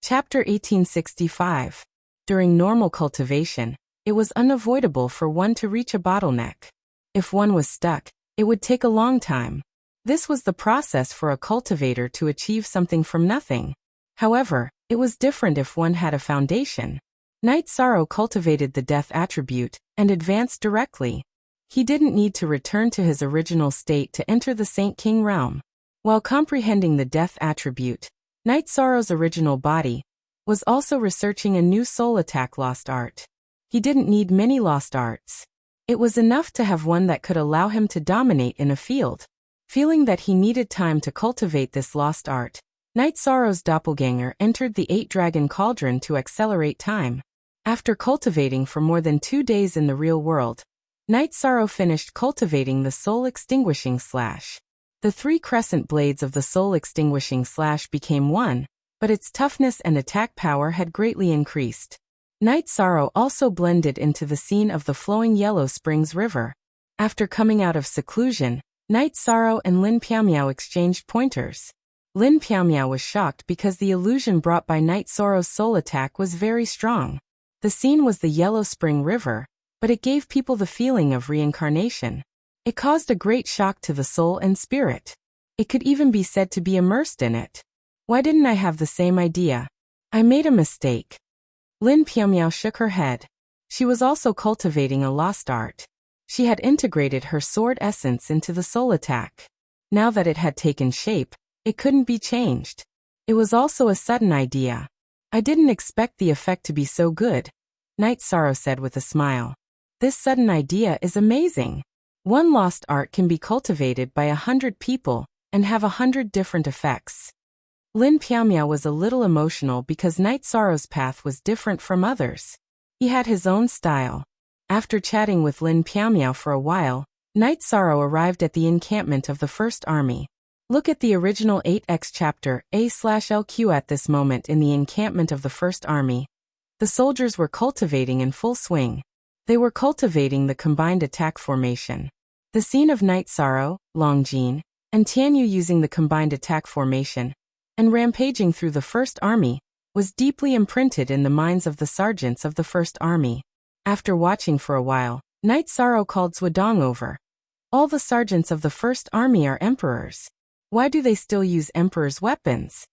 Chapter 1865. During normal cultivation, it was unavoidable for one to reach a bottleneck. If one was stuck, it would take a long time. This was the process for a cultivator to achieve something from nothing. However, it was different if one had a foundation. Night Sorrow cultivated the death attribute and advanced directly. He didn't need to return to his original state to enter the Saint King realm. While comprehending the death attribute, Night Sorrow's original body was also researching a new soul attack lost art. He didn't need many lost arts. It was enough to have one that could allow him to dominate in a field. Feeling that he needed time to cultivate this lost art, Night Sorrow's doppelganger entered the 8-dragon cauldron to accelerate time. After cultivating for more than 2 days in the real world, Night Sorrow finished cultivating the soul extinguishing slash. The 3 crescent blades of the soul extinguishing slash became one, but its toughness and attack power had greatly increased. Night Sorrow also blended into the scene of the flowing Yellow Springs River. After coming out of seclusion, Night Sorrow and Lin Piaomiao exchanged pointers. Lin Piaomiao was shocked because the illusion brought by Night Sorrow's soul attack was very strong. The scene was the Yellow Spring River, but it gave people the feeling of reincarnation. It caused a great shock to the soul and spirit. It could even be said to be immersed in it. Why didn't I have the same idea? I made a mistake. Lin Piaomiao shook her head. She was also cultivating a lost art. She had integrated her sword essence into the soul attack. Now that it had taken shape, it couldn't be changed. It was also a sudden idea. I didn't expect the effect to be so good, Night Sorrow said with a smile. This sudden idea is amazing. One lost art can be cultivated by 100 people and have 100 different effects. Lin Piaomiao was a little emotional because Night Sorrow's path was different from others. He had his own style. After chatting with Lin Piaomiao for a while, Night Sorrow arrived at the encampment of the First Army. Look at the original 8x chapter A/LQ at this moment in the encampment of the First Army. The soldiers were cultivating in full swing. They were cultivating the combined attack formation. The scene of Night Sorrow, Longjin, and Tianyu using the combined attack formation and rampaging through the First Army was deeply imprinted in the minds of the sergeants of the First Army. After watching for a while, Night Sorrow called Zhuodong over. All the sergeants of the First Army are emperors. Why do they still use emperors' weapons?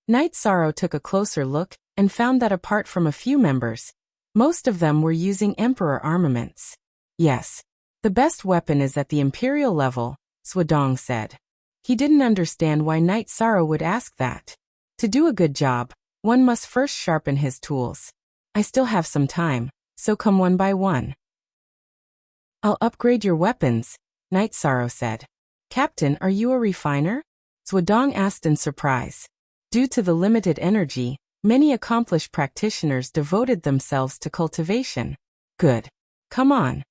Night Sorrow took a closer look and found that apart from a few members, most of them were using emperor armaments. Yes. The best weapon is at the imperial level, Zhuodong said. He didn't understand why Night Sorrow would ask that. To do a good job, one must first sharpen his tools. I still have some time, so come one by one. I'll upgrade your weapons, Night Sorrow said. Captain, are you a refiner? Zhuodong asked in surprise. Due to the limited energy, many accomplished practitioners devoted themselves to cultivation. Good. Come on.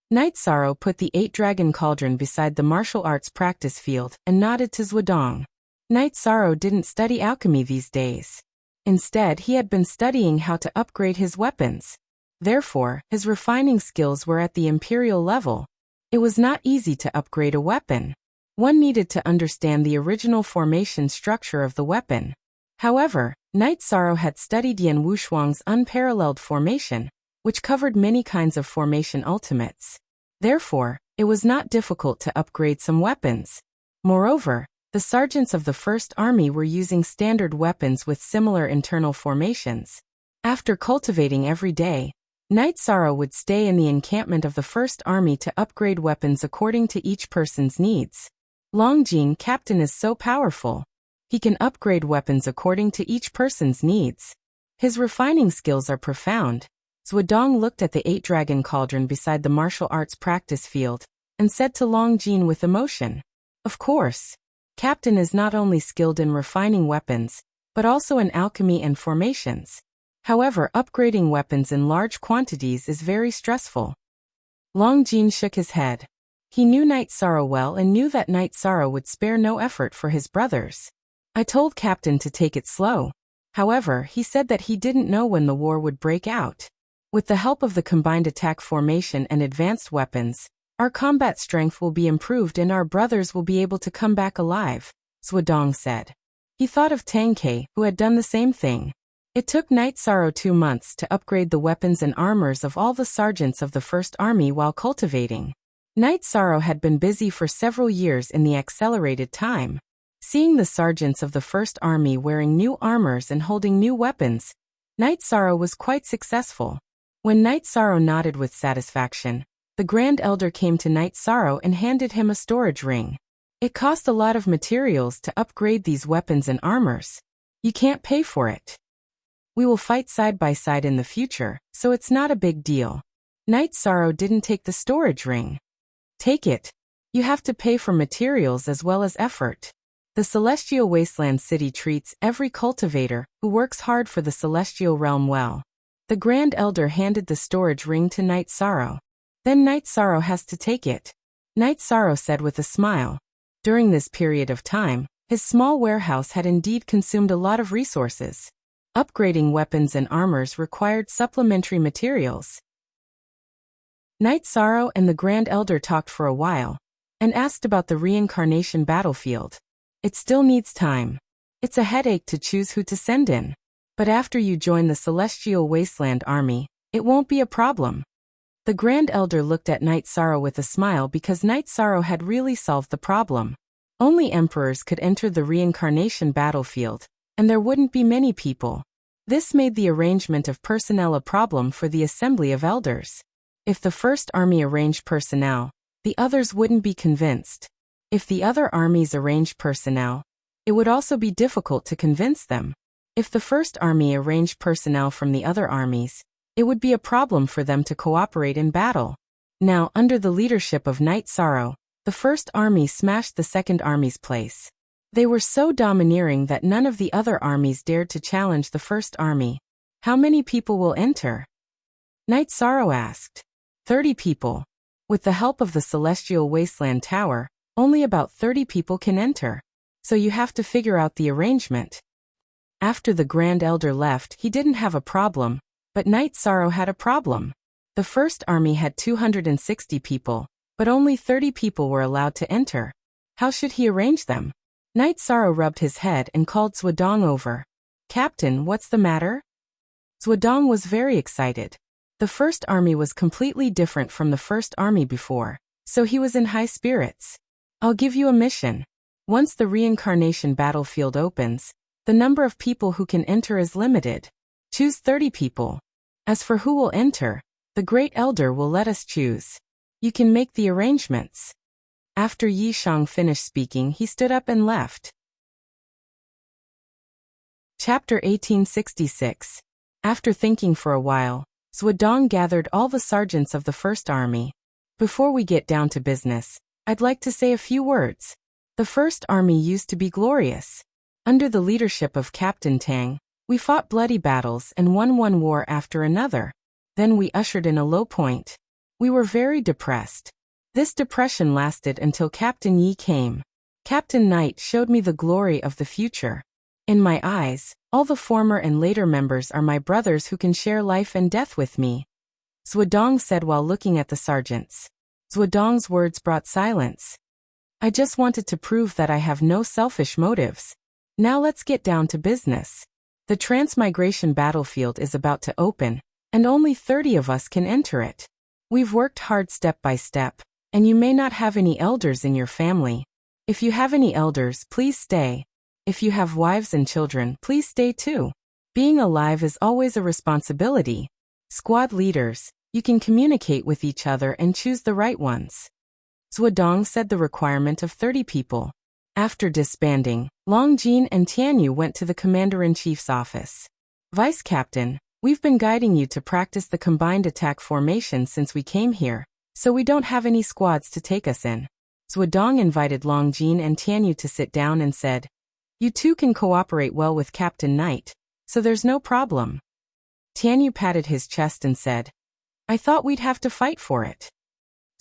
Night Sorrow put the 8-dragon cauldron beside the martial arts practice field and nodded to Zhuodong. Night Sorrow didn't study alchemy these days. Instead, he had been studying how to upgrade his weapons. Therefore, his refining skills were at the imperial level. It was not easy to upgrade a weapon. One needed to understand the original formation structure of the weapon. However, Night Sorrow had studied Yan Wushuang's unparalleled formation, which covered many kinds of formation ultimates. Therefore, it was not difficult to upgrade some weapons. Moreover, the sergeants of the First Army were using standard weapons with similar internal formations. After cultivating every day, Night Sorrow would stay in the encampment of the First Army to upgrade weapons according to each person's needs. Longjin, Captain, is so powerful. He can upgrade weapons according to each person's needs. His refining skills are profound. Zhuodong looked at the 8-dragon cauldron beside the martial arts practice field and said to Longjin with emotion, Of course. Captain is not only skilled in refining weapons, but also in alchemy and formations. However, upgrading weapons in large quantities is very stressful. Longjin shook his head. He knew Night Sorrow well and knew that Night Sorrow would spare no effort for his brothers. I told Captain to take it slow. However, he said that he didn't know when the war would break out. With the help of the combined attack formation and advanced weapons, our combat strength will be improved and our brothers will be able to come back alive, Zhuodong said. He thought of Tang Ke, who had done the same thing. It took Night Sorrow 2 months to upgrade the weapons and armors of all the sergeants of the First Army while cultivating. Night Sorrow had been busy for several years in the accelerated time. Seeing the sergeants of the First Army wearing new armors and holding new weapons, Night Sorrow was quite successful. When Night Sorrow nodded with satisfaction, the Grand Elder came to Night Sorrow and handed him a storage ring. It cost a lot of materials to upgrade these weapons and armors. You can't pay for it. We will fight side by side in the future, so it's not a big deal. Night Sorrow didn't take the storage ring. Take it. You have to pay for materials as well as effort. The Celestial Wasteland City treats every cultivator who works hard for the Celestial Realm well. The Grand Elder handed the storage ring to Night Sorrow. Then Night Sorrow has to take it. Night Sorrow said with a smile. During this period of time, his small warehouse had indeed consumed a lot of resources. Upgrading weapons and armors required supplementary materials. Night Sorrow and the Grand Elder talked for a while, and asked about the reincarnation battlefield. It still needs time. It's a headache to choose who to send in. But after you join the Celestial Wasteland Army, it won't be a problem. The Grand Elder looked at Night Sorrow with a smile because Night Sorrow had really solved the problem. Only emperors could enter the reincarnation battlefield, and there wouldn't be many people. This made the arrangement of personnel a problem for the Assembly of Elders. If the First Army arranged personnel, the others wouldn't be convinced. If the other armies arranged personnel, it would also be difficult to convince them. If the First Army arranged personnel from the other armies, it would be a problem for them to cooperate in battle. Now, under the leadership of Night Sorrow, the First Army smashed the Second Army's place. They were so domineering that none of the other armies dared to challenge the First Army. How many people will enter? Night Sorrow asked. 30 people. With the help of the Celestial Wasteland Tower, only about 30 people can enter. So you have to figure out the arrangement. After the Grand Elder left, he didn't have a problem, but Night Sorrow had a problem. The First Army had 260 people, but only 30 people were allowed to enter. How should he arrange them? Night Sorrow rubbed his head and called Zhuodong over. Captain, what's the matter? Zhuodong was very excited. The First Army was completely different from the First Army before, so he was in high spirits. I'll give you a mission. Once the reincarnation battlefield opens, the number of people who can enter is limited. Choose 30 people. As for who will enter, the Great Elder will let us choose. You can make the arrangements. After Yi Shang finished speaking, he stood up and left. Chapter 1866. After thinking for a while, Zhuodong gathered all the sergeants of the First Army. Before we get down to business, I'd like to say a few words. The First Army used to be glorious. Under the leadership of Captain Tang, we fought bloody battles and won one war after another. Then we ushered in a low point. We were very depressed. This depression lasted until Captain Yi came. Captain Knight showed me the glory of the future. In my eyes, all the former and later members are my brothers who can share life and death with me. Zhuodong said while looking at the sergeants. Zhuodong's words brought silence. I just wanted to prove that I have no selfish motives. Now let's get down to business. The transmigration battlefield is about to open, and only 30 of us can enter it. We've worked hard step by step, and you may not have any elders in your family. If you have any elders, please stay. If you have wives and children, please stay too. Being alive is always a responsibility. Squad leaders, you can communicate with each other and choose the right ones. Zhuodong said the requirement of 30 people. After disbanding, Long Jin and Tianyu went to the Commander-in-Chief's office. Vice Captain, we've been guiding you to practice the combined attack formation since we came here, so we don't have any squads to take us in. Zhuodong invited Long Jin and Tianyu to sit down and said, you two can cooperate well with Captain Knight, so there's no problem. Tianyu patted his chest and said, I thought we'd have to fight for it.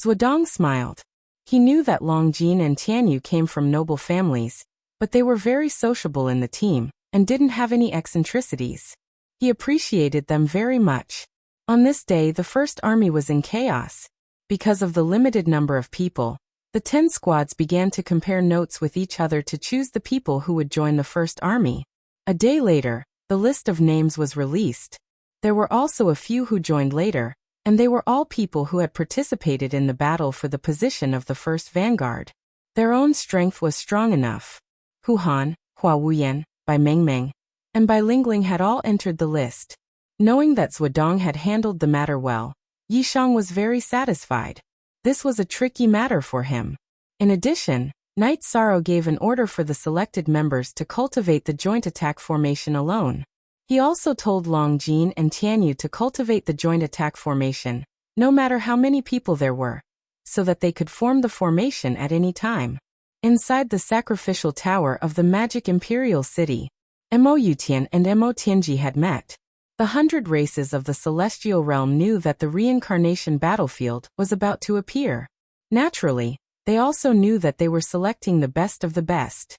Zhuodong smiled. He knew that Long Jin and Tianyu came from noble families, but they were very sociable in the team, and didn't have any eccentricities. He appreciated them very much. On this day the First Army was in chaos. Because of the limited number of people, the 10 squads began to compare notes with each other to choose the people who would join the First Army. A day later, The list of names was released. There were also a few who joined later, and they were all people who had participated in the battle for the position of the first vanguard. Their own strength was strong enough. Hu Han, Hua Wuyan, Bai Mengmeng, and Bai Lingling had all entered the list. Knowing that Zhuodong had handled the matter well, Yishang was very satisfied. This was a tricky matter for him. In addition, Knight Sorrow gave an order for the selected members to cultivate the joint attack formation alone. He also told Long Jin and Tianyu to cultivate the joint attack formation, no matter how many people there were, so that they could form the formation at any time. Inside the sacrificial tower of the magic imperial city, Mo Yutian and Mo Tianji had met. The 100 races of the celestial realm knew that the reincarnation battlefield was about to appear. Naturally, they also knew that they were selecting the best of the best.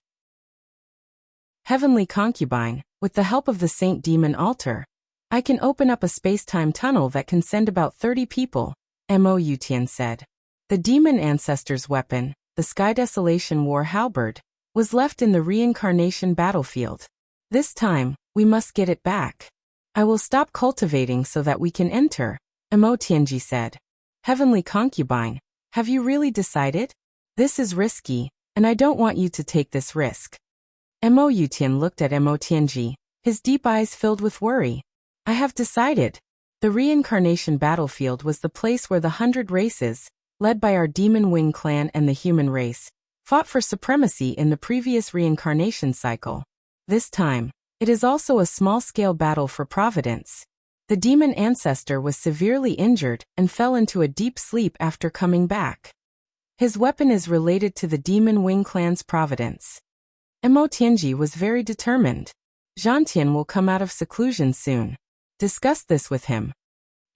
Heavenly Concubine, with the help of the Saint Demon Altar, I can open up a space-time tunnel that can send about 30 people, Mo Yutian said. The demon ancestor's weapon, the Sky Desolation War Halberd, was left in the reincarnation battlefield. This time, we must get it back. I will stop cultivating so that we can enter, Mo Tianji said. Heavenly Concubine, have you really decided? This is risky, and I don't want you to take this risk. Mo Yutian looked at Mo Tianji, his deep eyes filled with worry. I have decided. The reincarnation battlefield was the place where the 100 races, led by our Demon Wing clan and the human race, fought for supremacy in the previous reincarnation cycle. This time, it is also a small-scale battle for Providence. The demon ancestor was severely injured and fell into a deep sleep after coming back. His weapon is related to the Demon Wing clan's Providence. Mo Tianji was very determined. Zhantian will come out of seclusion soon. Discuss this with him.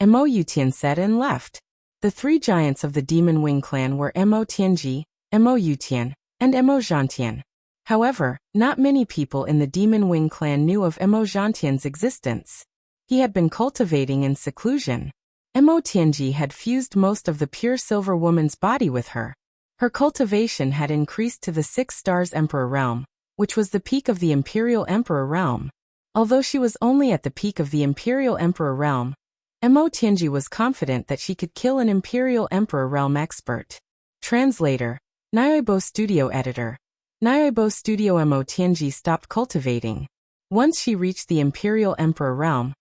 Mo Yutian said and left. The 3 giants of the Demon Wing clan were Mo Tianji, Mo Yutian, and Mo Zhantian. However, not many people in the Demon Wing clan knew of Mo Zhantian's existence. He had been cultivating in seclusion. Mo Tianji had fused most of the pure silver woman's body with her. Her cultivation had increased to the 6 stars Emperor realm, which was the peak of the Imperial Emperor realm. Although she was only at the peak of the Imperial Emperor realm, Mo Tianji was confident that she could kill an Imperial Emperor realm expert. Translator, Nyoibo Studio Editor. Nyoibo Studio. Mo Tianji stopped cultivating. Once she reached the Imperial Emperor realm,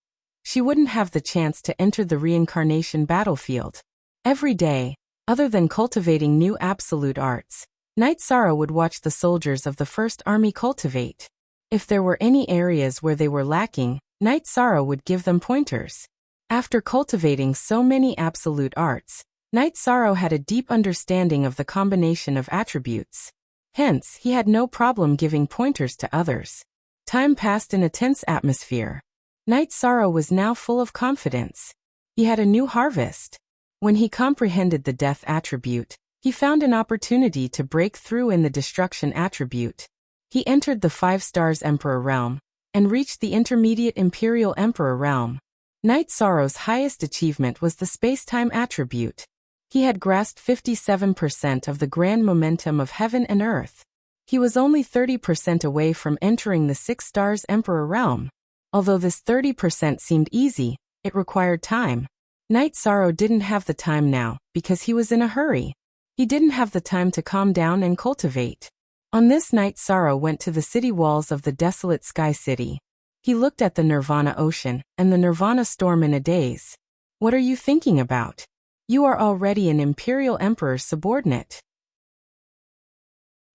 she wouldn't have the chance to enter the reincarnation battlefield. Every day, other than cultivating new absolute arts, Knight Sorrow would watch the soldiers of the First Army cultivate. If there were any areas where they were lacking, Knight Sorrow would give them pointers. After cultivating so many absolute arts, Knight Sorrow had a deep understanding of the combination of attributes. Hence, he had no problem giving pointers to others. Time passed in a tense atmosphere. Knight Sorrow was now full of confidence. He had a new harvest. When he comprehended the death attribute, he found an opportunity to break through in the destruction attribute. He entered the 5 stars Emperor realm, and reached the intermediate Imperial Emperor realm. Knight Sorrow's highest achievement was the space-time attribute. He had grasped 57% of the grand momentum of heaven and earth. He was only 30% away from entering the 6 stars Emperor realm. Although this 30% seemed easy, it required time. Knight Sorrow didn't have the time now, because he was in a hurry. He didn't have the time to calm down and cultivate. On this night Sorrow went to the city walls of the desolate Sky City. He looked at the Nirvana Ocean and the Nirvana Storm in a daze. What are you thinking about? You are already an Imperial Emperor's subordinate.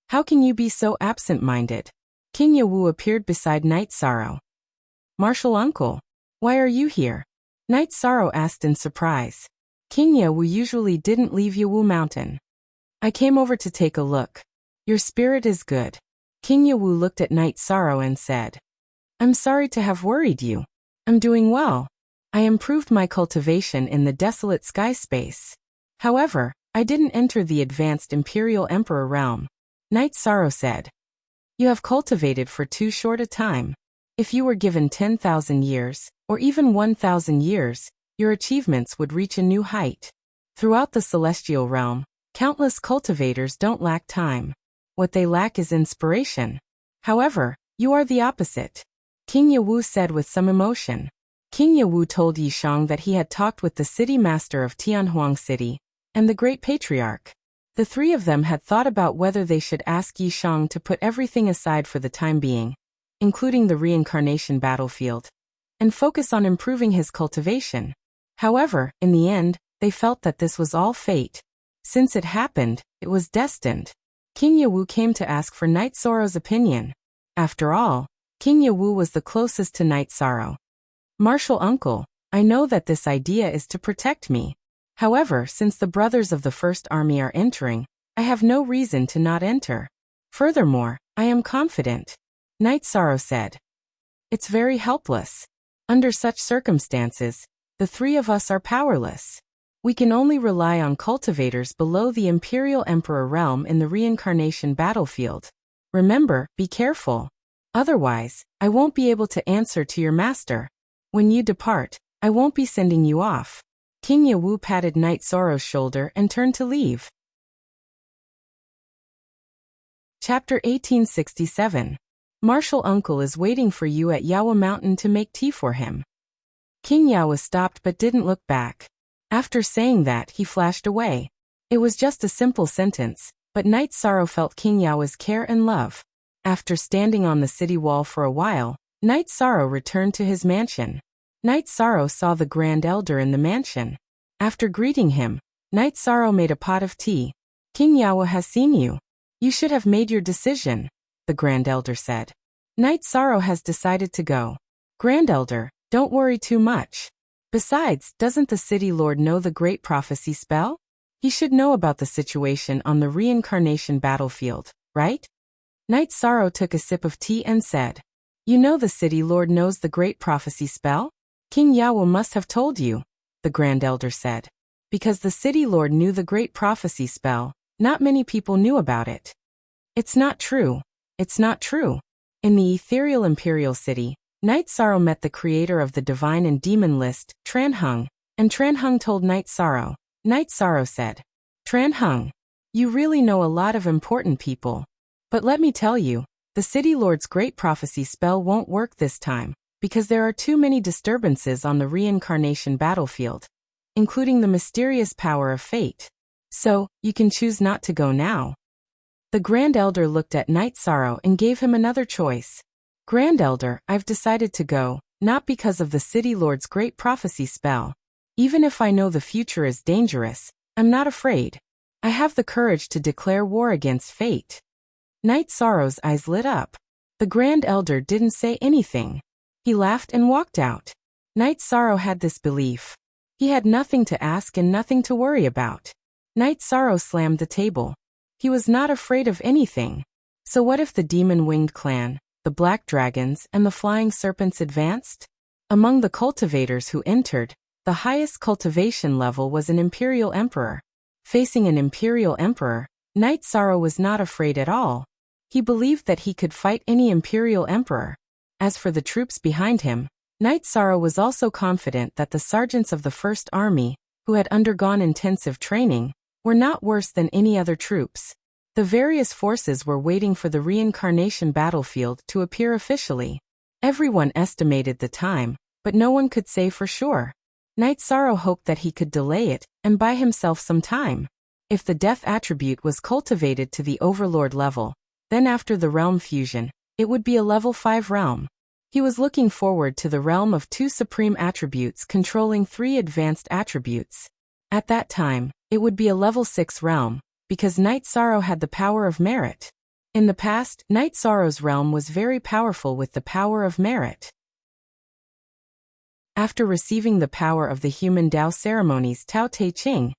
How can you be so absent-minded? King Yawu appeared beside Knight Sorrow. Martial Uncle, why are you here? Knight Sorrow asked in surprise. King Yawu usually didn't leave Yawu Mountain. I came over to take a look. Your spirit is good. King Yawu looked at Knight Sorrow and said, I'm sorry to have worried you. I'm doing well. I improved my cultivation in the desolate sky space. However, I didn't enter the advanced Imperial Emperor realm. Knight Sorrow said, You have cultivated for too short a time. If you were given 10,000 years, or even 1,000 years, your achievements would reach a new height. Throughout the celestial realm, countless cultivators don't lack time. What they lack is inspiration. However, you are the opposite. King Yewu said with some emotion. King Yewu told Yishang that he had talked with the city master of Tianhuang City and the great patriarch. The three of them had thought about whether they should ask Yishang to put everything aside for the time being, including the reincarnation battlefield, and focus on improving his cultivation. However, in the end, they felt that this was all fate. Since it happened, it was destined. King Yewu came to ask for Night Sorrow's opinion. After all, King Yewu was the closest to Night Sorrow. Martial uncle, I know that this idea is to protect me. However, since the brothers of the First Army are entering, I have no reason to not enter. Furthermore, I am confident. Night Sorrow said. It's very helpless. Under such circumstances, the three of us are powerless. We can only rely on cultivators below the Imperial Emperor realm in the reincarnation battlefield. Remember, be careful. Otherwise, I won't be able to answer to your master. When you depart, I won't be sending you off. King Yewu patted Night Sorrow's shoulder and turned to leave. Chapter 1867. Martial Uncle is waiting for you at Yawa Mountain to make tea for him. King Yawa stopped but didn't look back. After saying that, he flashed away. It was just a simple sentence, but Night Sorrow felt King Yawa's care and love. After standing on the city wall for a while, Night Sorrow returned to his mansion. Night Sorrow saw the Grand Elder in the mansion. After greeting him, Night Sorrow made a pot of tea. King Yawa has seen you. You should have made your decision, the Grand Elder said. Night Sorrow has decided to go. Grand Elder, don't worry too much. Besides, doesn't the City Lord know the Great Prophecy spell? He should know about the situation on the reincarnation battlefield, right? Night Sorrow took a sip of tea and said, You know the City Lord knows the Great Prophecy spell? King Yawa must have told you, the Grand Elder said. Because the City Lord knew the Great Prophecy spell, not many people knew about it. It's not true. It's not true. In the ethereal Imperial City, Night Sorrow met the creator of the Divine and Demon list, Tranhung, and Tranhung told Night Sorrow. Night Sorrow said, Tranhung, you really know a lot of important people. But let me tell you, the City Lord's Great Prophecy spell won't work this time, because there are too many disturbances on the reincarnation battlefield, including the mysterious power of fate. So, you can choose not to go now. The Grand Elder looked at Night Sorrow and gave him another choice. Grand Elder, I've decided to go, not because of the City Lord's Great Prophecy spell. Even if I know the future is dangerous, I'm not afraid. I have the courage to declare war against fate. Night Sorrow's eyes lit up. The Grand Elder didn't say anything. He laughed and walked out. Night Sorrow had this belief. He had nothing to ask and nothing to worry about. Night Sorrow slammed the table. He was not afraid of anything. So what if the Demon-Winged Clan, the Black Dragons, and the Flying Serpents advanced? Among the cultivators who entered, the highest cultivation level was an Imperial Emperor. Facing an Imperial Emperor, Night Sorrow was not afraid at all. He believed that he could fight any Imperial Emperor. As for the troops behind him, Night Sorrow was also confident that the sergeants of the First Army, who had undergone intensive training, were not worse than any other troops. The various forces were waiting for the reincarnation battlefield to appear officially. Everyone estimated the time, but no one could say for sure. Night Sorrow hoped that he could delay it and buy himself some time. If the death attribute was cultivated to the Overlord level, then after the realm fusion, it would be a level 5 realm. He was looking forward to the realm of 2 supreme attributes controlling 3 advanced attributes. At that time, it would be a level 6 realm, because Night Sorrow had the power of merit. In the past, Night Sorrow's realm was very powerful with the power of merit. After receiving the power of the human Tao ceremonies Tao Te Ching,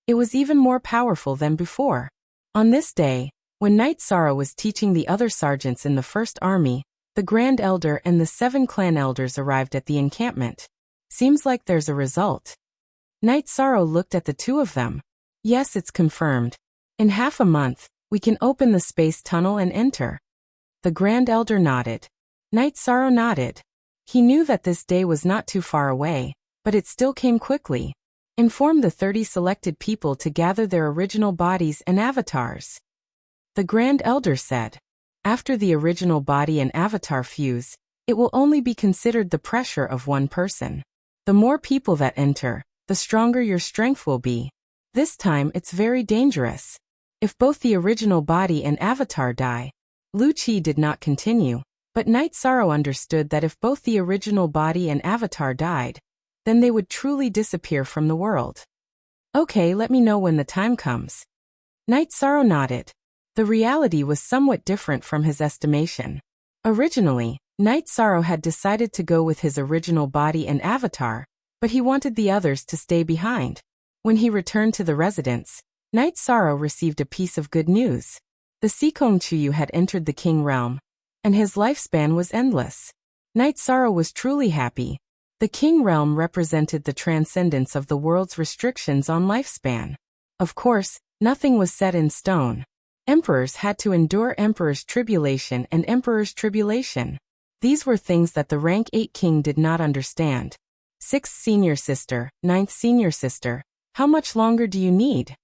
it was even more powerful than before. On this day, when Night Sorrow was teaching the other sergeants in the First Army, the Grand Elder and the 7 clan elders arrived at the encampment. Seems like there's a result. Night Sorrow looked at the two of them. Yes, it's confirmed. In half a month, we can open the space tunnel and enter. The Grand Elder nodded. Night Sorrow nodded. He knew that this day was not too far away, but it still came quickly. Inform the 30 selected people to gather their original bodies and avatars. The Grand Elder said. After the original body and avatar fuse, it will only be considered the pressure of one person. The more people that enter, the stronger your strength will be. This time it's very dangerous. If both the original body and avatar die. Lu Qi did not continue, but Night Sorrow understood that if both the original body and avatar died, then they would truly disappear from the world. Okay, let me know when the time comes. Night Sorrow nodded. The reality was somewhat different from his estimation. Originally, Night Sorrow had decided to go with his original body and avatar, but he wanted the others to stay behind. When he returned to the residence, Night Sorrow received a piece of good news. The Sikong Chuyu had entered the King realm, and his lifespan was endless. Night Sorrow was truly happy. The King realm represented the transcendence of the world's restrictions on lifespan. Of course, nothing was set in stone. Emperors had to endure Emperor's tribulation and Emperor's tribulation. These were things that the rank 8 king did not understand. 6th senior sister, 9th senior sister, how much longer do you need?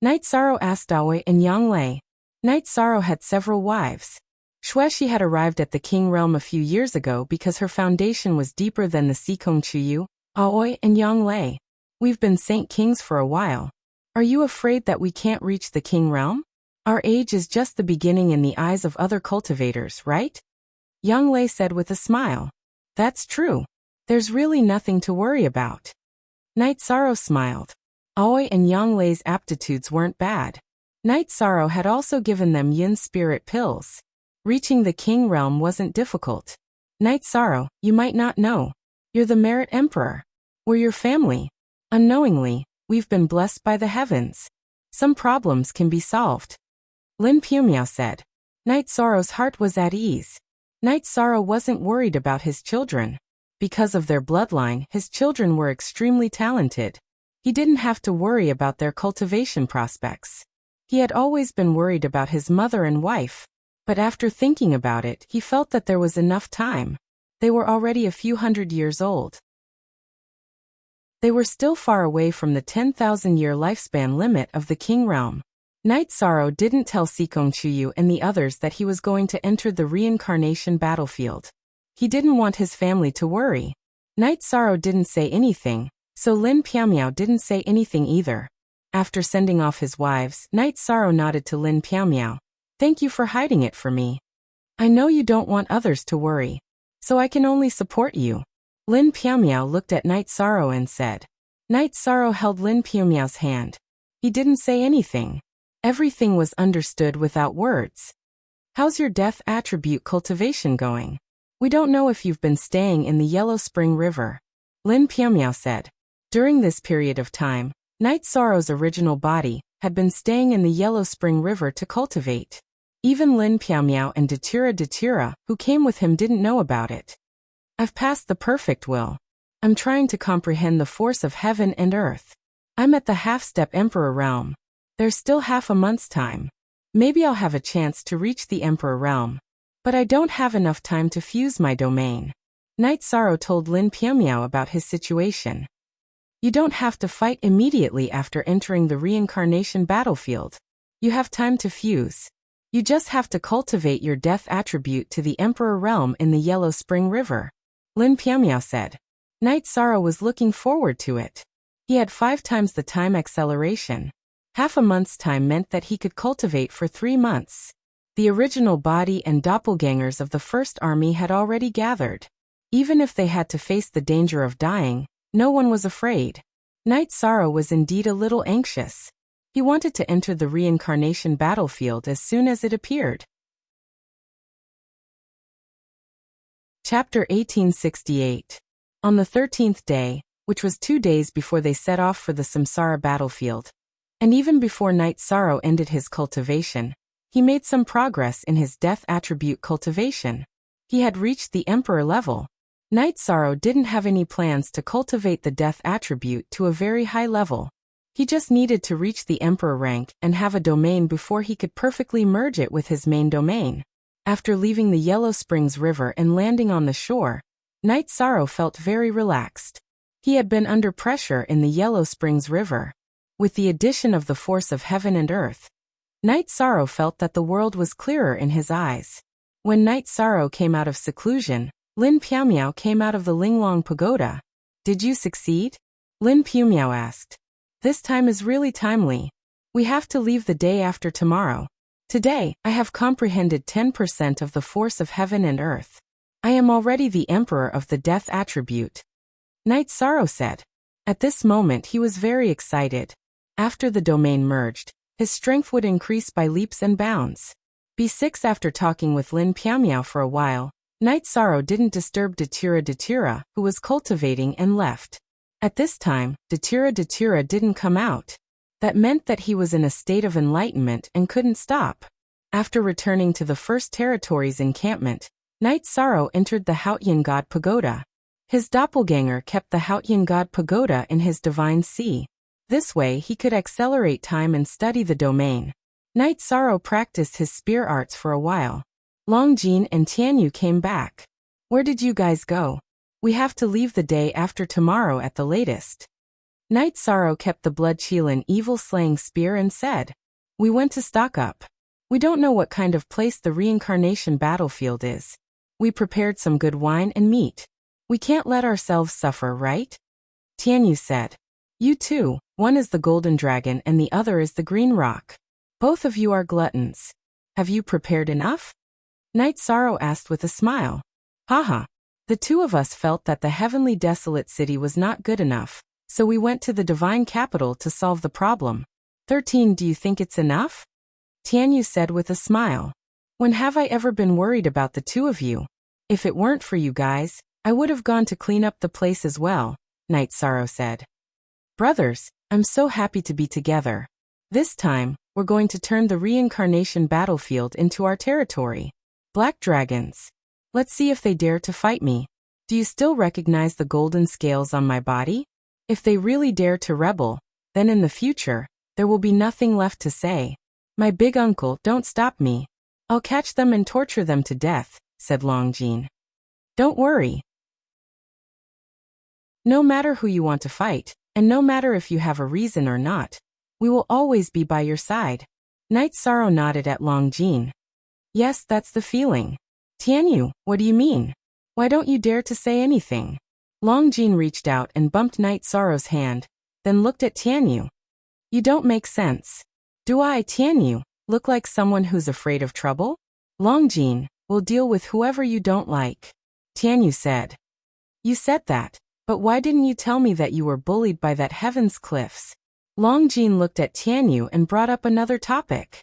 Night Sorrow asked Aoi and Yang Lei. Night Sorrow had several wives. Xueshi had arrived at the King realm a few years ago because her foundation was deeper than the Sikong Chuyu, Aoi and Yang Lei. We've been Saint Kings for a while. Are you afraid that we can't reach the King realm? Our age is just the beginning in the eyes of other cultivators, right? Yang Lei said with a smile. That's true. There's really nothing to worry about. Night Sorrow smiled. Aoi and Yang Lei's aptitudes weren't bad. Night Sorrow had also given them yin spirit pills. Reaching the King realm wasn't difficult. Night Sorrow, you might not know. You're the Merit Emperor. We're your family. Unknowingly, we've been blessed by the heavens. Some problems can be solved. Lin Pumiao said. Night Sorrow's heart was at ease. Night Sorrow wasn't worried about his children. Because of their bloodline, his children were extremely talented. He didn't have to worry about their cultivation prospects. He had always been worried about his mother and wife, but after thinking about it, he felt that there was enough time. They were already a few hundred years old. They were still far away from the 10,000-year lifespan limit of the King realm. Night Sorrow didn't tell Sikong Chuyu and the others that he was going to enter the reincarnation battlefield. He didn't want his family to worry. Night Sorrow didn't say anything, so Lin Piamiao didn't say anything either. After sending off his wives, Night Sorrow nodded to Lin Piamiao. Thank you for hiding it for me. I know you don't want others to worry, so I can only support you. Lin Piamiao looked at Night Sorrow and said. Night Sorrow held Lin Piamiao's hand. He didn't say anything. Everything was understood without words. How's your death attribute cultivation going? We don't know if you've been staying in the Yellow Spring River. Lin Piamiao said. During this period of time, Night Sorrow's original body had been staying in the Yellow Spring River to cultivate. Even Lin Piamiao and Datura, who came with him, didn't know about it. I've passed the perfect will. I'm trying to comprehend the force of heaven and earth. I'm at the half-step Emperor realm. There's still half a month's time. Maybe I'll have a chance to reach the Emperor realm. But I don't have enough time to fuse my domain. Night Sorrow told Lin Piamiao about his situation. You don't have to fight immediately after entering the reincarnation battlefield. You have time to fuse. You just have to cultivate your death attribute to the Emperor realm in the Yellow Spring River. Lin Piamiao said. Night Sorrow was looking forward to it. He had 5 times the time acceleration. Half a month's time meant that he could cultivate for 3 months. The original body and doppelgangers of the First Army had already gathered. Even if they had to face the danger of dying, no one was afraid. Night Sorrow was indeed a little anxious. He wanted to enter the reincarnation battlefield as soon as it appeared. Chapter 1868. On the 13th day, which was 2 days before they set off for the Samsara battlefield, and even before Night Sorrow ended his cultivation, he made some progress in his death attribute cultivation. He had reached the Emperor level. Night Sorrow didn't have any plans to cultivate the death attribute to a very high level. He just needed to reach the Emperor rank and have a domain before he could perfectly merge it with his main domain. After leaving the Yellow Springs River and landing on the shore, Night Sorrow felt very relaxed. He had been under pressure in the Yellow Springs River. With the addition of the force of heaven and earth, Night Sorrow felt that the world was clearer in his eyes. When Night Sorrow came out of seclusion, Lin Piao came out of the Linglong Pagoda. Did you succeed? Lin Piao asked. This time is really timely. We have to leave the day after tomorrow. Today, I have comprehended 10% of the force of heaven and earth. I am already the emperor of the death attribute. Knight Sorrow said. At this moment he was very excited. After the domain merged, his strength would increase by leaps and bounds. B6 After talking with Lin Piao for a while, Knight Sorrow didn't disturb Datura, who was cultivating, and left. At this time, Datura didn't come out. That meant that he was in a state of enlightenment and couldn't stop. After returning to the First Territory's encampment, Knight Sorrow entered the Haotian God Pagoda. His doppelganger kept the Haotian God Pagoda in his divine sea. This way he could accelerate time and study the domain. Knight Sorrow practiced his spear arts for a while. Longjin and Tianyu came back. Where did you guys go? We have to leave the day after tomorrow at the latest. Knight Sorrow kept the blood Qilin evil-slaying spear and said, We went to stock up. We don't know what kind of place the reincarnation battlefield is. We prepared some good wine and meat. We can't let ourselves suffer, right? Tianyu said. You too, one is the golden dragon and the other is the green rock. Both of you are gluttons. Have you prepared enough? Knight Sorrow asked with a smile. Haha. The two of us felt that the heavenly desolate city was not good enough, so we went to the divine capital to solve the problem. 13 Do you think it's enough? Tianyu said with a smile. When have I ever been worried about the two of you? If it weren't for you guys, I would have gone to clean up the place as well, Knight Sorrow said. Brothers, I'm so happy to be together. This time, we're going to turn the reincarnation battlefield into our territory. Black dragons. Let's see if they dare to fight me. Do you still recognize the golden scales on my body? If they really dare to rebel, then in the future, there will be nothing left to say. My big uncle, don't stop me. I'll catch them and torture them to death, said Longjin. Don't worry. No matter who you want to fight, and no matter if you have a reason or not, we will always be by your side. Knight Sorrow nodded at Longjin. Yes, that's the feeling. Tianyu, what do you mean? Why don't you dare to say anything? Longjin reached out and bumped Knight Sorrow's hand, then looked at Tianyu. You don't make sense. Do I, Tianyu, look like someone who's afraid of trouble? Longjin, we'll deal with whoever you don't like. Tianyu said. You said that, but why didn't you tell me that you were bullied by that Heaven's Cliffs? Longjin looked at Tianyu and brought up another topic.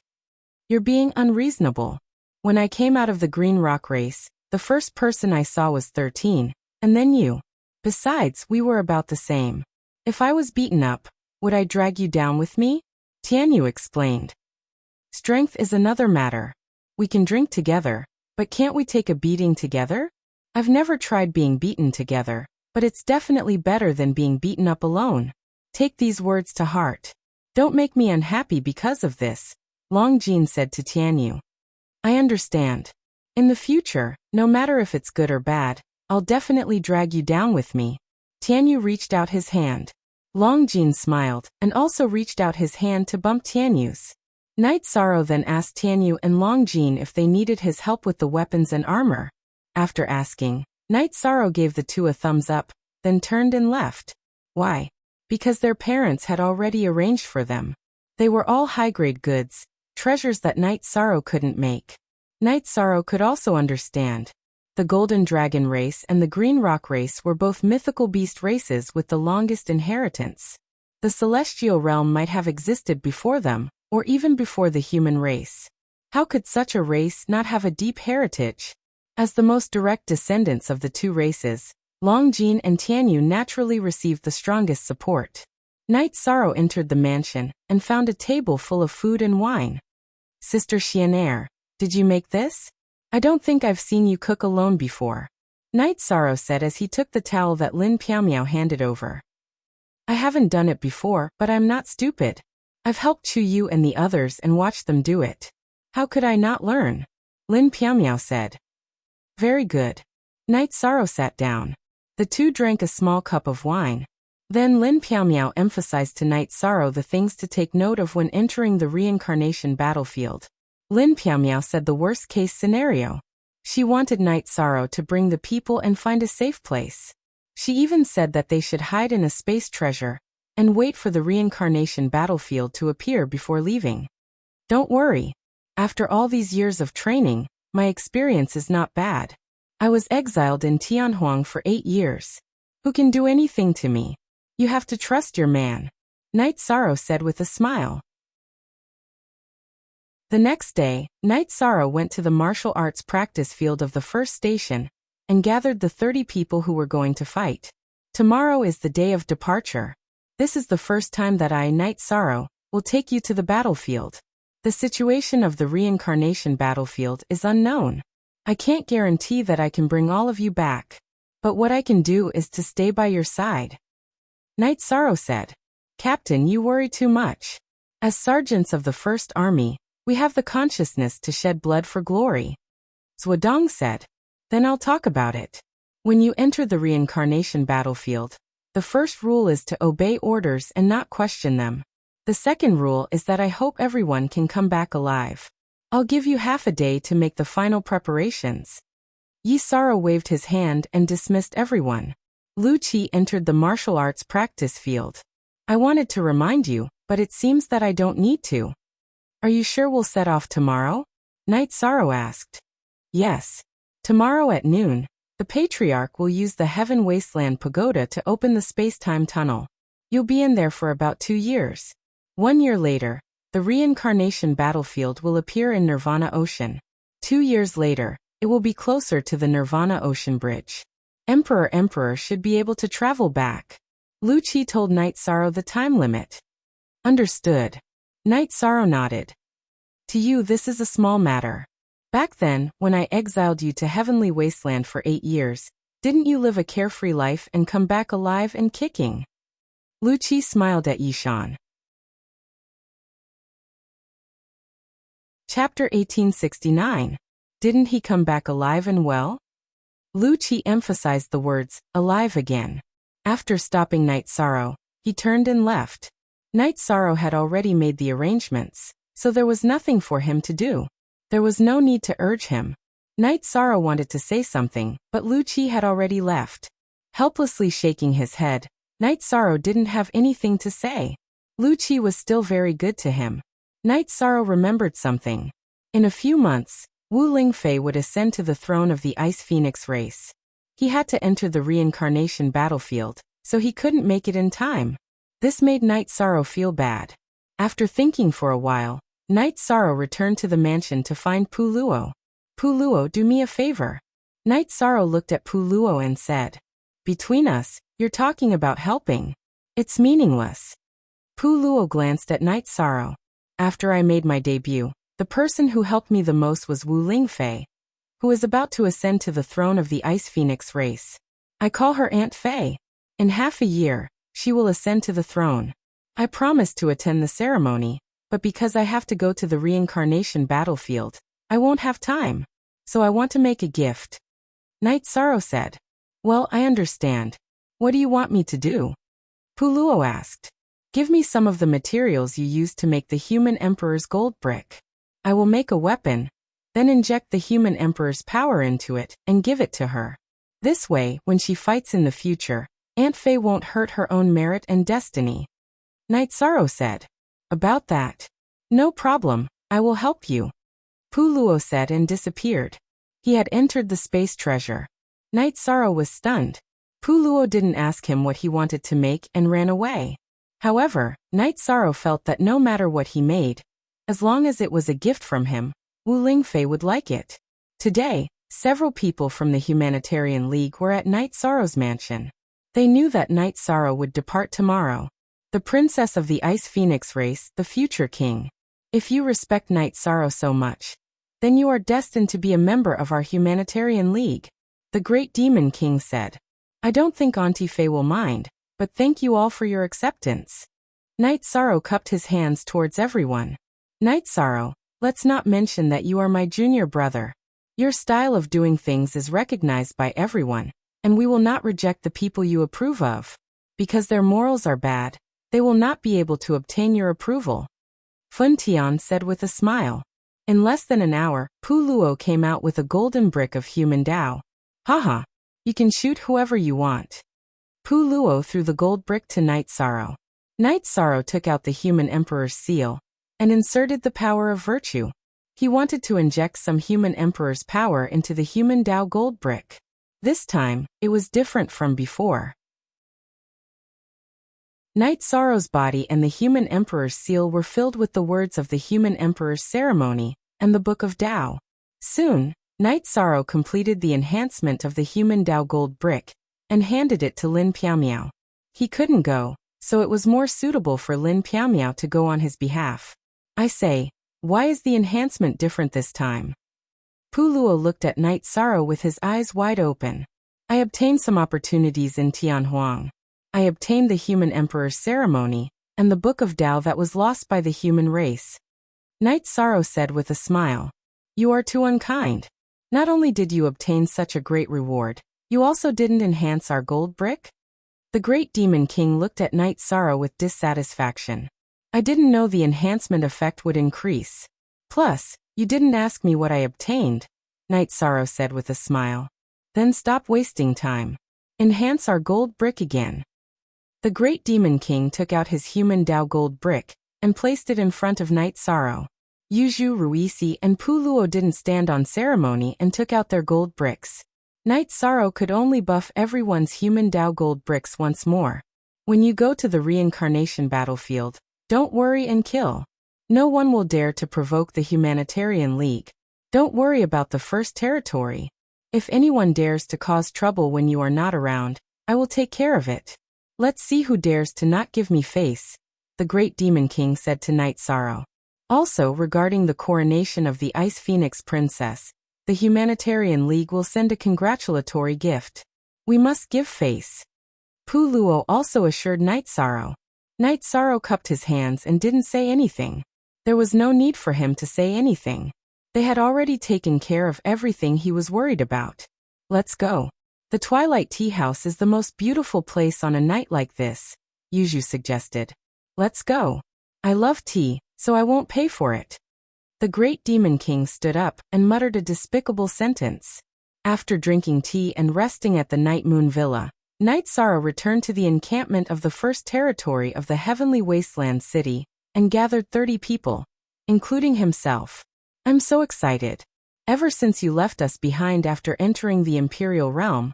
You're being unreasonable. When I came out of the Green Rock race, the first person I saw was 13, and then you. Besides, we were about the same. If I was beaten up, would I drag you down with me? Tianyu explained. Strength is another matter. We can drink together, but can't we take a beating together? I've never tried being beaten together, but it's definitely better than being beaten up alone. Take these words to heart. Don't make me unhappy because of this, Longjin said to Tianyu. I understand. In the future, no matter if it's good or bad, I'll definitely drag you down with me. Tianyu reached out his hand. Longjin smiled and also reached out his hand to bump Tianyu's. Knight Sorrow then asked Tianyu and Longjin if they needed his help with the weapons and armor. After asking, Knight Sorrow gave the two a thumbs up, then turned and left. Why? Because their parents had already arranged for them. They were all high-grade goods, treasures that Knight Sorrow couldn't make. Knight Sorrow could also understand. The Golden Dragon race and the Green Rock race were both mythical beast races with the longest inheritance. The celestial realm might have existed before them, or even before the human race. How could such a race not have a deep heritage? As the most direct descendants of the two races, Longjin and Tianyu naturally received the strongest support. Knight Sorrow entered the mansion and found a table full of food and wine. Sister Xianair, did you make this? I don't think I've seen you cook alone before. Knight Sorrow said as he took the towel that Lin Piao handed over. I haven't done it before, but I'm not stupid. I've helped Chu Yu and the others and watched them do it. How could I not learn? Lin Piao said. Very good. Knight Sorrow sat down. The two drank a small cup of wine. Then Lin Piao emphasized to Knight Sorrow the things to take note of when entering the reincarnation battlefield. Lin Piao said the worst-case scenario. She wanted Night Sorrow to bring the people and find a safe place. She even said that they should hide in a space treasure and wait for the reincarnation battlefield to appear before leaving. Don't worry. After all these years of training, my experience is not bad. I was exiled in Tianhuang for 8 years. Who can do anything to me? You have to trust your man, Night Sorrow said with a smile. The next day, Night Sorrow went to the martial arts practice field of the first station and gathered the 30 people who were going to fight. Tomorrow is the day of departure. This is the first time that I, Night Sorrow, will take you to the battlefield. The situation of the reincarnation battlefield is unknown. I can't guarantee that I can bring all of you back, but what I can do is to stay by your side. Night Sorrow said, Captain, you worry too much. As sergeants of the First Army, we have the consciousness to shed blood for glory. Zhuodong said, then I'll talk about it. When you enter the reincarnation battlefield, the first rule is to obey orders and not question them. The second rule is that I hope everyone can come back alive. I'll give you half a day to make the final preparations. Yi Sorrow waved his hand and dismissed everyone. Lu Qi entered the martial arts practice field. I wanted to remind you, but it seems that I don't need to. Are you sure we'll set off tomorrow? Night Sorrow asked. Yes. Tomorrow at noon, the Patriarch will use the Heaven Wasteland Pagoda to open the space-time tunnel. You'll be in there for about 2 years. 1 year later, the reincarnation battlefield will appear in Nirvana Ocean. 2 years later, it will be closer to the Nirvana Ocean Bridge. Emperor should be able to travel back. Lu Qi told Night Sorrow the time limit. Understood. Night Sorrow nodded. To you this is a small matter. Back then, when I exiled you to Heavenly Wasteland for 8 years, didn't you live a carefree life and come back alive and kicking? Lu Qi smiled at Yishan. Chapter 1869. Didn't he come back alive and well? Lu Qi emphasized the words, alive again. After stopping Night Sorrow, he turned and left. Night Sorrow had already made the arrangements, so there was nothing for him to do. There was no need to urge him. Night Sorrow wanted to say something, but Lu Qi had already left. Helplessly shaking his head, Night Sorrow didn't have anything to say. Lu Qi was still very good to him. Night Sorrow remembered something. In a few months, Wu Lingfei would ascend to the throne of the Ice Phoenix race. He had to enter the reincarnation battlefield, so he couldn't make it in time. This made Night Sorrow feel bad. After thinking for a while, Night Sorrow returned to the mansion to find Pu Luo. Pu Luo, do me a favor. Night Sorrow looked at Pu Luo and said, between us, you're talking about helping. It's meaningless. Pu Luo glanced at Night Sorrow. After I made my debut, the person who helped me the most was Wu Lingfei, who is about to ascend to the throne of the Ice Phoenix race. I call her Aunt Fei. In half a year, she will ascend to the throne. I promised to attend the ceremony, but because I have to go to the reincarnation battlefield, I won't have time. So I want to make a gift. Night Sorrow said. Well, I understand. What do you want me to do? Pu Luo asked. Give me some of the materials you used to make the human emperor's gold brick. I will make a weapon, then inject the human emperor's power into it and give it to her. This way, when she fights in the future, Aunt Fei won't hurt her own merit and destiny. Night Sorrow said. About that. No problem, I will help you. Pu Luo said and disappeared. He had entered the space treasure. Night Sorrow was stunned. Pu Luo didn't ask him what he wanted to make and ran away. However, Night Sorrow felt that no matter what he made, as long as it was a gift from him, Wu Lingfei would like it. Today, several people from the Humanitarian League were at Night Sorrow's mansion. They knew that Night Sorrow would depart tomorrow. The princess of the Ice Phoenix race, the future king. If you respect Night Sorrow so much, then you are destined to be a member of our Humanitarian League. The Great Demon King said. I don't think Auntie Fei will mind, but thank you all for your acceptance. Night Sorrow cupped his hands towards everyone. Night Sorrow, let's not mention that you are my junior brother. Your style of doing things is recognized by everyone, and we will not reject the people you approve of. Because their morals are bad, they will not be able to obtain your approval. Fun Tian said with a smile. In less than an hour, Pu Luo came out with a golden brick of human Dao. Haha! You can shoot whoever you want. Pu Luo threw the gold brick to Night Sorrow. Night Sorrow took out the human emperor's seal and inserted the power of virtue. He wanted to inject some human emperor's power into the human Dao gold brick. This time, it was different from before. Night Sorrow's body and the human emperor's seal were filled with the words of the human emperor's ceremony and the book of Dao. Soon, Night Sorrow completed the enhancement of the human Dao gold brick and handed it to Lin Piaomiao. He couldn't go, so it was more suitable for Lin Piaomiao to go on his behalf. I say, why is the enhancement different this time? Pu Luo looked at Night Sorrow with his eyes wide open. I obtained some opportunities in Tianhuang. I obtained the human emperor's ceremony and the book of Dao that was lost by the human race. Night Sorrow said with a smile. You are too unkind. Not only did you obtain such a great reward, you also didn't enhance our gold brick? The great demon king looked at Night Sorrow with dissatisfaction. I didn't know the enhancement effect would increase. Plus, you didn't ask me what I obtained, Night Sorrow said with a smile. Then stop wasting time. Enhance our gold brick again. The great demon king took out his human Dao gold brick and placed it in front of Night Sorrow. Yuzhu Ruisi and Pu Luo didn't stand on ceremony and took out their gold bricks. Night Sorrow could only buff everyone's human Dao gold bricks once more. When you go to the reincarnation battlefield, don't worry and kill. No one will dare to provoke the Humanitarian League. Don't worry about the first territory. If anyone dares to cause trouble when you are not around, I will take care of it. Let's see who dares to not give me face, the great demon king said to Night Sorrow. Also, regarding the coronation of the Ice Phoenix Princess, the Humanitarian League will send a congratulatory gift. We must give face. Pu Luo also assured Night Sorrow. Night Sorrow cupped his hands and didn't say anything. There was no need for him to say anything. They had already taken care of everything he was worried about. Let's go. The Twilight Tea House is the most beautiful place on a night like this, Yuzhu suggested. Let's go. I love tea, so I won't pay for it. The great demon king stood up and muttered a despicable sentence. After drinking tea and resting at the Night Moon Villa, Night Sorrow returned to the encampment of the first territory of the Heavenly Wasteland City and gathered 30 people, including himself. I'm so excited. Ever since you left us behind after entering the Imperial Realm,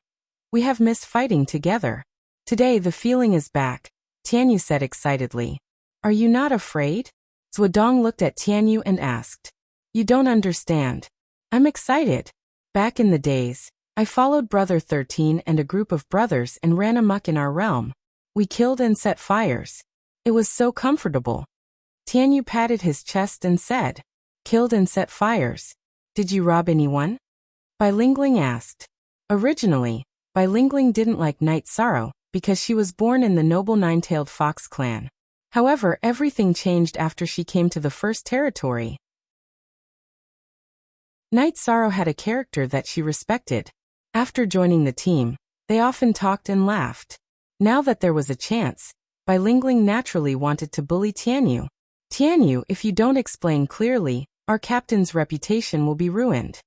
we have missed fighting together. Today the feeling is back, Tianyu said excitedly. Are you not afraid? Zhuodong looked at Tianyu and asked. You don't understand. I'm excited. Back in the days, I followed Brother 13 and a group of brothers and ran amok in our realm. We killed and set fires. It was so comfortable. Tianyu patted his chest and said, Killed and set fires. Did you rob anyone? Bai Lingling asked. Originally, Bai Lingling didn't like Night Sorrow because she was born in the noble Nine-Tailed Fox clan. However, everything changed after she came to the first territory. Night Sorrow had a character that she respected. After joining the team, they often talked and laughed. Now that there was a chance, Bai Lingling naturally wanted to bully Tianyu. Tianyu, if you don't explain clearly, our captain's reputation will be ruined.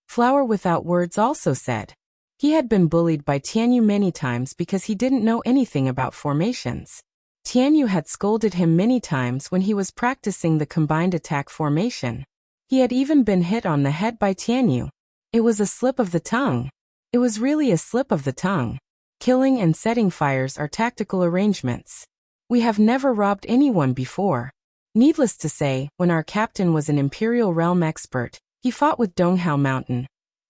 Flower Without Words also said. He had been bullied by Tianyu many times because he didn't know anything about formations. Tianyu had scolded him many times when he was practicing the combined attack formation. He had even been hit on the head by Tianyu. It was a slip of the tongue. It was really a slip of the tongue. Killing and setting fires are tactical arrangements. We have never robbed anyone before. Needless to say, when our captain was an Imperial Realm expert, he fought with Donghao Mountain,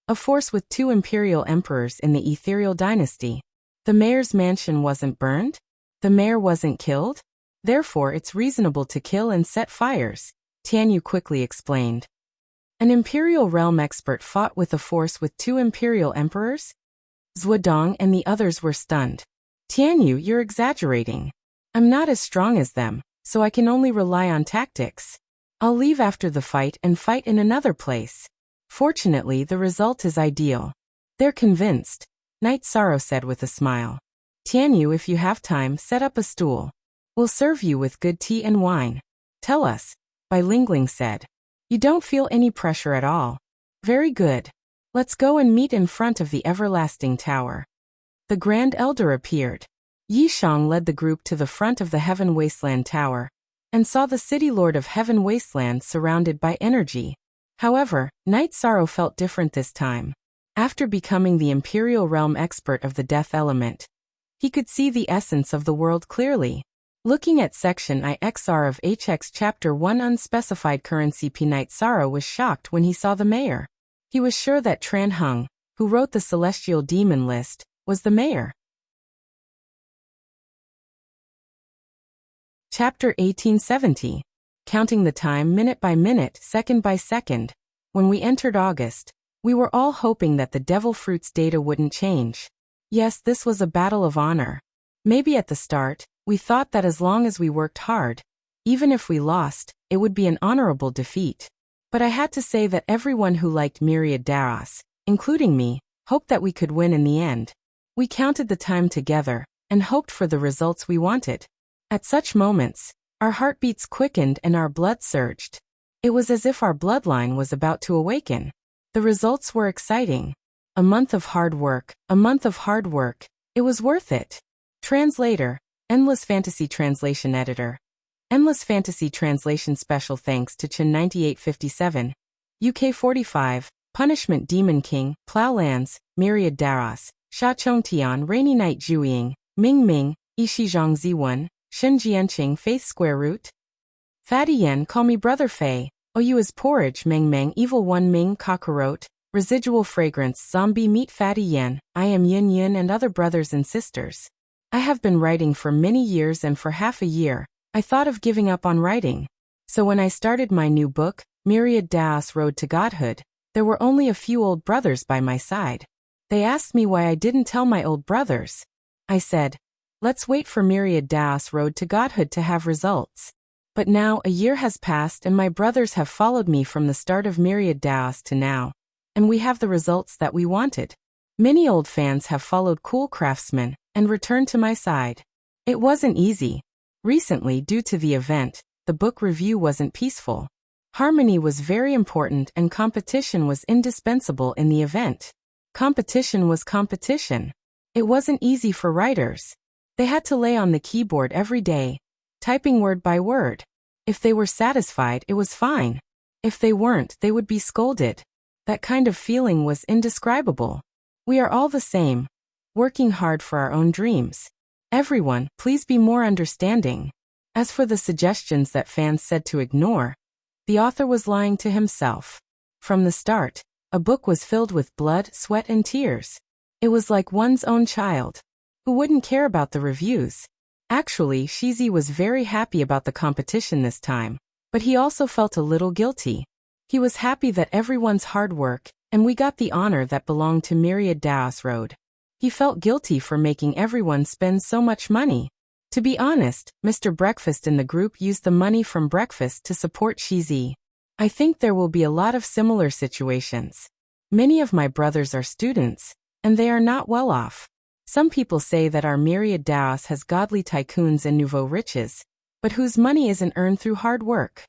a force with 2 Imperial Emperors in the Ethereal Dynasty. The mayor's mansion wasn't burned? The mayor wasn't killed? Therefore it's reasonable to kill and set fires, Tianyu quickly explained. An Imperial Realm expert fought with a force with 2 Imperial Emperors? Zhuodong and the others were stunned. Tianyu, you're exaggerating. I'm not as strong as them, so I can only rely on tactics. I'll leave after the fight and fight in another place. Fortunately, the result is ideal. They're convinced, Night Sorrow said with a smile. Tianyu, if you have time, set up a stool. We'll serve you with good tea and wine. Tell us, Bai Lingling said. You don't feel any pressure at all. Very good. Let's go and meet in front of the everlasting tower. The Grand Elder appeared. Yi Shang led the group to the front of the Heaven Wasteland Tower, and saw the City Lord of Heaven Wasteland surrounded by energy. However, Night Sorrow felt different this time. After becoming the Imperial Realm expert of the Death Element, he could see the essence of the world clearly. Looking at Section IXR of HX Chapter 1 Unspecified Currency P. Night Sorrow was shocked when he saw the mayor. He was sure that Tran Hung, who wrote the Celestial Demon list, was the mayor. Chapter 1870. Counting the time minute by minute, second by second. When we entered August, we were all hoping that the Devil Fruit's data wouldn't change. Yes, this was a battle of honor. Maybe at the start, we thought that as long as we worked hard, even if we lost, it would be an honorable defeat. But I had to say that everyone who liked Myriad Daros, including me, hoped that we could win in the end. We counted the time together, and hoped for the results we wanted. At such moments, our heartbeats quickened and our blood surged. It was as if our bloodline was about to awaken. The results were exciting. A month of hard work, a month of hard work. It was worth it. Translator, Endless Fantasy Translation Editor. Endless Fantasy Translation Special thanks to Chin 9857, UK 45, Punishment Demon King, Plowlands, Myriad Daros, Sha Chongtian Rainy Night Juiying, Ming Ming, Ishizhang Z1, Shen Jianqing Faith Square Root. Fatty Yen Call Me Brother Fei, OU is Porridge Meng Meng Evil One Ming Cockroach, Residual Fragrance Zombie Meat Fatty Yen, I am Yin Yin and other brothers and sisters. I have been writing for many years and for half a year, I thought of giving up on writing. So when I started my new book, Myriad Daos Road to Godhood, there were only a few old brothers by my side. They asked me why I didn't tell my old brothers. I said, let's wait for Myriad Daos Road to Godhood to have results. But now a year has passed and my brothers have followed me from the start of Myriad Daos to now, and we have the results that we wanted. Many old fans have followed Cool Craftsman and returned to my side. It wasn't easy. Recently, due to the event, the book review wasn't peaceful. Harmony was very important and competition was indispensable in the event. Competition was competition. It wasn't easy for writers. They had to lay on the keyboard every day, typing word by word. If they were satisfied, it was fine. If they weren't, they would be scolded. That kind of feeling was indescribable. We are all the same, working hard for our own dreams. Everyone, please be more understanding. As for the suggestions that fans said to ignore, the author was lying to himself. From the start, a book was filled with blood, sweat, and tears. It was like one's own child. Who wouldn't care about the reviews? Actually, Shizi was very happy about the competition this time, but he also felt a little guilty. He was happy that everyone's hard work, and we got the honor that belonged to Myriad Daos Road. He felt guilty for making everyone spend so much money. To be honest, Mr. Breakfast in the group used the money from breakfast to support Shizi. I think there will be a lot of similar situations. Many of my brothers are students, and they are not well off. Some people say that our Myriad Daos has godly tycoons and nouveau riches, but whose money isn't earned through hard work.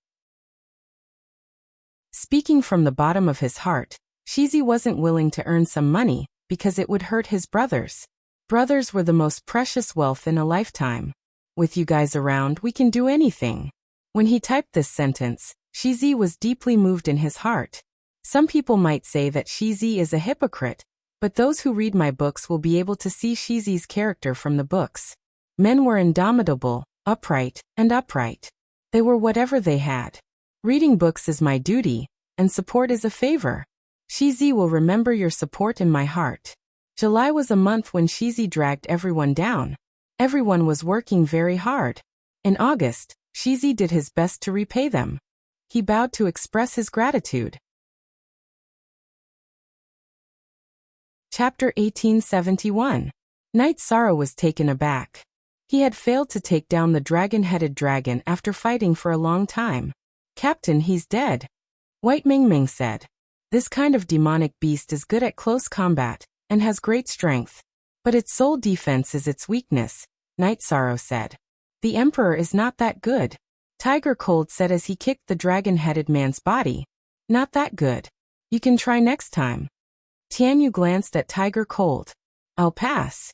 Speaking from the bottom of his heart, Shizi wasn't willing to earn some money, because it would hurt his brothers. Brothers were the most precious wealth in a lifetime. With you guys around, we can do anything. When he typed this sentence, Shizi was deeply moved in his heart. Some people might say that Shizi is a hypocrite, but those who read my books will be able to see Shizi's character from the books. Men were indomitable, upright, and upright. They were whatever they had. Reading books is my duty, and support is a favor. Shizi will remember your support in my heart. July was a month when Shizi dragged everyone down. Everyone was working very hard. In August, Shizi did his best to repay them. He bowed to express his gratitude. Chapter 1871. Night Sorrow was taken aback. He had failed to take down the dragon-headed dragon after fighting for a long time. Captain, he's dead. White Ming Ming said. This kind of demonic beast is good at close combat, and has great strength. But its sole defense is its weakness, Night Sorrow said. The Emperor is not that good, Tiger Cold said as he kicked the dragon-headed man's body, Not that good. You can try next time. Tianyu glanced at Tiger Cold. I'll pass.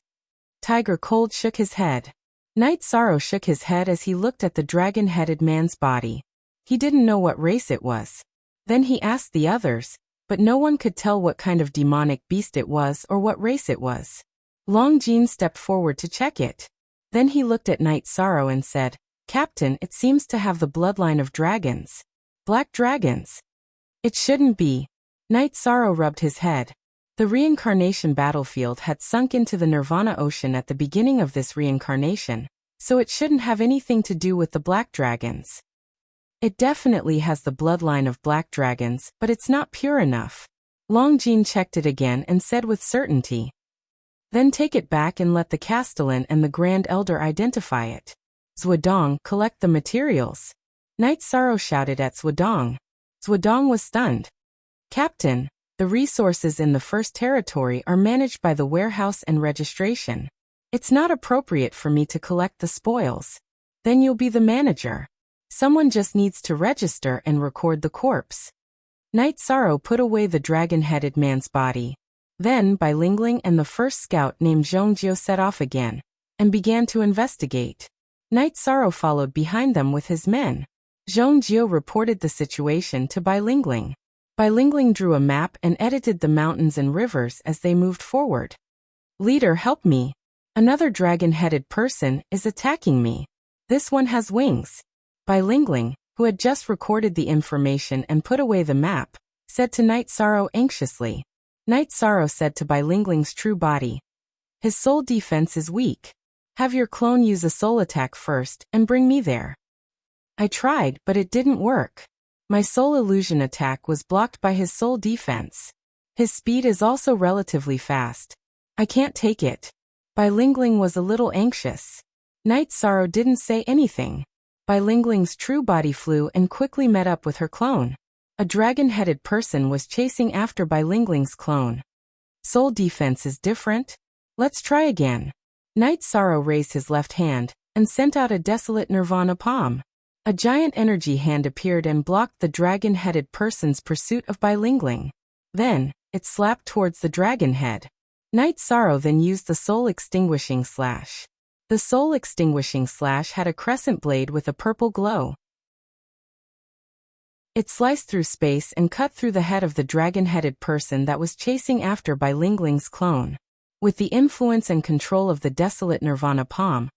Tiger Cold shook his head. Night Sorrow shook his head as he looked at the dragon-headed man's body. He didn't know what race it was. Then he asked the others, but no one could tell what kind of demonic beast it was or what race it was. Long Jean stepped forward to check it. Then he looked at Night Sorrow and said, Captain, it seems to have the bloodline of dragons. Black dragons. It shouldn't be. Night Sorrow rubbed his head. The reincarnation battlefield had sunk into the Nirvana ocean at the beginning of this reincarnation, so it shouldn't have anything to do with the black dragons. It definitely has the bloodline of black dragons, but it's not pure enough. Long Jean checked it again and said with certainty. Then take it back and let the Castellan and the Grand Elder identify it. Zhuodong, collect the materials. Night Sorrow shouted at Zhuodong. Zhuodong was stunned. Captain, the resources in the First Territory are managed by the warehouse and registration. It's not appropriate for me to collect the spoils. Then you'll be the manager. Someone just needs to register and record the corpse. Night Sorrow put away the dragon-headed man's body. Then Bai Lingling and the first scout named Zhongjio set off again, and began to investigate. Night Sorrow followed behind them with his men. Zhongjio reported the situation to Bai Lingling. Bai Lingling drew a map and edited the mountains and rivers as they moved forward. Leader, help me. Another dragon-headed person is attacking me. This one has wings. Bai Lingling, who had just recorded the information and put away the map, said to Night Sorrow anxiously. Night Sorrow said to Bai Lingling's true body. His soul defense is weak. Have your clone use a soul attack first and bring me there. I tried, but it didn't work. My soul illusion attack was blocked by his soul defense. His speed is also relatively fast. I can't take it. Bai Lingling was a little anxious. Night Sorrow didn't say anything. Bai Lingling's true body flew and quickly met up with her clone. A dragon-headed person was chasing after Bai Lingling's clone. Soul defense is different? Let's try again. Night Sorrow raised his left hand and sent out a desolate nirvana palm. A giant energy hand appeared and blocked the dragon-headed person's pursuit of Bai Lingling. Then, it slapped towards the dragon head. Night Sorrow then used the soul extinguishing slash. The soul extinguishing slash had a crescent blade with a purple glow. It sliced through space and cut through the head of the dragon-headed person that was chasing after Bai Lingling's clone. With the influence and control of the desolate nirvana palm,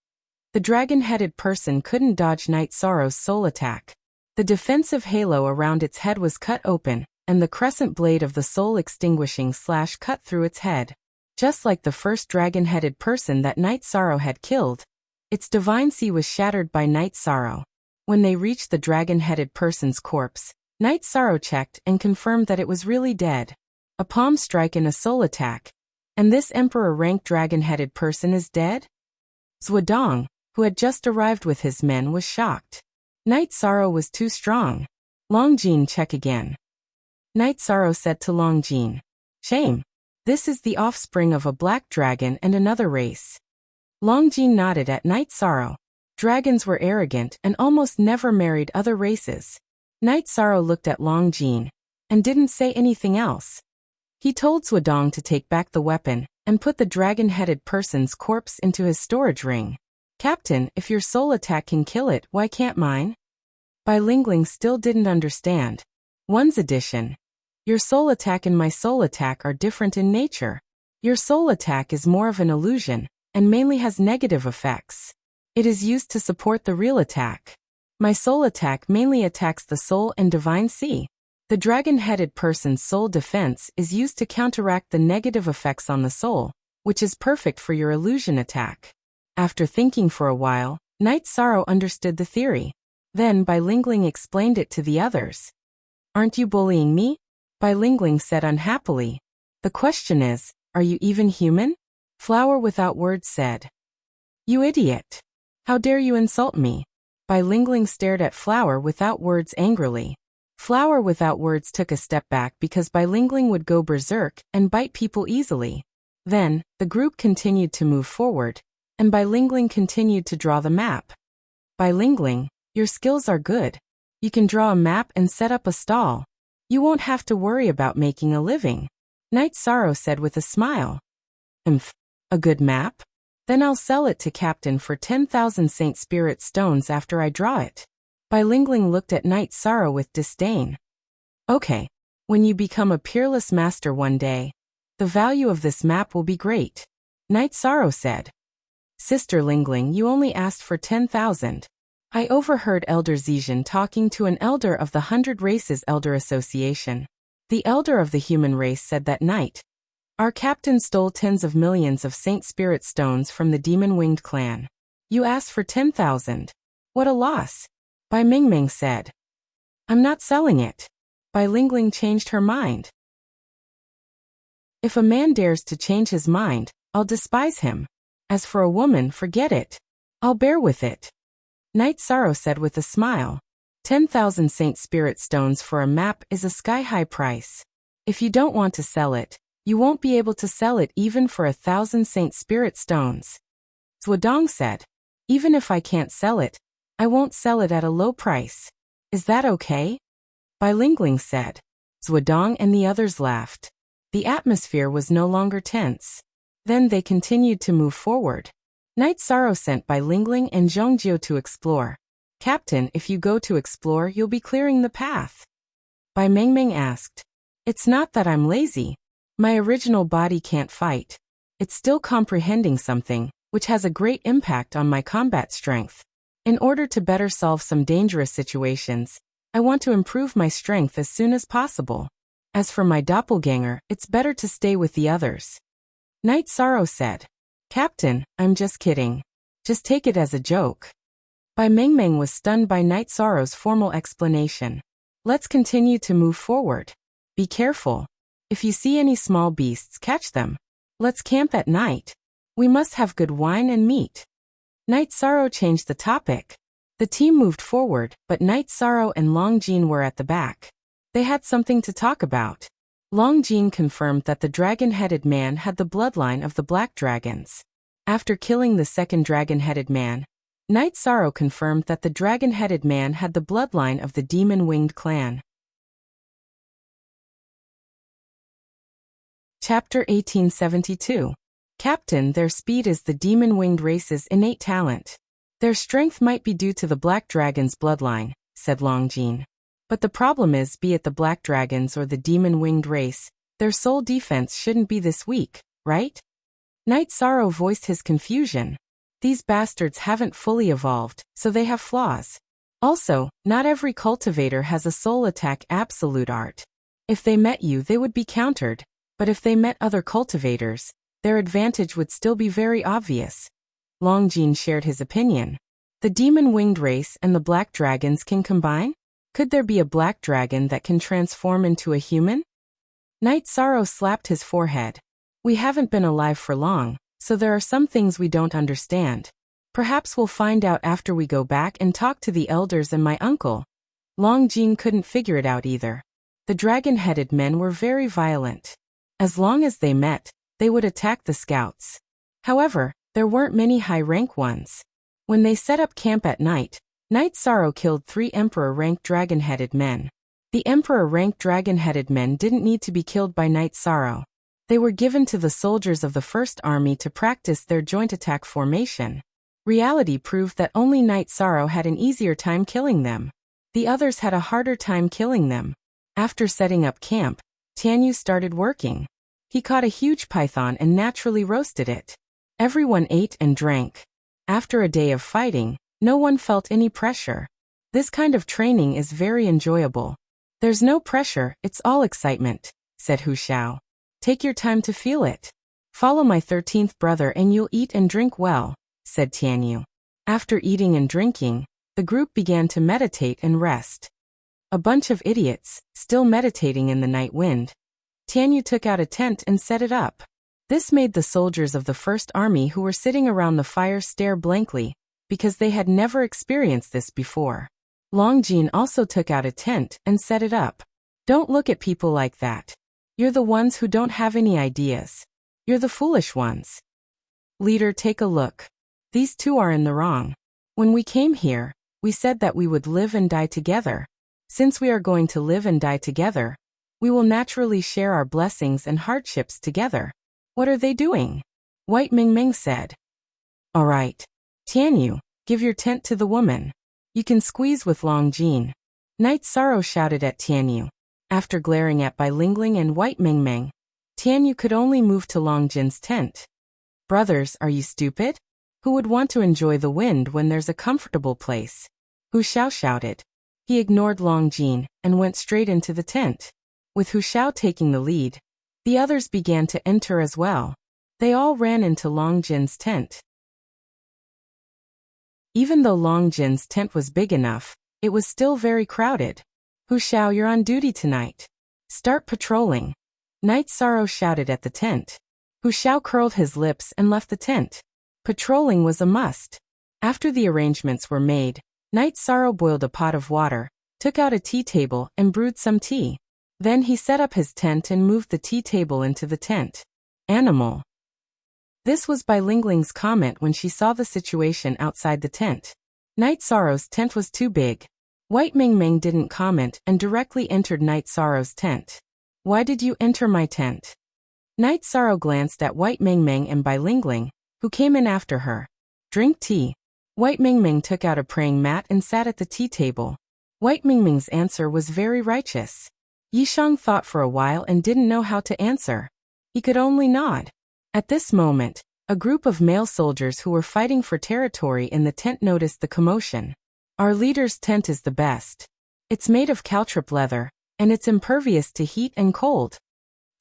the dragon-headed person couldn't dodge Night Sorrow's soul attack. The defensive halo around its head was cut open, and the crescent blade of the soul extinguishing slash cut through its head. Just like the first dragon-headed person that Night Sorrow had killed, its divine sea was shattered by Night Sorrow. When they reached the dragon-headed person's corpse, Night Sorrow checked and confirmed that it was really dead. A palm strike and a soul attack. And this emperor-ranked dragon-headed person is dead? Zhuodong, who had just arrived with his men, was shocked. Night Sorrow was too strong. Long Jean, check again. Night Sorrow said to Long Jean. Shame. This is the offspring of a black dragon and another race. Long Jean nodded at Night Sorrow. Dragons were arrogant and almost never married other races. Night Sorrow looked at Long Jean and didn't say anything else. He told Zhuodong to take back the weapon and put the dragon-headed person's corpse into his storage ring. Captain, if your soul attack can kill it, why can't mine? Bai Lingling still didn't understand. One's addition. Your soul attack and my soul attack are different in nature. Your soul attack is more of an illusion, and mainly has negative effects. It is used to support the real attack. My soul attack mainly attacks the soul and divine sea. The dragon-headed person's soul defense is used to counteract the negative effects on the soul, which is perfect for your illusion attack. After thinking for a while, Night Sorrow understood the theory. Then Bai Lingling explained it to the others. Aren't you bullying me? Bai Lingling said unhappily. The question is, are you even human? Flower Without Words said. You idiot. How dare you insult me? Bai Lingling stared at Flower Without Words angrily. Flower Without Words took a step back because Bai Lingling would go berserk and bite people easily. Then, the group continued to move forward, and Bai Lingling continued to draw the map. Bai Lingling, your skills are good. You can draw a map and set up a stall. You won't have to worry about making a living. Night Sorrow said with a smile. A good map? Then I'll sell it to Captain for 10,000 Saint Spirit stones after I draw it. Bai Lingling looked at Night Sorrow with disdain. Okay. When you become a peerless master one day, the value of this map will be great. Night Sorrow said. Sister Lingling, you only asked for 10,000. I overheard Elder Zetian talking to an elder of the 100 Races Elder Association. The elder of the human race said that night, our captain stole tens of millions of Saint Spirit stones from the demon-winged clan. You asked for 10,000. What a loss. Bai Mingming said. I'm not selling it. Bai Lingling changed her mind. If a man dares to change his mind, I'll despise him. As for a woman, forget it. I'll bear with it. Night Sorrow said with a smile. 10,000 Saint Spirit stones for a map is a sky-high price. If you don't want to sell it, you won't be able to sell it even for 1,000 Saint Spirit stones. Zhuodong said. Even if I can't sell it, I won't sell it at a low price. Is that okay? Bai Lingling said. Zhuodong and the others laughed. The atmosphere was no longer tense. Then they continued to move forward. Night Sorrow sent Bai Lingling and Zhongjiu to explore. Captain, if you go to explore, you'll be clearing the path. Bai Mingming asked. It's not that I'm lazy. My original body can't fight. It's still comprehending something, which has a great impact on my combat strength. In order to better solve some dangerous situations, I want to improve my strength as soon as possible. As for my doppelganger, it's better to stay with the others. Night Sorrow said. Captain, I'm just kidding. Just take it as a joke. Bai Mingming was stunned by Night Sorrow's formal explanation. Let's continue to move forward. Be careful. If you see any small beasts, catch them. Let's camp at night. We must have good wine and meat. Night Sorrow changed the topic. The team moved forward, but Night Sorrow and Long Jin were at the back. They had something to talk about. Long Jin confirmed that the dragon-headed man had the bloodline of the Black Dragons. After killing the second dragon-headed man, Night Sorrow confirmed that the dragon-headed man had the bloodline of the demon-winged clan. Chapter 1872. Captain, their speed is the demon-winged race's innate talent. Their strength might be due to the Black Dragon's bloodline, said Long Jin. But the problem is, be it the Black Dragons or the demon-winged race, their sole defense shouldn't be this weak, right? Night Sorrow voiced his confusion. These bastards haven't fully evolved, so they have flaws. Also, not every cultivator has a soul attack absolute art. If they met you, they would be countered. But if they met other cultivators, their advantage would still be very obvious. Long Jin shared his opinion. The demon-winged race and the Black Dragons can combine? Could there be a Black Dragon that can transform into a human? Night Sorrow slapped his forehead. We haven't been alive for long, so there are some things we don't understand. Perhaps we'll find out after we go back and talk to the elders and my uncle. Long Jin couldn't figure it out either. The dragon-headed men were very violent. As long as they met, they would attack the scouts. However, there weren't many high-rank ones. When they set up camp at night, Night Sorrow killed 3 Emperor-ranked dragon-headed men. The Emperor-ranked dragon-headed men didn't need to be killed by Night Sorrow. They were given to the soldiers of the First Army to practice their joint attack formation. Reality proved that only Night Sorrow had an easier time killing them. The others had a harder time killing them. After setting up camp, Tianyu started working. He caught a huge python and naturally roasted it. Everyone ate and drank. After a day of fighting, no one felt any pressure. This kind of training is very enjoyable. There's no pressure, it's all excitement, said Hu Xiao. Take your time to feel it. Follow my 13th brother and you'll eat and drink well, said Tianyu. After eating and drinking, the group began to meditate and rest. A bunch of idiots, still meditating in the night wind. Tianyu took out a tent and set it up. This made the soldiers of the First Army who were sitting around the fire stare blankly, because they had never experienced this before. Long Jin also took out a tent and set it up. Don't look at people like that. You're the ones who don't have any ideas. You're the foolish ones. Leader, take a look. These two are in the wrong. When we came here, we said that we would live and die together. Since we are going to live and die together, We will naturally share our blessings and hardships together. What are they doing? White Ming Ming said. All right. Tianyu, give your tent to the woman. You can squeeze with Long Jin. Night Sorrow shouted at Tianyu. After glaring at Bai Lingling and White Ming Ming, Tianyu could only move to Long Jin's tent. Brothers, are you stupid? Who would want to enjoy the wind when there's a comfortable place? Hu Xiao shouted. He ignored Long Jin and went straight into the tent. With Hu Xiao taking the lead, the others began to enter as well. They all ran into Long Jin's tent. Even though Long Jin's tent was big enough, it was still very crowded. Hu Xiao, you're on duty tonight. Start patrolling. Night Sorrow shouted at the tent. Hu Xiao curled his lips and left the tent. Patrolling was a must. After the arrangements were made, Night Sorrow boiled a pot of water, took out a tea table and brewed some tea. Then he set up his tent and moved the tea table into the tent. Animal. This was Bai Lingling's comment when she saw the situation outside the tent. Night Sorrow's tent was too big. White Ming Ming didn't comment and directly entered Night Sorrow's tent. Why did you enter my tent? Night Sorrow glanced at White Ming Ming and Bai Lingling, who came in after her. Drink tea. White Ming Ming took out a praying mat and sat at the tea table. White Ming Ming's answer was very righteous. Yishang thought for a while and didn't know how to answer. He could only nod. At this moment, a group of male soldiers who were fighting for territory in the tent noticed the commotion. Our leader's tent is the best. It's made of caltrip leather, and it's impervious to heat and cold.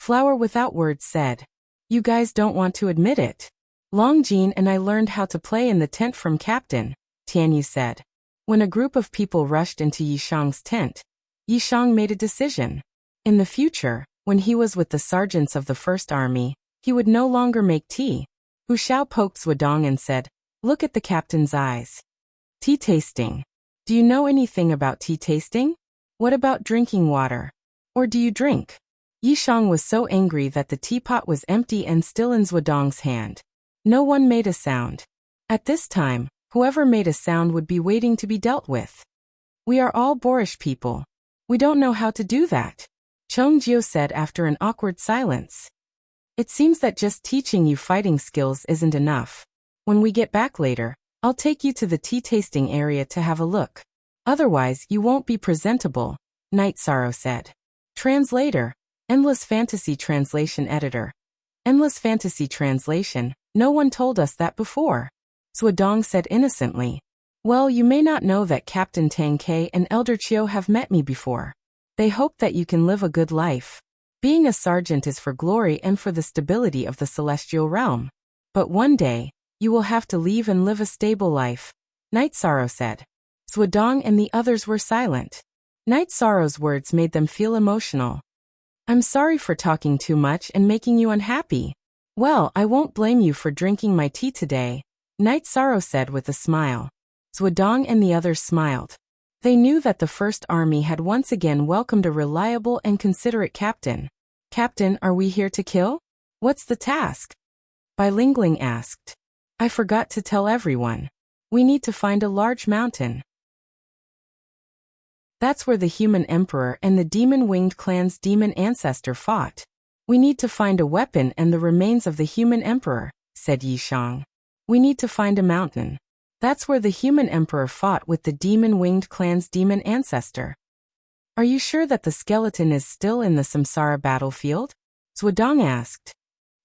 Flower Without Words said. You guys don't want to admit it. Long Jin and I learned how to play in the tent from Captain, Tianyu said. When a group of people rushed into Yishang's tent, Yishang made a decision. In the future, when he was with the sergeants of the First Army, he would no longer make tea. Hu Xiao poked Zhuodong and said, Look at the captain's eyes. Tea tasting. Do you know anything about tea tasting? What about drinking water? Or do you drink? Yishang was so angry that the teapot was empty and still in Zhuodong's hand. No one made a sound. At this time, whoever made a sound would be waiting to be dealt with. We are all boorish people. We don't know how to do that, Chong Jiu said after an awkward silence. It seems that just teaching you fighting skills isn't enough. When we get back later, I'll take you to the tea tasting area to have a look. Otherwise, you won't be presentable, Night Sorrow said. Translator. Endless Fantasy Translation Editor. Endless Fantasy Translation. No one told us that before. Zhuodong said innocently. Well, you may not know that Captain Tang Ke and Elder Chiu have met me before. They hope that you can live a good life. Being a sergeant is for glory and for the stability of the celestial realm. But one day, you will have to leave and live a stable life, Night Sorrow said. Zhuodong and the others were silent. Night Sorrow's words made them feel emotional. I'm sorry for talking too much and making you unhappy. Well, I won't blame you for drinking my tea today, Night Sorrow said with a smile. Zhuodong and the others smiled. They knew that the First Army had once again welcomed a reliable and considerate captain. Captain, are we here to kill? What's the task? Bai Lingling asked. I forgot to tell everyone. We need to find a large mountain. That's where the human emperor and the demon-winged clan's demon ancestor fought. We need to find a weapon and the remains of the human emperor, said Yishang. We need to find a mountain. That's where the human emperor fought with the demon-winged clan's demon ancestor. Are you sure that the skeleton is still in the Samsara battlefield? Zhuodong asked.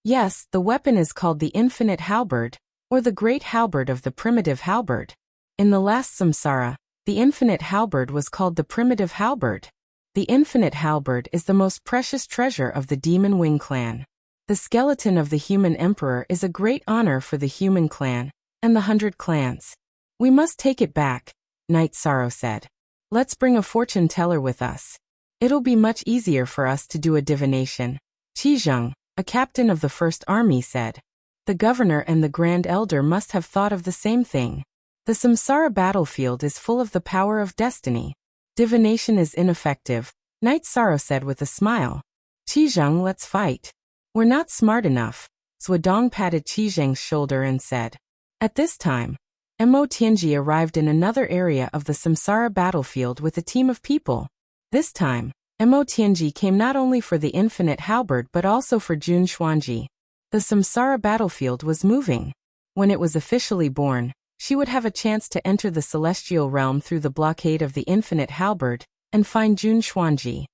Yes, the weapon is called the Infinite Halberd, or the Great Halberd of the Primitive Halberd. In the last Samsara, the Infinite Halberd was called the Primitive Halberd. The Infinite Halberd is the most precious treasure of the Demon Wing clan. The skeleton of the human emperor is a great honor for the human clan and the 100 clans. We must take it back, Night Sorrow said. Let's bring a fortune teller with us. It'll be much easier for us to do a divination. Qizheng, a captain of the First Army, said. The governor and the Grand Elder must have thought of the same thing. The Samsara battlefield is full of the power of destiny. Divination is ineffective, Night Sorrow said with a smile. Qizheng, let's fight. We're not smart enough. Zhuodong patted Qizheng's shoulder and said. At this time, Mo Tianji arrived in another area of the Samsara battlefield with a team of people. This time, Mo Tianji came not only for the infinite halberd but also for Jun Xuanji. The Samsara battlefield was moving. When it was officially born, she would have a chance to enter the celestial realm through the blockade of the infinite halberd and find Jun Xuanji.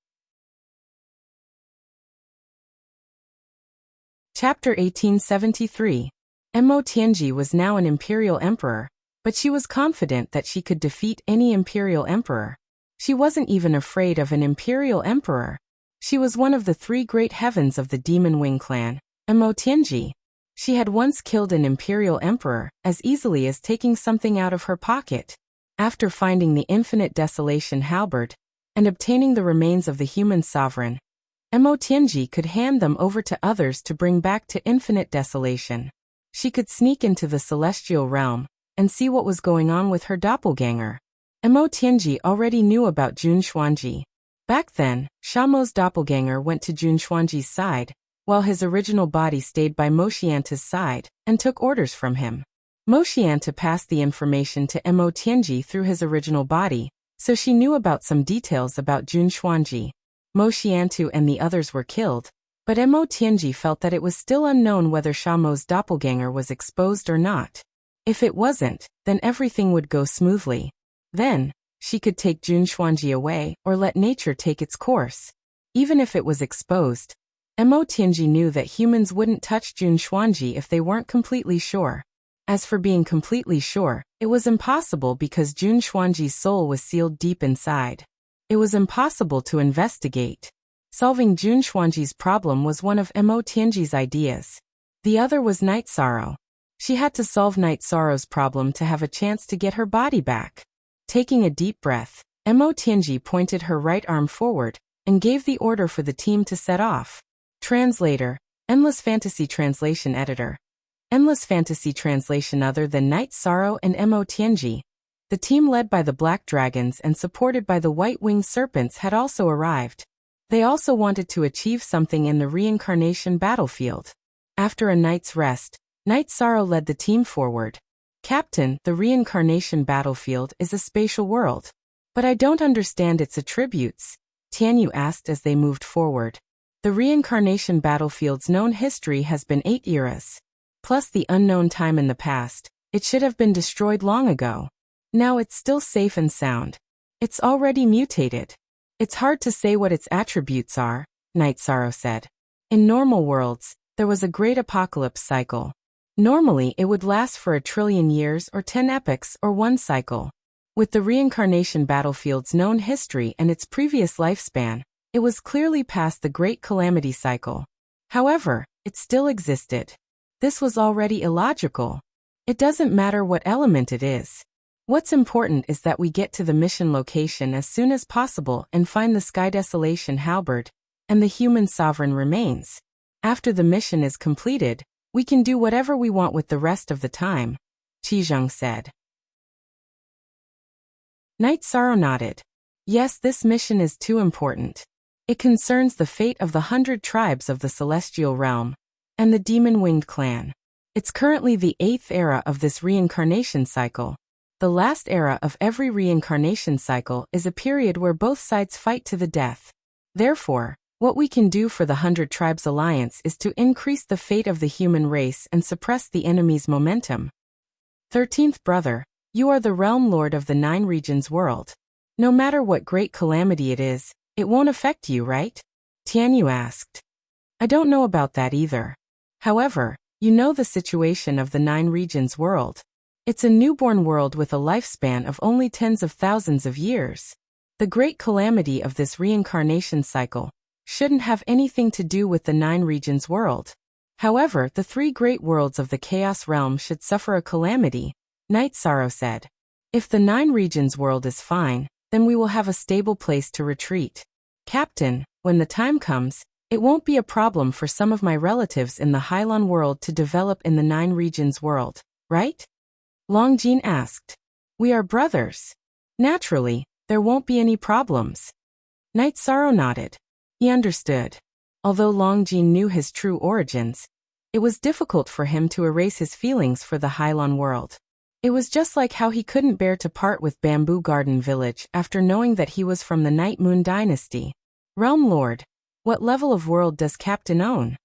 Chapter 1873. Mo Tianji was now an imperial emperor, but she was confident that she could defeat any imperial emperor. She wasn't even afraid of an imperial emperor. She was one of the three great heavens of the Demon Wing clan, Mo Tianji. She had once killed an imperial emperor as easily as taking something out of her pocket. After finding the infinite desolation halberd and obtaining the remains of the human sovereign, Mo Tianji could hand them over to others to bring back to infinite desolation. She could sneak into the celestial realm and see what was going on with her doppelganger. Mo Tianji already knew about Jun Xuanji. Back then, Shamo's doppelganger went to Jun Xuanji's side, while his original body stayed by Moshianta's side and took orders from him. Moshianta passed the information to Mo Tianji through his original body, so she knew about some details about Jun Xuanji. Moshiantu and the others were killed, but Mo Tianji felt that it was still unknown whether Shamo's doppelganger was exposed or not. If it wasn't, then everything would go smoothly. Then, she could take Jun Xuanji away or let nature take its course. Even if it was exposed, Mo Tianji knew that humans wouldn't touch Jun Xuanji if they weren't completely sure. As for being completely sure, it was impossible because Jun Xuanji's soul was sealed deep inside. It was impossible to investigate. Solving Jun Xuanji's problem was one of Mo Tianji's ideas. The other was Night Sorrow. She had to solve Night Sorrow's problem to have a chance to get her body back. Taking a deep breath, Mo Tianji pointed her right arm forward and gave the order for the team to set off. Translator, Endless Fantasy Translation Editor. Endless Fantasy Translation. Other than Night Sorrow and Mo Tianji, the team led by the Black Dragons and supported by the White-Winged Serpents had also arrived. They also wanted to achieve something in the reincarnation battlefield. After a night's rest, Night Sorrow led the team forward. Captain, the reincarnation battlefield is a spatial world. But I don't understand its attributes, Tianyu asked as they moved forward. The reincarnation battlefield's known history has been 8 eras. Plus the unknown time in the past, it should have been destroyed long ago. Now it's still safe and sound. It's already mutated. It's hard to say what its attributes are, Night Sorrow said. In normal worlds, there was a great apocalypse cycle. Normally it would last for 1 trillion years or 10 epochs or 1 cycle. With the reincarnation battlefield's known history and its previous lifespan, it was clearly past the Great Calamity cycle. However, it still existed. This was already illogical. It doesn't matter what element it is. What's important is that we get to the mission location as soon as possible and find the Sky Desolation halberd and the human sovereign remains. After the mission is completed, we can do whatever we want with the rest of the time, Qizheng said. Night Sorrow nodded. Yes, this mission is too important. It concerns the fate of the 100 tribes of the Celestial Realm and the Demon-Winged clan. It's currently the 8th era of this reincarnation cycle. The last era of every reincarnation cycle is a period where both sides fight to the death. Therefore, what we can do for the 100 Tribes Alliance is to increase the fate of the human race and suppress the enemy's momentum. 13th brother, you are the realm lord of the 9 regions world. No matter what great calamity it is, it won't affect you, right? Tianyu asked. I don't know about that either. However, you know the situation of the 9 regions world. It's a newborn world with a lifespan of only tens of thousands of years. The great calamity of this reincarnation cycle shouldn't have anything to do with the 9 regions world. However, the 3 great worlds of the Chaos Realm should suffer a calamity, Night Sorrow said. If the 9 regions world is fine, then we will have a stable place to retreat. Captain, when the time comes, it won't be a problem for some of my relatives in the Hylon world to develop in the 9 regions world, right? Longjin asked. We are brothers. Naturally, there won't be any problems. Night Sorrow nodded. He understood. Although Longjin knew his true origins, it was difficult for him to erase his feelings for the Hylon world. It was just like how he couldn't bear to part with Bamboo Garden Village after knowing that he was from the Night Moon dynasty. Realm Lord. What level of world does Captain own?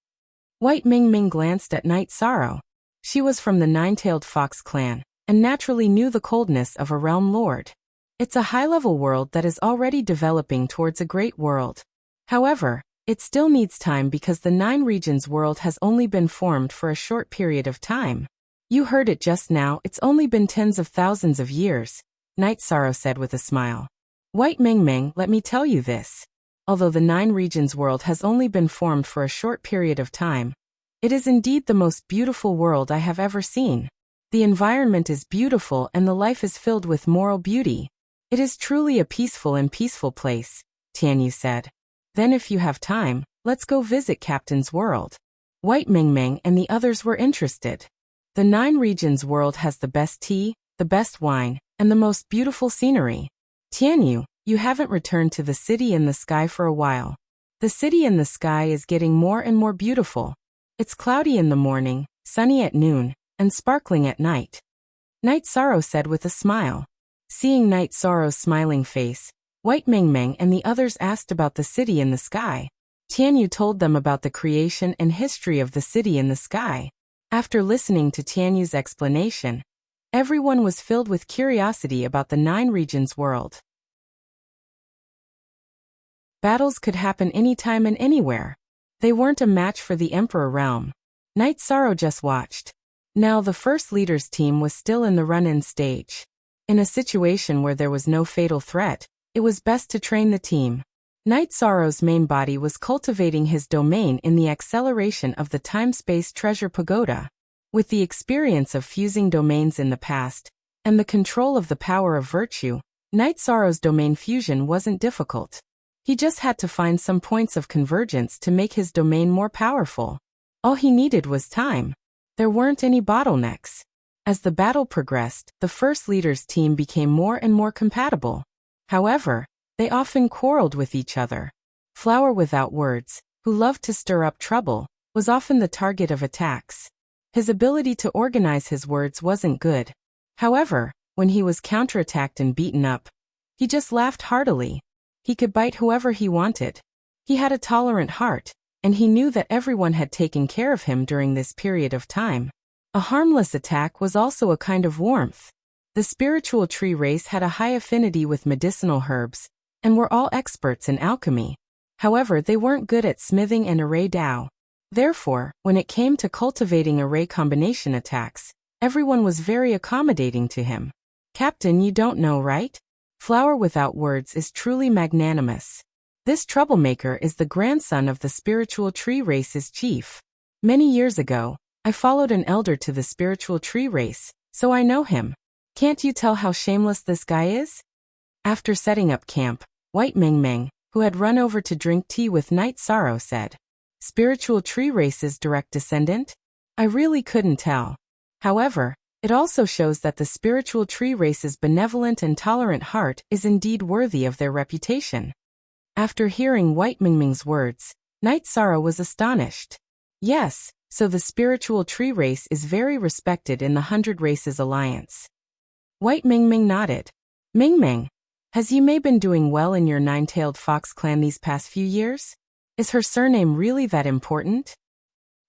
White Ming Ming glanced at Night Sorrow. She was from the Nine-Tailed Fox clan, and naturally knew the coldness of a Realm Lord. It's a high-level world that is already developing towards a great world. However, it still needs time because the Nine Regions world has only been formed for a short period of time. You heard it just now, it's only been tens of thousands of years, Night Sorrow said with a smile. White Ming Ming, let me tell you this. Although the Nine Regions world has only been formed for a short period of time, it is indeed the most beautiful world I have ever seen. The environment is beautiful and the life is filled with moral beauty. It is truly a peaceful place, Tianyu said. Then if you have time, let's go visit Captain's world. White Ming Ming and the others were interested. The Nine Regions world has the best tea, the best wine, and the most beautiful scenery. Tianyu, you haven't returned to the city in the sky for a while. The city in the sky is getting more and more beautiful. It's cloudy in the morning, sunny at noon, and sparkling at night. Night Sorrow said with a smile. Seeing Night Sorrow's smiling face, White Ming Ming and the others asked about the city in the sky. Tianyu told them about the creation and history of the city in the sky. After listening to Tianyu's explanation, everyone was filled with curiosity about the Nine Regions world. Battles could happen anytime and anywhere. They weren't a match for the Emperor realm. Night Sorrow just watched. Now the First Leader's team was still in the run-in stage. In a situation where there was no fatal threat, it was best to train the team. Night Sorrow's main body was cultivating his domain in the acceleration of the time-space treasure pagoda. With the experience of fusing domains in the past, and the control of the power of virtue, Night Sorrow's domain fusion wasn't difficult. He just had to find some points of convergence to make his domain more powerful. All he needed was time. There weren't any bottlenecks. As the battle progressed, the First Leader's team became more and more compatible. However, they often quarreled with each other. Flower Without Words, who loved to stir up trouble, was often the target of attacks. His ability to organize his words wasn't good. However, when he was counterattacked and beaten up, he just laughed heartily. He could bite whoever he wanted. He had a tolerant heart, and he knew that everyone had taken care of him during this period of time. A harmless attack was also a kind of warmth. The spiritual tree race had a high affinity with medicinal herbs, and were all experts in alchemy. However, they weren't good at smithing and array Dao. Therefore, when it came to cultivating array combination attacks, everyone was very accommodating to him. Captain, you don't know, right? Flower Without Words is truly magnanimous. This troublemaker is the grandson of the spiritual tree race's chief. Many years ago, I followed an elder to the spiritual tree race, so I know him. Can't you tell how shameless this guy is? After setting up camp, White Ming Ming, who had run over to drink tea with Night Sorrow, said, Spiritual tree race's direct descendant? I really couldn't tell. However, it also shows that the spiritual tree race's benevolent and tolerant heart is indeed worthy of their reputation. After hearing White Ming Ming's words, Night Sorrow was astonished. Yes, so the spiritual tree race is very respected in the 100 Races Alliance. White Ming Ming nodded. Ming Ming, has Yimei been doing well in your Nine-Tailed Fox clan these past few years? Is her surname really that important?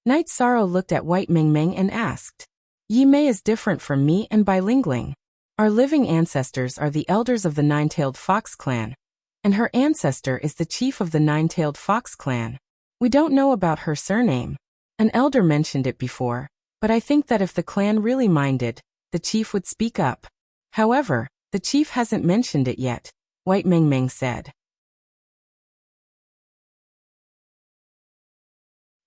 Night Sorrow looked at White Ming Ming and asked. Yimei is different from me and Bilingling. Our living ancestors are the elders of the Nine-Tailed Fox clan, and her ancestor is the chief of the Nine-Tailed Fox clan. We don't know about her surname. An elder mentioned it before, but I think that if the clan really minded, the chief would speak up. However, the chief hasn't mentioned it yet, White Ming Ming said.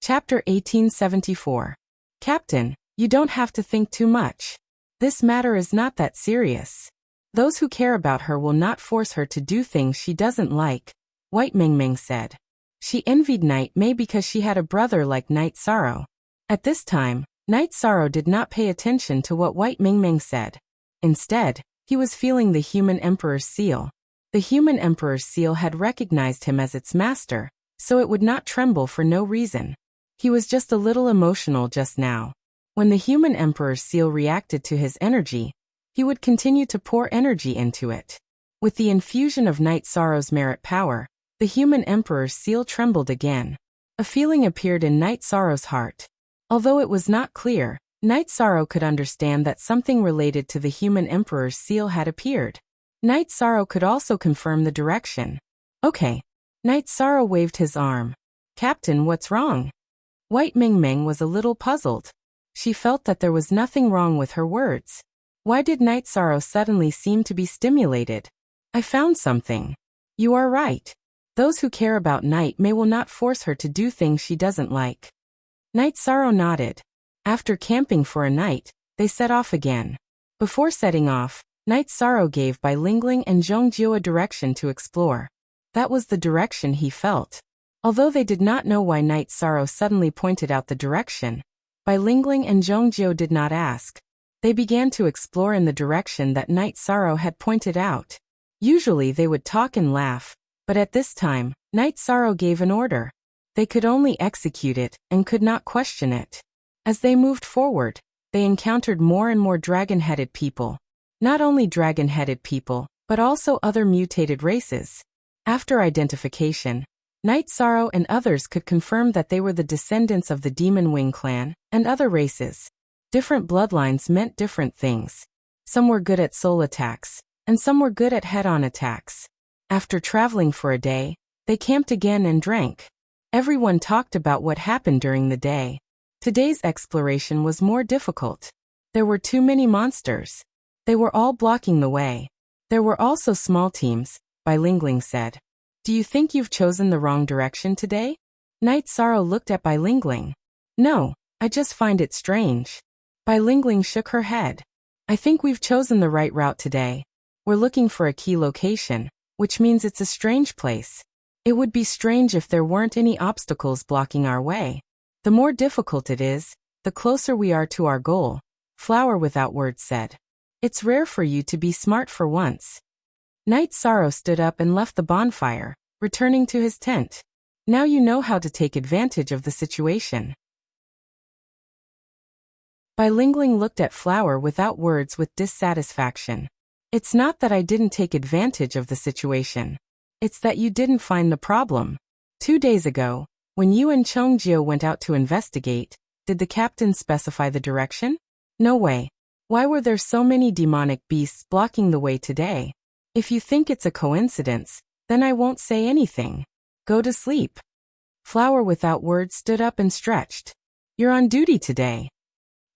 Chapter 1874. Captain, you don't have to think too much. This matter is not that serious. Those who care about her will not force her to do things she doesn't like, White Ming Ming said. She envied Night Mei because she had a brother like Night Sorrow. At this time, Night Sorrow did not pay attention to what White Ming Ming said. Instead, he was feeling the Human Emperor's seal. The Human Emperor's seal had recognized him as its master, so it would not tremble for no reason. He was just a little emotional just now. When the Human Emperor's seal reacted to his energy, he would continue to pour energy into it. With the infusion of Night Sorrow's merit power, The human emperor's seal trembled again. A feeling appeared in Night Sorrow's heart. Although it was not clear, Night Sorrow could understand that something related to the human emperor's seal had appeared. Night Sorrow could also confirm the direction. Okay. Night Sorrow waved his arm. Captain, what's wrong? White Ming Ming was a little puzzled. She felt that there was nothing wrong with her words. Why did Night Sorrow suddenly seem to be stimulated? I found something. You are right. Those who care about Night May will not force her to do things she doesn't like. Night Sorrow nodded. After camping for a night, they set off again. Before setting off, Night Sorrow gave Bai Lingling and Zhongjiu a direction to explore. That was the direction he felt. Although they did not know why Night Sorrow suddenly pointed out the direction, Bai Lingling and Zhongjiu did not ask. They began to explore in the direction that Night Sorrow had pointed out. Usually they would talk and laugh, but at this time, Night Sorrow gave an order. They could only execute it and could not question it. As they moved forward, they encountered more and more dragon-headed people. Not only dragon-headed people, but also other mutated races. After identification, Night Sorrow and others could confirm that they were the descendants of the Demon Wing clan and other races. Different bloodlines meant different things. Some were good at soul attacks, and some were good at head-on attacks. After traveling for a day, they camped again and drank. Everyone talked about what happened during the day. Today's exploration was more difficult. There were too many monsters. They were all blocking the way. There were also small teams, Bai Lingling said. Do you think you've chosen the wrong direction today? Night Sorrow looked at Bai Lingling. No, I just find it strange. Bai Lingling shook her head. I think we've chosen the right route today. We're looking for a key location, which means it's a strange place. It would be strange if there weren't any obstacles blocking our way. The more difficult it is, the closer we are to our goal, Flower Without Words said. It's rare for you to be smart for once. Night Sorrow stood up and left the bonfire, returning to his tent. Now you know how to take advantage of the situation. Bai Lingling looked at Flower Without Words with dissatisfaction. It's not that I didn't take advantage of the situation. It's that you didn't find the problem. 2 days ago, when you and Zhongjiu went out to investigate, did the captain specify the direction? No way. Why were there so many demonic beasts blocking the way today? If you think it's a coincidence, then I won't say anything. Go to sleep. Flower Without Words stood up and stretched. You're on duty today.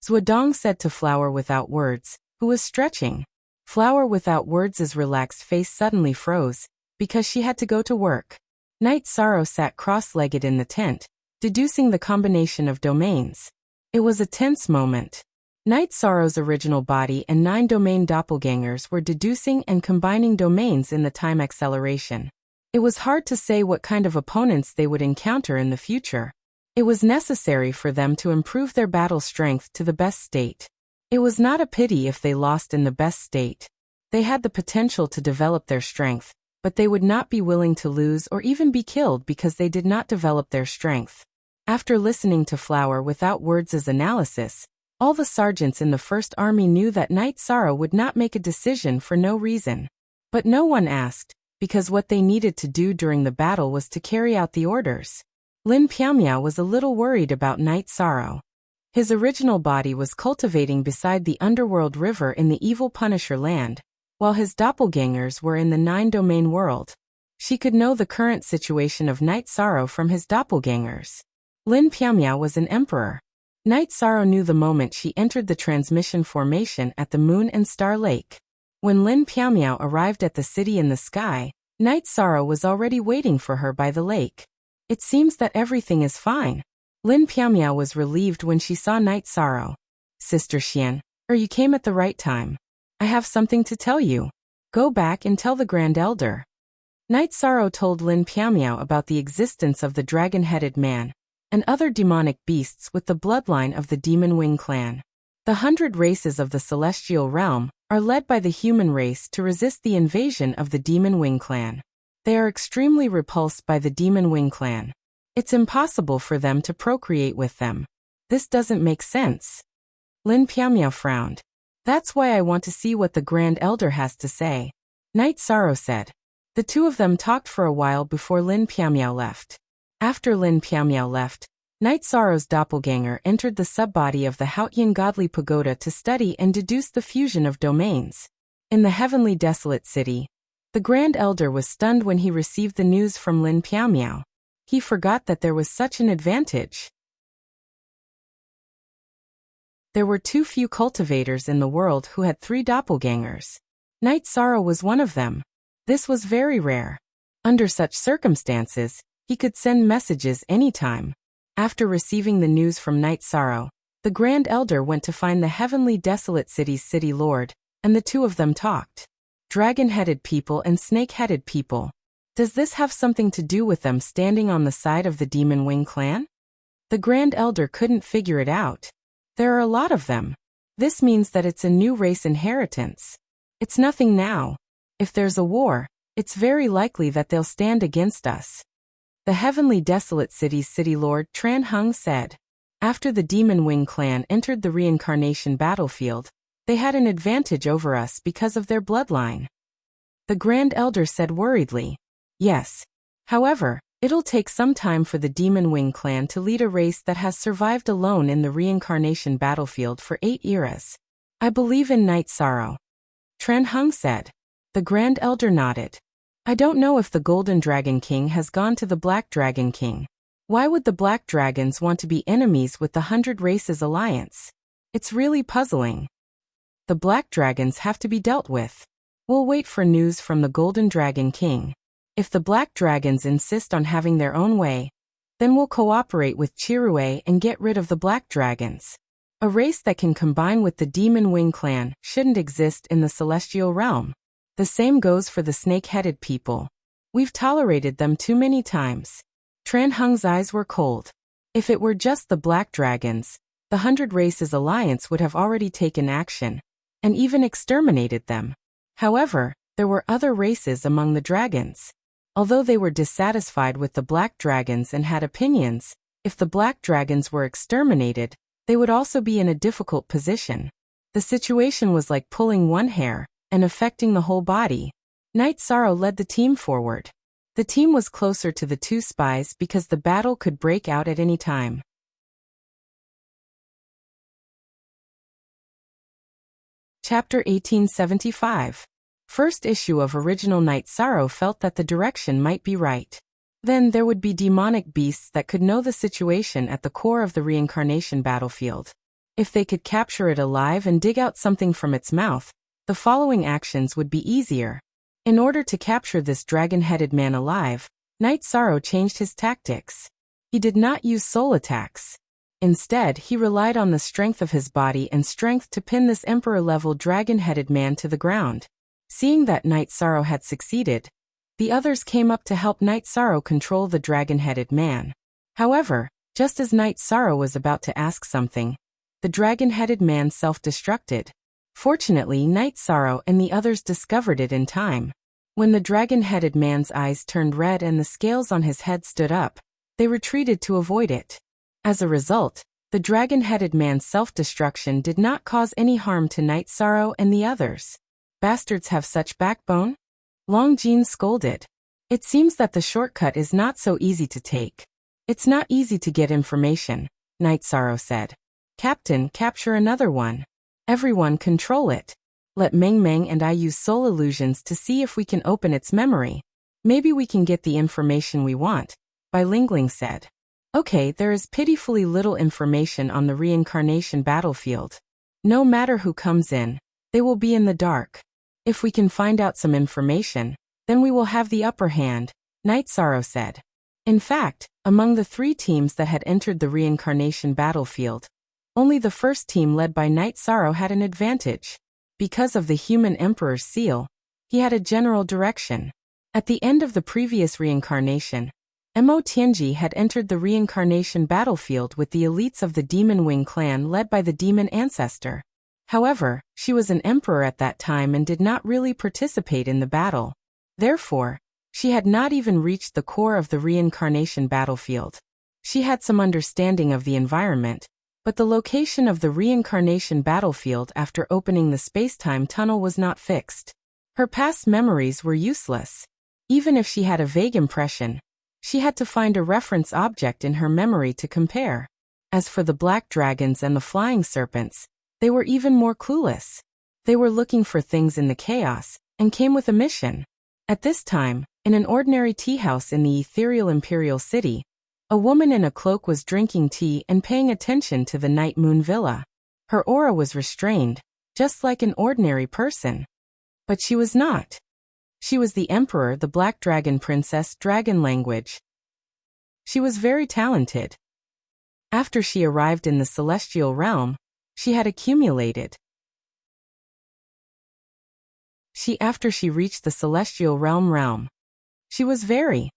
Zhuodong said to Flower Without Words, who was stretching. Flower Without Words' relaxed face suddenly froze, because she had to go to work. Night Sorrow sat cross-legged in the tent, deducing the combination of domains. It was a tense moment. Night Sorrow's original body and 9-domain doppelgangers were deducing and combining domains in the time acceleration. It was hard to say what kind of opponents they would encounter in the future. It was necessary for them to improve their battle strength to the best state. It was not a pity if they lost in the best state. They had the potential to develop their strength, but they would not be willing to lose or even be killed because they did not develop their strength. After listening to Flower Without Words' analysis, all the sergeants in the First Army knew that Night Sorrow would not make a decision for no reason. But no one asked, because what they needed to do during the battle was to carry out the orders. Lin Piaomiao was a little worried about Night Sorrow. His original body was cultivating beside the underworld river in the evil Punisher land, while his doppelgangers were in the 9-domain world. She could know the current situation of Night Sorrow from his doppelgangers. Lin Piaomiao was an emperor. Night Sorrow knew the moment she entered the transmission formation at the Moon and Star Lake. When Lin Piaomiao arrived at the city in the sky, Night Sorrow was already waiting for her by the lake. It seems that everything is fine. Lin Piaomiao was relieved when she saw Night Sorrow. Sister Xian, you came at the right time. I have something to tell you. Go back and tell the Grand Elder. Night Sorrow told Lin Piaomiao about the existence of the dragon-headed man and other demonic beasts with the bloodline of the Demon Wing clan. The 100 races of the celestial realm are led by the human race to resist the invasion of the Demon Wing clan. They are extremely repulsed by the Demon Wing clan. It's impossible for them to procreate with them. This doesn't make sense. Lin Piaomiao frowned. That's why I want to see what the Grand Elder has to say. Night Sorrow said. The two of them talked for a while before Lin Piamiao left. After Lin Piamiao left, Night Sorrow's doppelganger entered the subbody of the Haotian godly pagoda to study and deduce the fusion of domains. In the heavenly desolate city, the Grand Elder was stunned when he received the news from Lin Piamiao. He forgot that there was such an advantage. There were too few cultivators in the world who had 3 doppelgangers. Night Sorrow was one of them. This was very rare. Under such circumstances, he could send messages anytime. After receiving the news from Night Sorrow, the Grand Elder went to find the heavenly desolate city's city lord, and the two of them talked. Dragon-headed people and snake-headed people. Does this have something to do with them standing on the side of the Demon Wing clan? The Grand Elder couldn't figure it out. There are a lot of them. This means that it's a new race inheritance. It's nothing now. If there's a war, it's very likely that they'll stand against us. The heavenly desolate city's city lord Tran Hung said. After the Demon Wing clan entered the reincarnation battlefield, they had an advantage over us because of their bloodline. The Grand Elder said worriedly. Yes. However, it'll take some time for the Demon Wing clan to lead a race that has survived alone in the reincarnation battlefield for 8 eras. I believe in Night Sorrow. Tran Hung said. The Grand Elder nodded. I don't know if the Golden Dragon King has gone to the Black Dragon King. Why would the Black Dragons want to be enemies with the 100 Races Alliance? It's really puzzling. The Black Dragons have to be dealt with. We'll wait for news from the Golden Dragon King. If the Black Dragons insist on having their own way, then we'll cooperate with Chirue and get rid of the Black Dragons. A race that can combine with the Demon Wing clan shouldn't exist in the celestial realm. The same goes for the snake-headed people. We've tolerated them too many times. Tran Hung's eyes were cold. If it were just the Black Dragons, the 100 Races Alliance would have already taken action, and even exterminated them. However, there were other races among the dragons. Although they were dissatisfied with the Black Dragons and had opinions, if the Black Dragons were exterminated, they would also be in a difficult position. The situation was like pulling one hair and affecting the whole body. Night Sorrow led the team forward. The team was closer to the 2 spies because the battle could break out at any time. Chapter 1875. First issue of original Night Sorrow felt that the direction might be right. Then there would be demonic beasts that could know the situation at the core of the reincarnation battlefield. If they could capture it alive and dig out something from its mouth, the following actions would be easier. In order to capture this dragon-headed man alive, Night Sorrow changed his tactics. He did not use soul attacks. Instead, he relied on the strength of his body and strength to pin this emperor-level dragon-headed man to the ground. Seeing that Night Sorrow had succeeded, the others came up to help Night Sorrow control the dragon-headed man. However, just as Night Sorrow was about to ask something, the dragon-headed man self-destructed. Fortunately, Night Sorrow and the others discovered it in time. When the dragon-headed man's eyes turned red and the scales on his head stood up, they retreated to avoid it. As a result, the dragon-headed man's self-destruction did not cause any harm to Night Sorrow and the others. Bastards have such backbone? Long Jean scolded. It seems that the shortcut is not so easy to take. It's not easy to get information, Night Sorrow said. Captain, capture another one. Everyone control it. Let Meng Meng and I use soul illusions to see if we can open its memory. Maybe we can get the information we want, Bai Lingling said. Okay, there is pitifully little information on the reincarnation battlefield. No matter who comes in, they will be in the dark. If we can find out some information, then we will have the upper hand, Night Sorrow said. In fact, among the 3 teams that had entered the reincarnation battlefield, only the first team led by Night Sorrow had an advantage. Because of the human emperor's seal, he had a general direction. At the end of the previous reincarnation, Mo Tianji had entered the reincarnation battlefield with the elites of the Demon Wing clan led by the demon ancestor. However, she was an emperor at that time and did not really participate in the battle. Therefore, she had not even reached the core of the reincarnation battlefield. She had some understanding of the environment, but the location of the reincarnation battlefield after opening the space-time tunnel was not fixed. Her past memories were useless. Even if she had a vague impression, she had to find a reference object in her memory to compare. As for the black dragons and the flying serpents, they were even more clueless. They were looking for things in the chaos, and came with a mission. At this time, in an ordinary tea house in the ethereal imperial city, a woman in a cloak was drinking tea and paying attention to the night moon villa. Her aura was restrained, just like an ordinary person. But she was not. She was the emperor, the black dragon princess, dragon language. She was very talented. After she arrived in the celestial realm, she had accumulated. After she reached the celestial realm, she was very.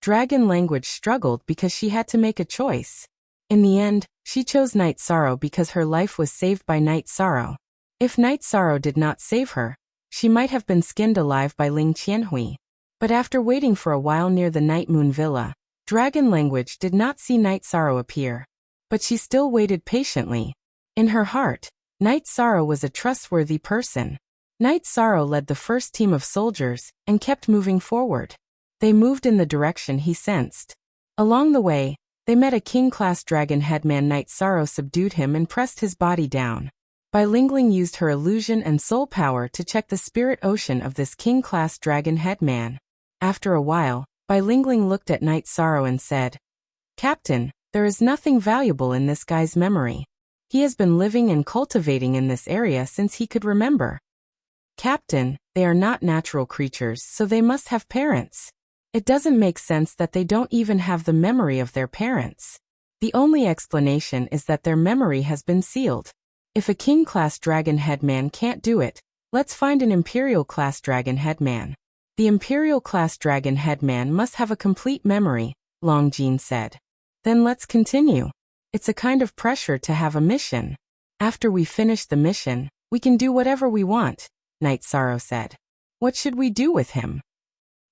Dragon language struggled because she had to make a choice. In the end, she chose Night Sorrow because her life was saved by Night Sorrow. If Night Sorrow did not save her, she might have been skinned alive by Ling Qianhui. But after waiting for a while near the Night Moon Villa, Dragon language did not see Night Sorrow appear. But she still waited patiently. In her heart, Night Sorrow was a trustworthy person. Night Sorrow led the first team of soldiers and kept moving forward. They moved in the direction he sensed. Along the way, they met a king-class dragon headman. Night Sorrow subdued him and pressed his body down. Bai Lingling used her illusion and soul power to check the spirit ocean of this king-class dragon headman. After a while, Bai Lingling looked at Night Sorrow and said, "Captain, there is nothing valuable in this guy's memory. He has been living and cultivating in this area since he could remember. Captain, they are not natural creatures, so they must have parents. It doesn't make sense that they don't even have the memory of their parents. The only explanation is that their memory has been sealed. If a king-class dragon headman can't do it, let's find an imperial-class dragon headman. The imperial-class dragon headman must have a complete memory," Long Jin said. "Then let's continue. It's a kind of pressure to have a mission. After we finish the mission, we can do whatever we want," Night Sorrow said. "What should we do with him?"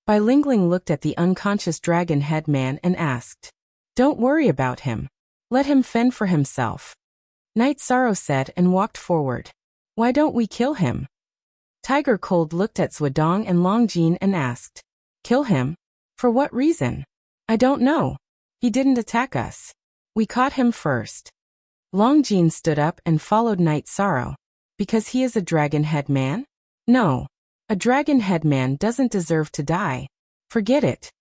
Bai Lingling looked at the unconscious dragon headman and asked. "Don't worry about him. Let him fend for himself," Night Sorrow said and walked forward. "Why don't we kill him?" Tiger Cold looked at Zhuodong and Long Jin and asked. "Kill him? For what reason?" "I don't know. He didn't attack us. We caught him first." Long Jin stood up and followed Night Sorrow. "Because he is a dragon headman? No. A dragon headman doesn't deserve to die. Forget it."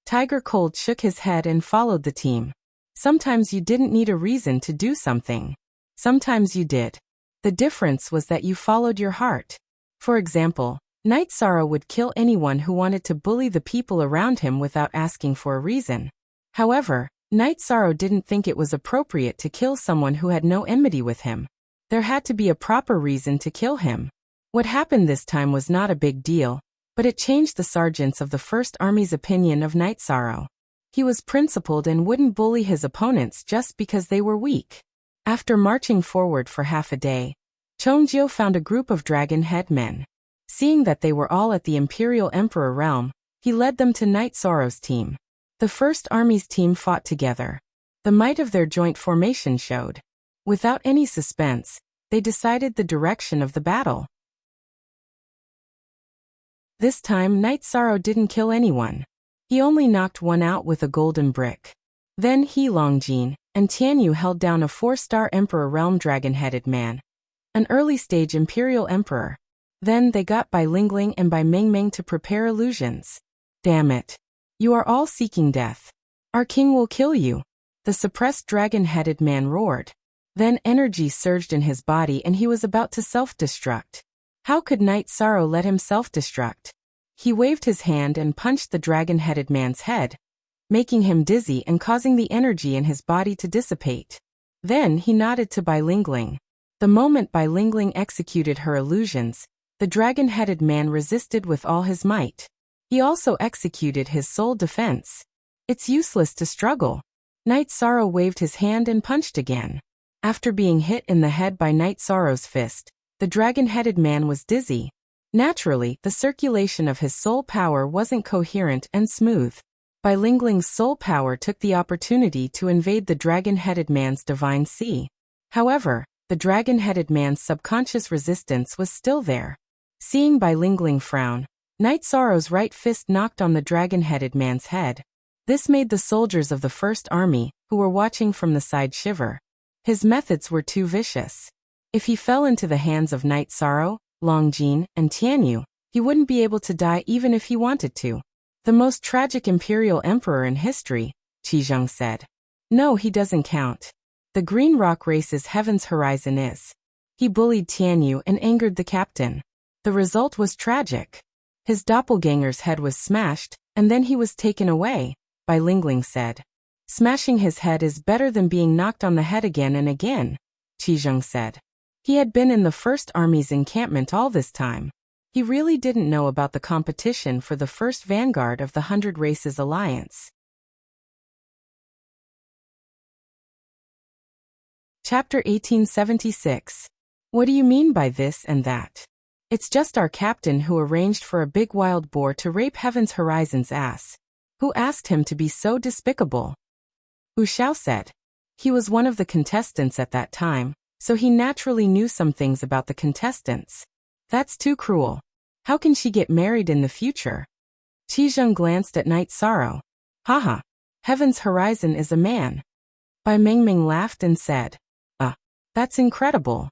Tiger Cold shook his head and followed the team. Sometimes you didn't need a reason to do something. Sometimes you did. The difference was that you followed your heart. For example, Night Sorrow would kill anyone who wanted to bully the people around him without asking for a reason. However, Night Sorrow didn't think it was appropriate to kill someone who had no enmity with him. There had to be a proper reason to kill him. What happened this time was not a big deal, but it changed the sergeants of the First Army's opinion of Night Sorrow. He was principled and wouldn't bully his opponents just because they were weak. After marching forward for half a day, Chongjiu found a group of dragon headmen. Seeing that they were all at the Imperial Emperor realm, he led them to Night Sorrow's team. The First Army's team fought together. The might of their joint formation showed. Without any suspense, they decided the direction of the battle. This time Night Sorrow didn't kill anyone. He only knocked one out with a golden brick. Then he, Long Jin, and Tianyu held down a 4-star Emperor Realm dragon-headed man. An early-stage Imperial Emperor. Then they got Bai Lingling and Bai Mengmeng to prepare illusions. "Damn it. You are all seeking death. Our king will kill you," the suppressed dragon-headed man roared. Then energy surged in his body and he was about to self-destruct. How could Night Sorrow let him self-destruct? He waved his hand and punched the dragon-headed man's head, making him dizzy and causing the energy in his body to dissipate. Then he nodded to Bai Lingling. The moment Bai Lingling executed her illusions, the dragon-headed man resisted with all his might. He also executed his soul defense. It's useless to struggle. Night Sorrow waved his hand and punched again. After being hit in the head by Night Sorrow's fist, the dragon-headed man was dizzy. Naturally, the circulation of his soul power wasn't coherent and smooth. Bai Lingling's soul power took the opportunity to invade the dragon-headed man's divine sea. However, the dragon-headed man's subconscious resistance was still there. Seeing Bai Lingling frown, Night Sorrow's right fist knocked on the dragon-headed man's head. This made the soldiers of the First Army, who were watching from the side, shiver. His methods were too vicious. If he fell into the hands of Night Sorrow, Long Jin, and Tianyu, he wouldn't be able to die even if he wanted to. The most tragic imperial emperor in history, Qizheng said. No, he doesn't count. The Green Rock Race's Heaven's Horizon is. He bullied Tianyu and angered the captain. The result was tragic. His doppelganger's head was smashed, and then he was taken away, Bai Lingling said. Smashing his head is better than being knocked on the head again and again, Qizheng said. He had been in the First Army's encampment all this time. He really didn't know about the competition for the first vanguard of the 100 Races Alliance. Chapter 1876. What do you mean by this and that? It's just our captain who arranged for a big wild boar to rape Heaven's Horizon's ass. Who asked him to be so despicable? Hu Xiao said. He was one of the contestants at that time, so he naturally knew some things about the contestants. That's too cruel. How can she get married in the future? Qizheng glanced at Night Sorrow. Haha. Heaven's Horizon is a man. Bai Mingming laughed and said. That's incredible.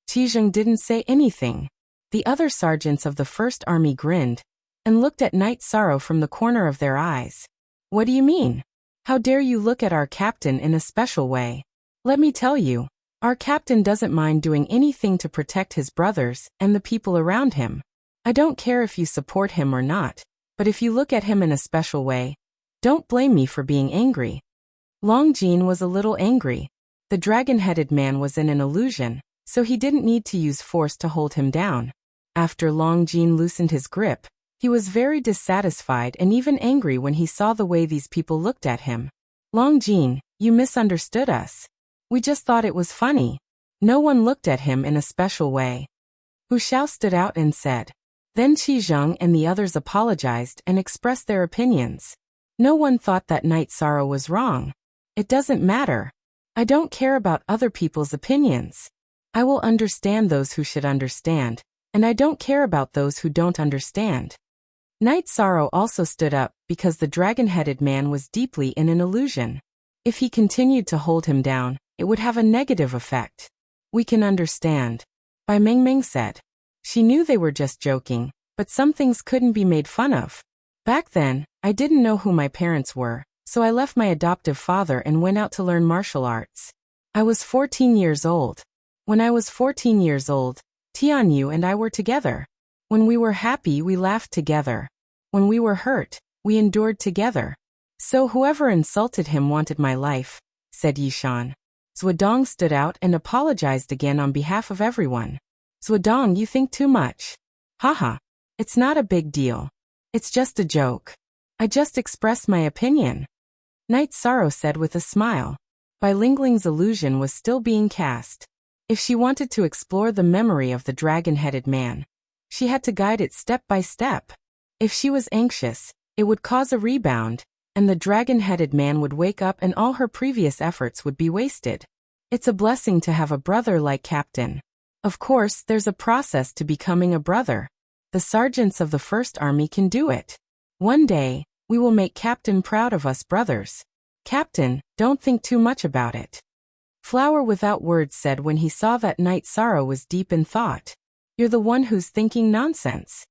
Qizheng didn't say anything. The other sergeants of the First Army grinned and looked at Night Sorrow from the corner of their eyes. What do you mean? How dare you look at our captain in a special way? Let me tell you, our captain doesn't mind doing anything to protect his brothers and the people around him. I don't care if you support him or not, but if you look at him in a special way, don't blame me for being angry. Long Jin was a little angry. The dragon-headed man was in an illusion, so he didn't need to use force to hold him down. After Long Jin loosened his grip, he was very dissatisfied and even angry when he saw the way these people looked at him. Long Jin, you misunderstood us. We just thought it was funny. No one looked at him in a special way. Hu Xiao stood out and said. Then Qizheng and the others apologized and expressed their opinions. No one thought that Night Sorrow was wrong. It doesn't matter. I don't care about other people's opinions. I will understand those who should understand, and I don't care about those who don't understand. Night Sorrow also stood up because the dragon-headed man was deeply in an illusion. If he continued to hold him down, it would have a negative effect. We can understand, Bai Mingming said. She knew they were just joking, but some things couldn't be made fun of. Back then, I didn't know who my parents were, so I left my adoptive father and went out to learn martial arts. I was 14 years old. When I was 14 years old, Tianyu and I were together. When we were happy, we laughed together. When we were hurt, we endured together. So whoever insulted him wanted my life, said Yishan. Zhuodong stood out and apologized again on behalf of everyone. Zhuodong, you think too much. Haha. It's not a big deal. It's just a joke. I just expressed my opinion. Night Sorrow said with a smile. Bai Lingling's illusion was still being cast. If she wanted to explore the memory of the dragon-headed man, she had to guide it step by step. If she was anxious, it would cause a rebound, and the dragon-headed man would wake up and all her previous efforts would be wasted. It's a blessing to have a brother like Captain. Of course, there's a process to becoming a brother. The sergeants of the First Army can do it. One day, we will make Captain proud of us brothers. Captain, don't think too much about it. Flower Without Words said when he saw that Night Sorrow was deep in thought. You're the one who's thinking nonsense.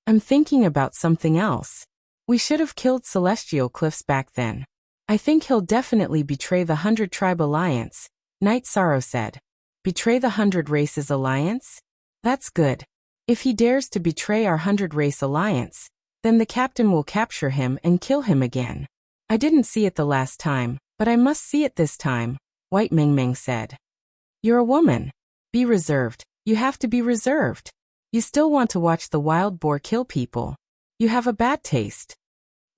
I'm thinking about something else. We should have killed Celestial Cliffs back then. I think he'll definitely betray the 100 Tribe Alliance, Night Sorrow said. Betray the 100 Races Alliance? That's good. If he dares to betray our 100 Race Alliance, then the captain will capture him and kill him again. I didn't see it the last time, but I must see it this time, White Mingming said. You're a woman. Be reserved. You have to be reserved. You still want to watch the wild boar kill people. You have a bad taste.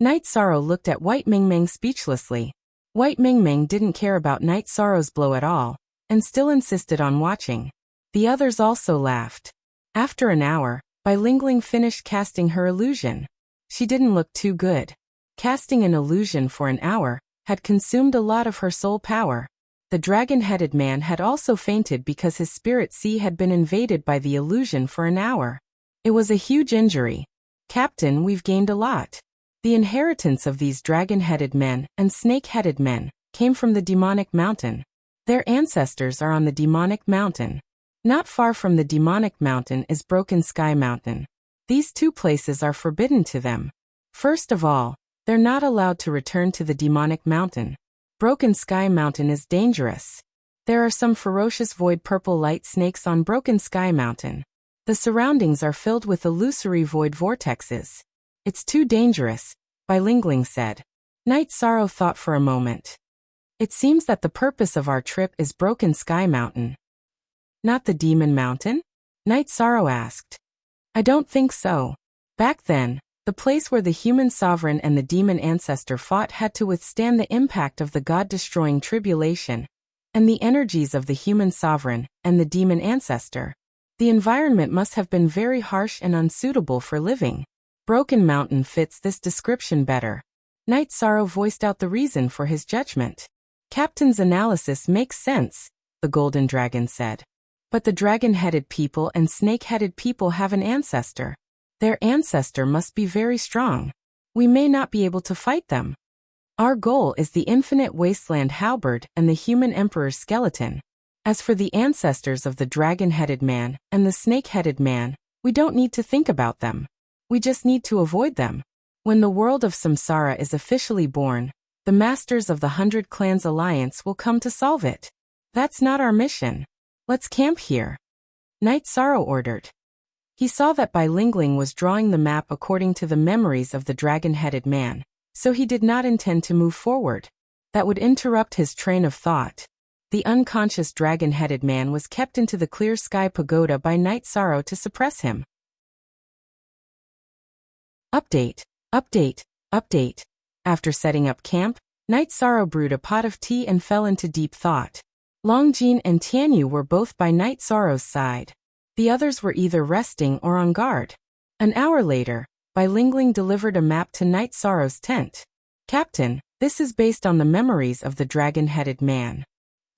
Night Sorrow looked at White Mingming speechlessly. White Mingming didn't care about Night Sorrow's blow at all, and still insisted on watching. The others also laughed. After an hour, Bai Lingling finished casting her illusion. She didn't look too good. Casting an illusion for an hour had consumed a lot of her soul power. The dragon-headed man had also fainted because his spirit sea had been invaded by the illusion for an hour. It was a huge injury. Captain, we've gained a lot. The inheritance of these dragon-headed men and snake-headed men came from the demonic mountain. Their ancestors are on the demonic mountain. Not far from the demonic mountain is Broken Sky Mountain. These two places are forbidden to them. First of all, they're not allowed to return to the demonic mountain. Broken Sky Mountain is dangerous. There are some ferocious void purple light snakes on Broken Sky Mountain. The surroundings are filled with illusory void vortexes. It's too dangerous, Bilingling said. Night Sorrow thought for a moment. It seems that the purpose of our trip is Broken Sky Mountain. Not the Demon Mountain? Night Sorrow asked. I don't think so. Back then, the place where the human sovereign and the demon ancestor fought had to withstand the impact of the god-destroying tribulation and the energies of the human sovereign and the demon ancestor. The environment must have been very harsh and unsuitable for living. Broken Mountain fits this description better. Night Sorrow voiced out the reason for his judgment. Captain's analysis makes sense, the Golden Dragon said. But the dragon-headed people and snake-headed people have an ancestor. Their ancestor must be very strong. We may not be able to fight them. Our goal is the infinite wasteland halberd and the human emperor's skeleton. As for the ancestors of the dragon-headed man and the snake-headed man, we don't need to think about them. We just need to avoid them. When the world of Samsara is officially born, the Masters of the 100 Clans Alliance will come to solve it. That's not our mission. Let's camp here. Night Sorrow ordered. He saw that Bilingling was drawing the map according to the memories of the dragon-headed man, so he did not intend to move forward. That would interrupt his train of thought. The unconscious dragon-headed man was kept into the clear sky pagoda by Night Sorrow to suppress him. Update, update, update. After setting up camp, Night Sorrow brewed a pot of tea and fell into deep thought. Longjin and Tianyu were both by Night Sorrow's side. The others were either resting or on guard. An hour later, Bilingling delivered a map to Night Sorrow's tent. Captain, this is based on the memories of the dragon-headed man.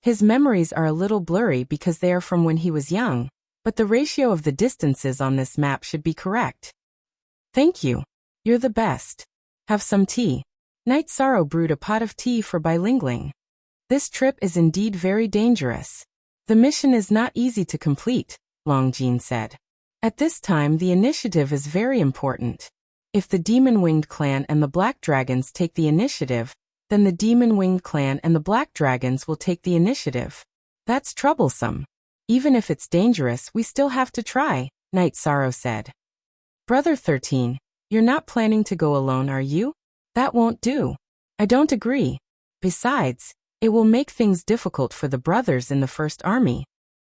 His memories are a little blurry because they are from when he was young, but the ratio of the distances on this map should be correct. Thank you. You're the best. Have some tea. Night Sorrow brewed a pot of tea for Bilingling. This trip is indeed very dangerous. The mission is not easy to complete, Longjin said. At this time the initiative is very important. If the Demon-Winged Clan and the Black Dragons take the initiative, then the Demon-Winged Clan and the Black Dragons will take the initiative. That's troublesome. Even if it's dangerous, we still have to try, Night Sorrow said. Brother 13, you're not planning to go alone, are you? That won't do. I don't agree. Besides, it will make things difficult for the brothers in the First Army.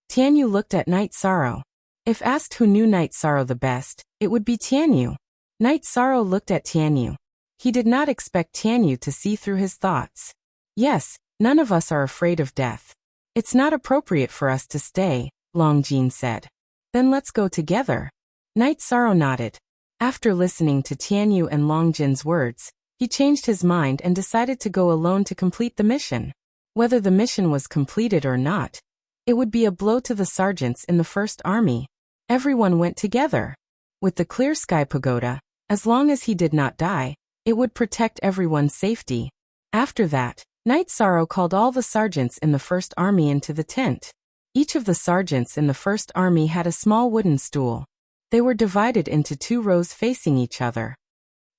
Tianyu looked at Night Sorrow. If asked who knew Night Sorrow the best, it would be Tianyu. Night Sorrow looked at Tianyu. He did not expect Tianyu to see through his thoughts. Yes, none of us are afraid of death. It's not appropriate for us to stay, Longjin said. Then let's go together. Night Sorrow nodded. After listening to Tianyu and Longjin's words, he changed his mind and decided to go alone to complete the mission. Whether the mission was completed or not, it would be a blow to the sergeants in the First Army. Everyone went together. With the clear sky pagoda, as long as he did not die, it would protect everyone's safety. After that, Night Sorrow called all the sergeants in the First Army into the tent. Each of the sergeants in the First Army had a small wooden stool. They were divided into 2 rows facing each other.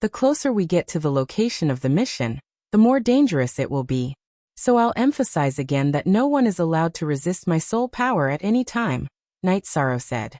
The closer we get to the location of the mission, the more dangerous it will be. So I'll emphasize again that no one is allowed to resist my soul power at any time, Night Sorrow said.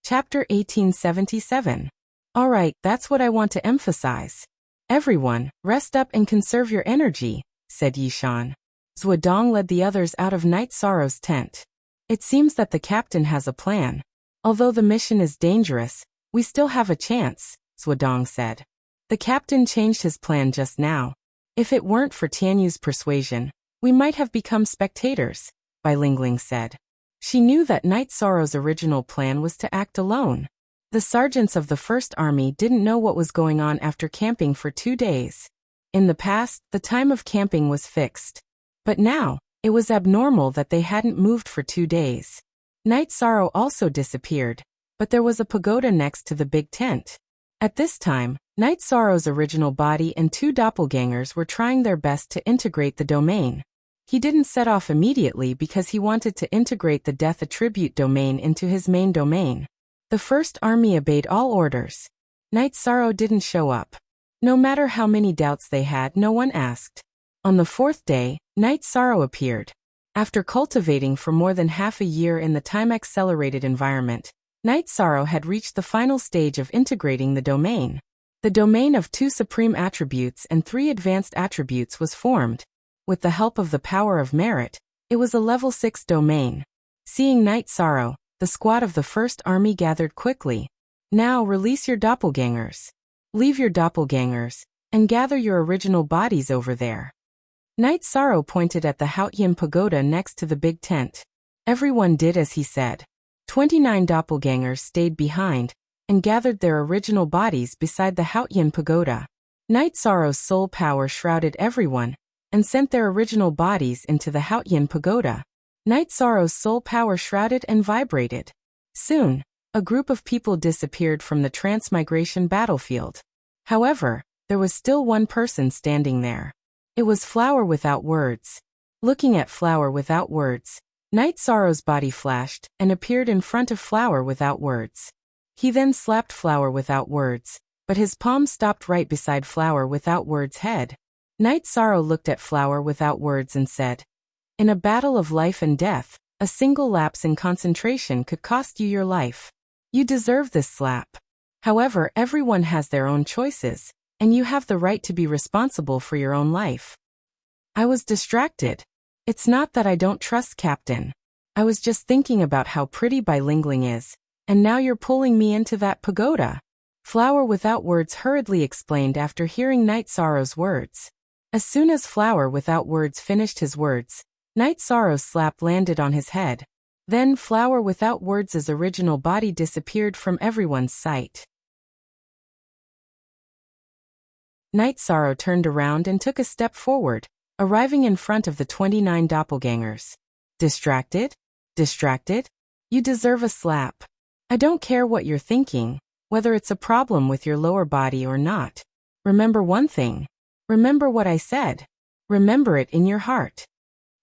Chapter 1877. Alright, that's what I want to emphasize. Everyone, rest up and conserve your energy, said Yishan. Zhuodong led the others out of Night Sorrow's tent. It seems that the captain has a plan. Although the mission is dangerous, we still have a chance, Zhuodong said. The captain changed his plan just now. If it weren't for Tianyu's persuasion, we might have become spectators, Bilingling said. She knew that Night Sorrow's original plan was to act alone. The sergeants of the First Army didn't know what was going on after camping for 2 days. In the past, the time of camping was fixed. But now, It was abnormal that they hadn't moved for 2 days. Night Sorrow also disappeared, but there was a pagoda next to the big tent. At this time, Night Sorrow's original body and 2 doppelgangers were trying their best to integrate the domain. He didn't set off immediately because he wanted to integrate the death attribute domain into his main domain. The first army obeyed all orders. Night Sorrow didn't show up. No matter how many doubts they had, no one asked. On the 4th day, Night Sorrow appeared. After cultivating for more than half a year in the time-accelerated environment, Night Sorrow had reached the final stage of integrating the domain. The domain of 2 supreme attributes and 3 advanced attributes was formed. With the help of the power of merit, it was a level 6 domain. Seeing Night Sorrow, the squad of the first army gathered quickly. Now release your doppelgangers. Leave your doppelgangers, and gather your original bodies over there. Night Sorrow pointed at the Hautyin pagoda next to the big tent. Everyone did as he said. 29 doppelgangers stayed behind, and gathered their original bodies beside the Hautyin pagoda. Night Sorrow's soul power shrouded everyone, and sent their original bodies into the Hautyin pagoda. Night Sorrow's soul power shrouded and vibrated. Soon, a group of people disappeared from the transmigration battlefield. However, there was still one person standing there. It was Flower Without Words. Looking at Flower Without Words, Night Sorrow's body flashed and appeared in front of Flower Without Words. He then slapped Flower Without Words, but his palm stopped right beside Flower Without Words' head. Night Sorrow looked at Flower Without Words and said, "In a battle of life and death, a single lapse in concentration could cost you your life. You deserve this slap. However, everyone has their own choices, and you have the right to be responsible for your own life." I was distracted. It's not that I don't trust Captain. I was just thinking about how pretty bilingling is, and now you're pulling me into that pagoda. Flower Without Words hurriedly explained after hearing Night Sorrow's words. As soon as Flower Without Words finished his words, Night Sorrow's slap landed on his head. Then Flower Without Words' original body disappeared from everyone's sight. Night Sorrow turned around and took a step forward, arriving in front of the 29 doppelgangers. Distracted? Distracted? You deserve a slap. I don't care what you're thinking, whether it's a problem with your lower body or not. Remember one thing. Remember what I said. Remember it in your heart.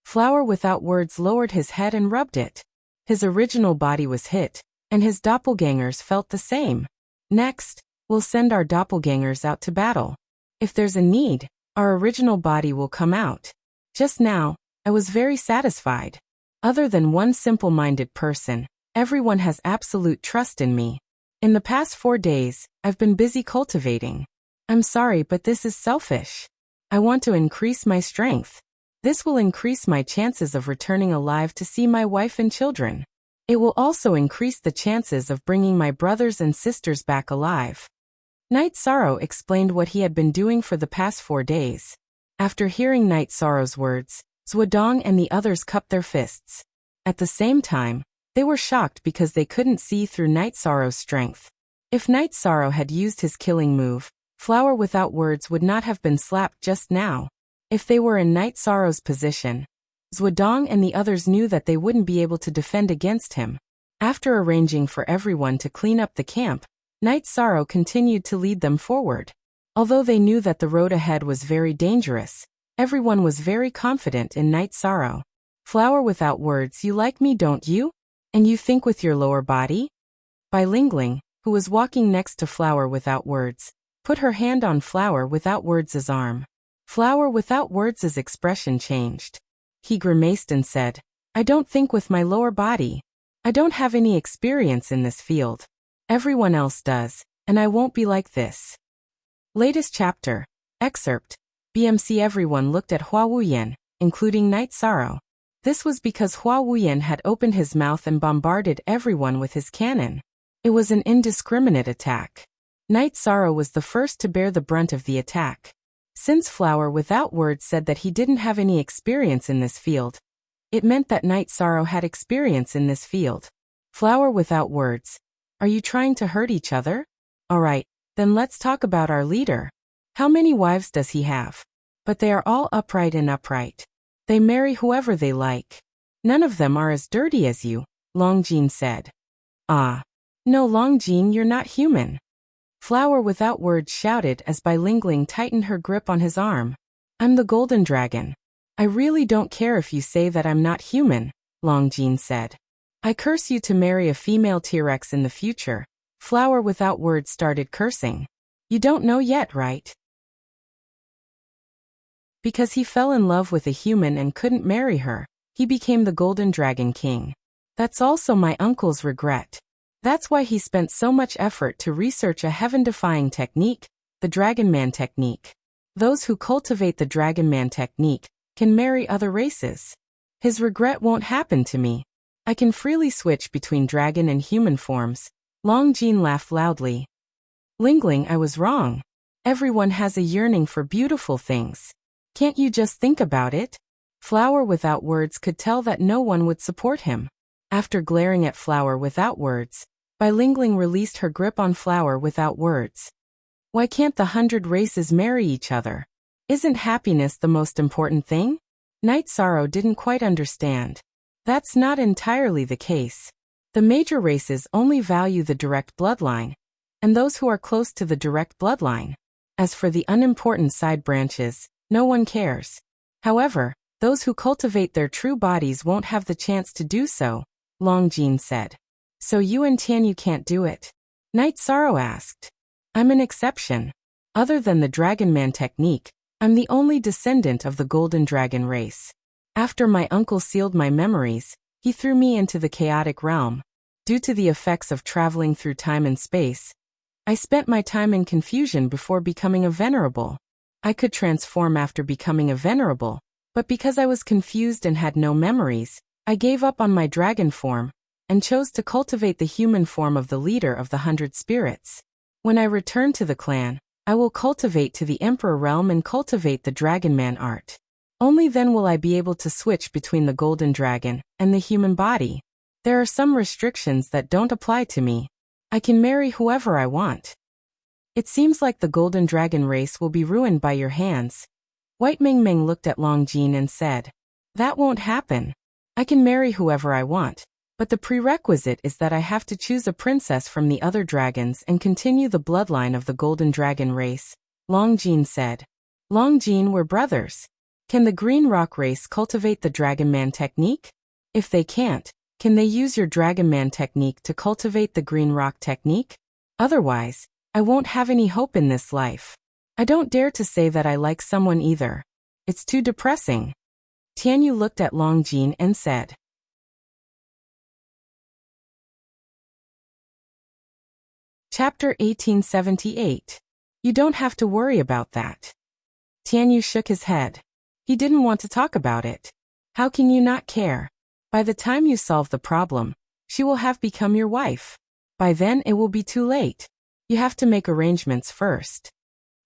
Flower Without Words lowered his head and rubbed it. His original body was hit, and his doppelgangers felt the same. Next, we'll send our doppelgangers out to battle. If there's a need, our original body will come out. Just now, I was very satisfied. Other than one simple-minded person, everyone has absolute trust in me. In the past 4 days, I've been busy cultivating. I'm sorry, but this is selfish. I want to increase my strength. This will increase my chances of returning alive to see my wife and children. It will also increase the chances of bringing my brothers and sisters back alive. Night Sorrow explained what he had been doing for the past 4 days. After hearing Night Sorrow's words, Zhuodong and the others cupped their fists. At the same time, they were shocked because they couldn't see through Night Sorrow's strength. If Night Sorrow had used his killing move, Flower Without Words would not have been slapped just now. If they were in Night Sorrow's position, Zhuodong and the others knew that they wouldn't be able to defend against him. After arranging for everyone to clean up the camp, Night Sorrow continued to lead them forward. Although they knew that the road ahead was very dangerous, everyone was very confident in Night Sorrow. Flower Without Words, you like me, don't you? And you think with your lower body? Bilingling, who was walking next to Flower Without Words, put her hand on Flower Without Words' arm. Flower Without Words' expression changed. He grimaced and said, "I don't think with my lower body. I don't have any experience in this field. Everyone else does, and I won't be like this." Latest chapter. Excerpt. BMC. Everyone looked at Hua Wuyan, including Night Sorrow. This was because Hua Wuyan had opened his mouth and bombarded everyone with his cannon. It was an indiscriminate attack. Night Sorrow was the first to bear the brunt of the attack. Since Flower Without Words said that he didn't have any experience in this field, it meant that Night Sorrow had experience in this field. Flower Without Words. Are you trying to hurt each other? Alright, then let's talk about our leader. How many wives does he have? But they are all upright and upright. They marry whoever they like. None of them are as dirty as you, Longjin said. Ah. No, Longjin, you're not human. Flower without words shouted as Bai Lingling tightened her grip on his arm. I'm the golden dragon. I really don't care if you say that I'm not human, Longjin said. I curse you to marry a female T-Rex in the future. Flower without words started cursing. You don't know yet, right? Because he fell in love with a human and couldn't marry her, he became the Golden Dragon King. That's also my uncle's regret. That's why he spent so much effort to research a heaven-defying technique, the Dragon Man technique. Those who cultivate the Dragon Man technique can marry other races. His regret won't happen to me. I can freely switch between dragon and human forms. Longjin laughed loudly. Lingling, I was wrong. Everyone has a yearning for beautiful things. Can't you just think about it? Flower without words could tell that no one would support him. After glaring at Flower without words, Bai Lingling released her grip on Flower without words. Why can't the 100 races marry each other? Isn't happiness the most important thing? Night Sorrow didn't quite understand. That's not entirely the case. The major races only value the direct bloodline, and those who are close to the direct bloodline. As for the unimportant side branches, no one cares. However, those who cultivate their true bodies won't have the chance to do so, Longjin said. So you and Tianyu can't do it? Night Sorrow asked. I'm an exception. Other than the Dragon Man technique, I'm the only descendant of the Golden Dragon race. After my uncle sealed my memories, he threw me into the chaotic realm. Due to the effects of traveling through time and space, I spent my time in confusion before becoming a venerable. I could transform after becoming a venerable, but because I was confused and had no memories, I gave up on my dragon form and chose to cultivate the human form of the leader of the 100 spirits. When I return to the clan, I will cultivate to the Emperor realm and cultivate the Dragon Man art. Only then will I be able to switch between the Golden Dragon and the human body. There are some restrictions that don't apply to me. I can marry whoever I want. It seems like the Golden Dragon race will be ruined by your hands. White Ming Ming looked at Longjin and said, That won't happen. I can marry whoever I want, but the prerequisite is that I have to choose a princess from the other dragons and continue the bloodline of the Golden Dragon race, Longjin said. Longjin, we're brothers. Can the Green Rock race cultivate the Dragon Man technique? If they can't, can they use your Dragon Man technique to cultivate the Green Rock technique? Otherwise, I won't have any hope in this life. I don't dare to say that I like someone either. It's too depressing. Tianyu looked at Longjin and said. Chapter 1878. You don't have to worry about that. Tianyu shook his head. He didn't want to talk about it. How can you not care? By the time you solve the problem, she will have become your wife. By then it will be too late. You have to make arrangements first.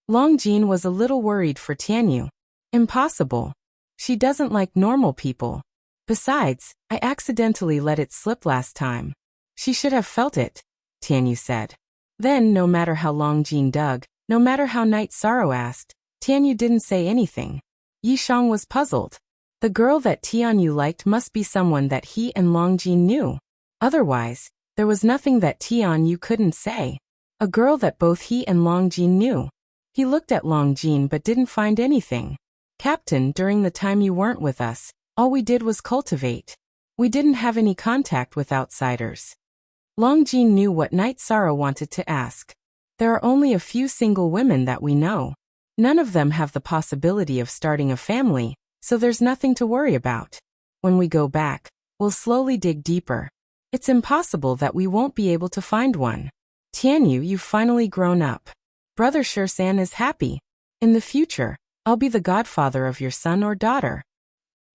Longjin was a little worried for Tianyu. Impossible. She doesn't like normal people. Besides, I accidentally let it slip last time. She should have felt it, Tianyu said. Then, no matter how Longjin dug, no matter how Night Sorrow asked, Tianyu didn't say anything. Yishang was puzzled. The girl that Tianyu liked must be someone that he and Longjin knew. Otherwise, there was nothing that Tianyu couldn't say. A girl that both he and Longjin knew. He looked at Longjin but didn't find anything. Captain, during the time you weren't with us, all we did was cultivate. We didn't have any contact with outsiders. Longjin knew what Night Sorrow wanted to ask. There are only a few single women that we know. None of them have the possibility of starting a family, so there's nothing to worry about. When we go back, we'll slowly dig deeper. It's impossible that we won't be able to find one. Tianyu, you've finally grown up. Brother Shirsan is happy. In the future, I'll be the godfather of your son or daughter.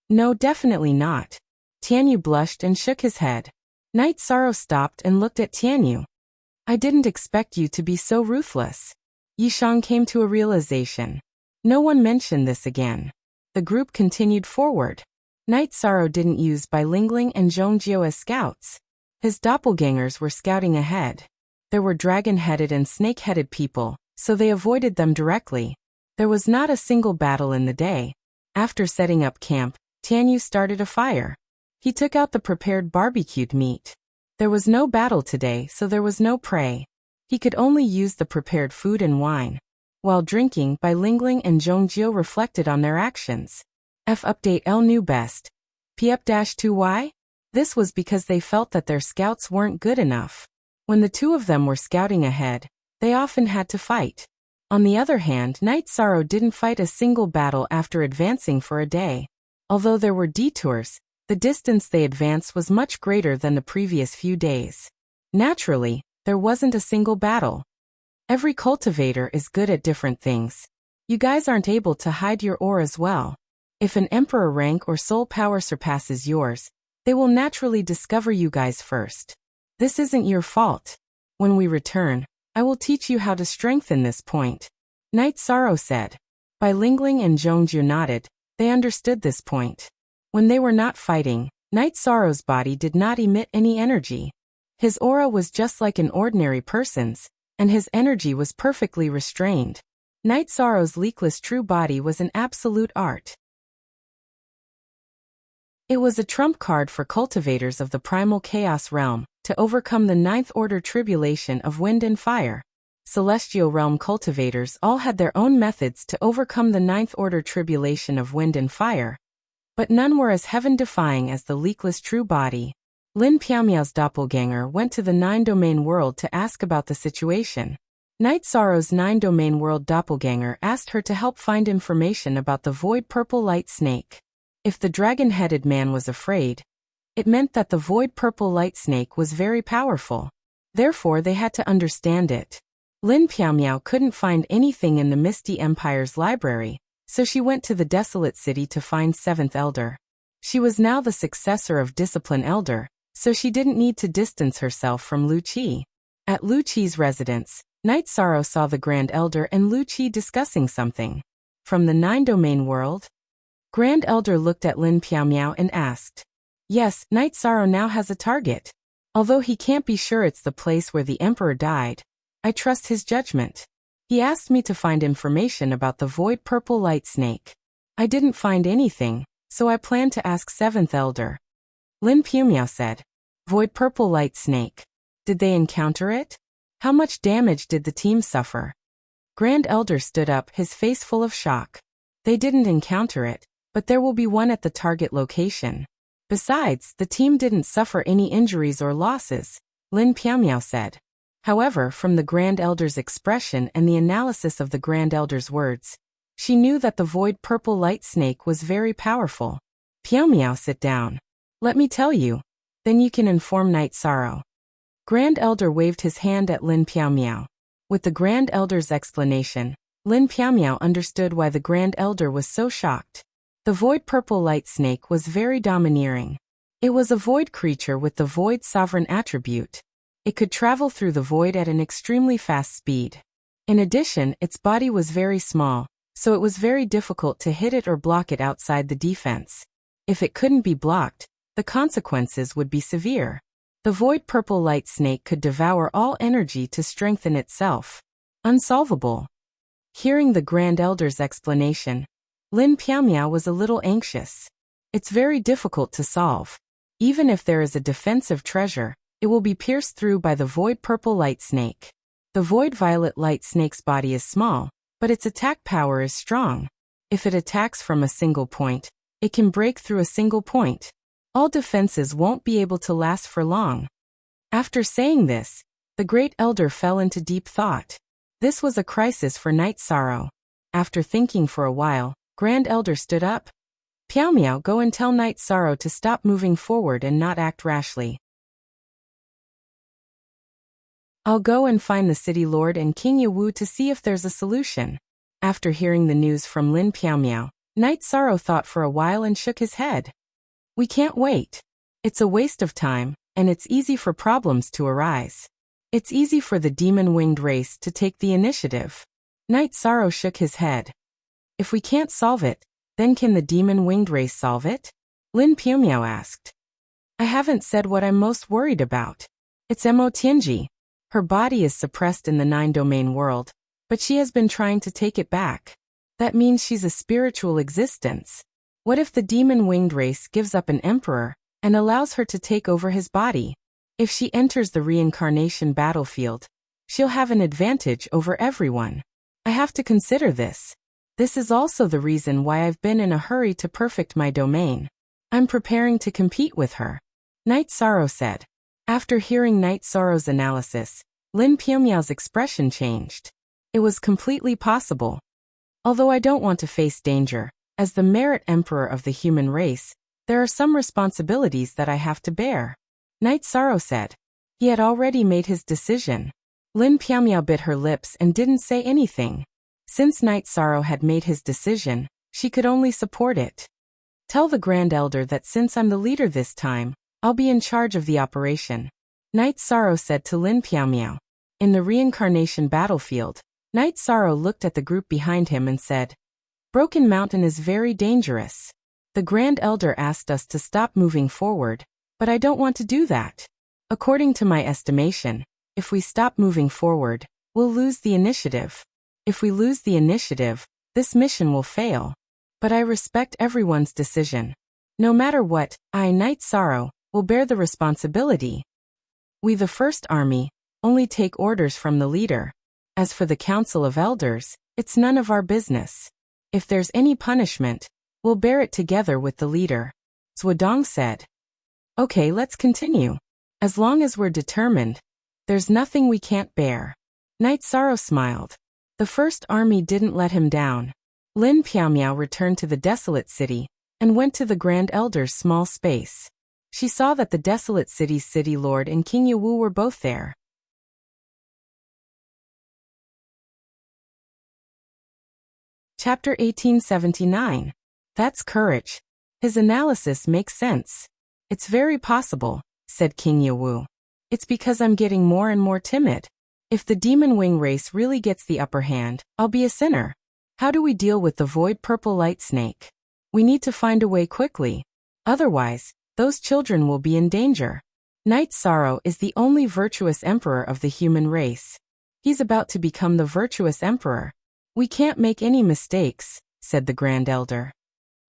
No, definitely not. Tianyu blushed and shook his head. Night Sorrow stopped and looked at Tianyu. I didn't expect you to be so ruthless. Yishang came to a realization. No one mentioned this again. The group continued forward. Night Sorrow didn't use Bai Lingling and Zhongjio as scouts. His doppelgangers were scouting ahead. There were dragon-headed and snake-headed people, so they avoided them directly. There was not a single battle in the day. After setting up camp, Tianyu started a fire. He took out the prepared barbecued meat. There was no battle today, so there was no prey. He could only use the prepared food and wine. While drinking, Bai Lingling and Zhongjiu reflected on their actions. F update L knew best. P up-2Y? This was because they felt that their scouts weren't good enough. When the two of them were scouting ahead, they often had to fight. On the other hand, Night Sorrow didn't fight a single battle after advancing for a day. Although there were detours, the distance they advanced was much greater than the previous few days. Naturally, there wasn't a single battle. Every cultivator is good at different things. You guys aren't able to hide your auras well. If an emperor rank or soul power surpasses yours, they will naturally discover you guys first. This isn't your fault. When we return, I will teach you how to strengthen this point. Night Sorrow said. Bai Lingling and Zhongjiu nodded. They understood this point. When they were not fighting, Night Sorrow's body did not emit any energy. His aura was just like an ordinary person's, and his energy was perfectly restrained. Night Sorrow's leakless true body was an absolute art. It was a trump card for cultivators of the primal chaos realm to overcome the ninth order tribulation of wind and fire. Celestial realm cultivators all had their own methods to overcome the ninth order tribulation of wind and fire, but none were as heaven-defying as the leakless true body. Lin Piaomiao's doppelganger went to the nine-domain world to ask about the situation. Night Sorrow's nine-domain world doppelganger asked her to help find information about the void purple light snake. If the dragon-headed man was afraid, it meant that the void purple light snake was very powerful. Therefore they had to understand it. Lin Piaomiao couldn't find anything in the Misty Empire's library, so she went to the desolate city to find Seventh Elder. She was now the successor of Discipline Elder, so she didn't need to distance herself from Lu Qi. At Lu Qi's residence, Night Sorrow saw the Grand Elder and Lu Qi discussing something. From the nine-domain world? Grand Elder looked at Lin Piaomiao and asked. Yes, Night Sorrow now has a target. Although he can't be sure it's the place where the Emperor died, I trust his judgment. He asked me to find information about the void purple light snake. I didn't find anything, so I plan to ask Seventh Elder. Lin Piaomiao said. Void purple light snake. Did they encounter it? How much damage did the team suffer? Grand Elder stood up, his face full of shock. They didn't encounter it, but there will be one at the target location. Besides, the team didn't suffer any injuries or losses, Lin Piaomiao said. However, from the Grand Elder's expression and the analysis of the Grand Elder's words, she knew that the void purple light snake was very powerful. Piaomiao, sit down. Let me tell you. Then you can inform Night Sorrow. Grand Elder waved his hand at Lin Piaomiao. With the Grand Elder's explanation, Lin Piaomiao understood why the Grand Elder was so shocked. The void purple light snake was very domineering. It was a void creature with the void sovereign attribute. It could travel through the void at an extremely fast speed. In addition, its body was very small, so it was very difficult to hit it or block it outside the defense. If it couldn't be blocked, the consequences would be severe. The void purple light snake could devour all energy to strengthen itself. Unsolvable. Hearing the Grand Elder's explanation, Lin Piaomiao was a little anxious. It's very difficult to solve. Even if there is a defensive treasure, it will be pierced through by the void purple light snake. The void violet light snake's body is small, but its attack power is strong. If it attacks from a single point, it can break through a single point. All defenses won't be able to last for long. After saying this, the Great Elder fell into deep thought. This was a crisis for Night Sorrow. After thinking for a while, Grand Elder stood up. Piaomiao, go and tell Night Sorrow to stop moving forward and not act rashly. I'll go and find the city lord and King Yawu to see if there's a solution. After hearing the news from Lin Piaomiao, Night Sorrow thought for a while and shook his head. We can't wait. It's a waste of time, and it's easy for problems to arise. It's easy for the demon-winged race to take the initiative. Night Sorrow shook his head. If we can't solve it, then can the demon-winged race solve it? Lin Piaomiao asked. I haven't said what I'm most worried about. It's Mo Tianji. Her body is suppressed in the nine-domain world, but she has been trying to take it back. That means she's a spiritual existence. What if the demon-winged race gives up an emperor and allows her to take over his body? If she enters the reincarnation battlefield, she'll have an advantage over everyone. I have to consider this. This is also the reason why I've been in a hurry to perfect my domain. I'm preparing to compete with her, Night Sorrow said. After hearing Night Sorrow's analysis, Lin Piumiao's expression changed. It was completely possible. Although I don't want to face danger, as the merit emperor of the human race, there are some responsibilities that I have to bear, Night Sorrow said. He had already made his decision. Lin Piumiao bit her lips and didn't say anything. Since Night Sorrow had made his decision, she could only support it. Tell the Grand Elder that since I'm the leader this time, I'll be in charge of the operation, Night Sorrow said to Lin Piumiao. In the reincarnation battlefield, Night Sorrow looked at the group behind him and said, Broken Mountain is very dangerous. The Grand Elder asked us to stop moving forward, but I don't want to do that. According to my estimation, if we stop moving forward, we'll lose the initiative. If we lose the initiative, this mission will fail. But I respect everyone's decision. No matter what, I, Night Sorrow, will bear the responsibility. We, the First Army, only take orders from the leader. As for the Council of Elders, it's none of our business. If there's any punishment, we'll bear it together with the leader, Zhuodong said. Okay, let's continue. As long as we're determined, there's nothing we can't bear. Night Sorrow smiled. The First Army didn't let him down. Lin Piumiao returned to the desolate city and went to the Grand Elder's small space. She saw that the desolate city's city lord and King Yewu were both there. Chapter 1879. That's courage. His analysis makes sense. It's very possible, said King Yewu. It's because I'm getting more and more timid. If the demon wing race really gets the upper hand, I'll be a sinner. How do we deal with the void purple light snake? We need to find a way quickly. Otherwise, those children will be in danger. Night Sorrow is the only virtuous emperor of the human race. He's about to become the virtuous emperor. We can't make any mistakes, said the Grand Elder.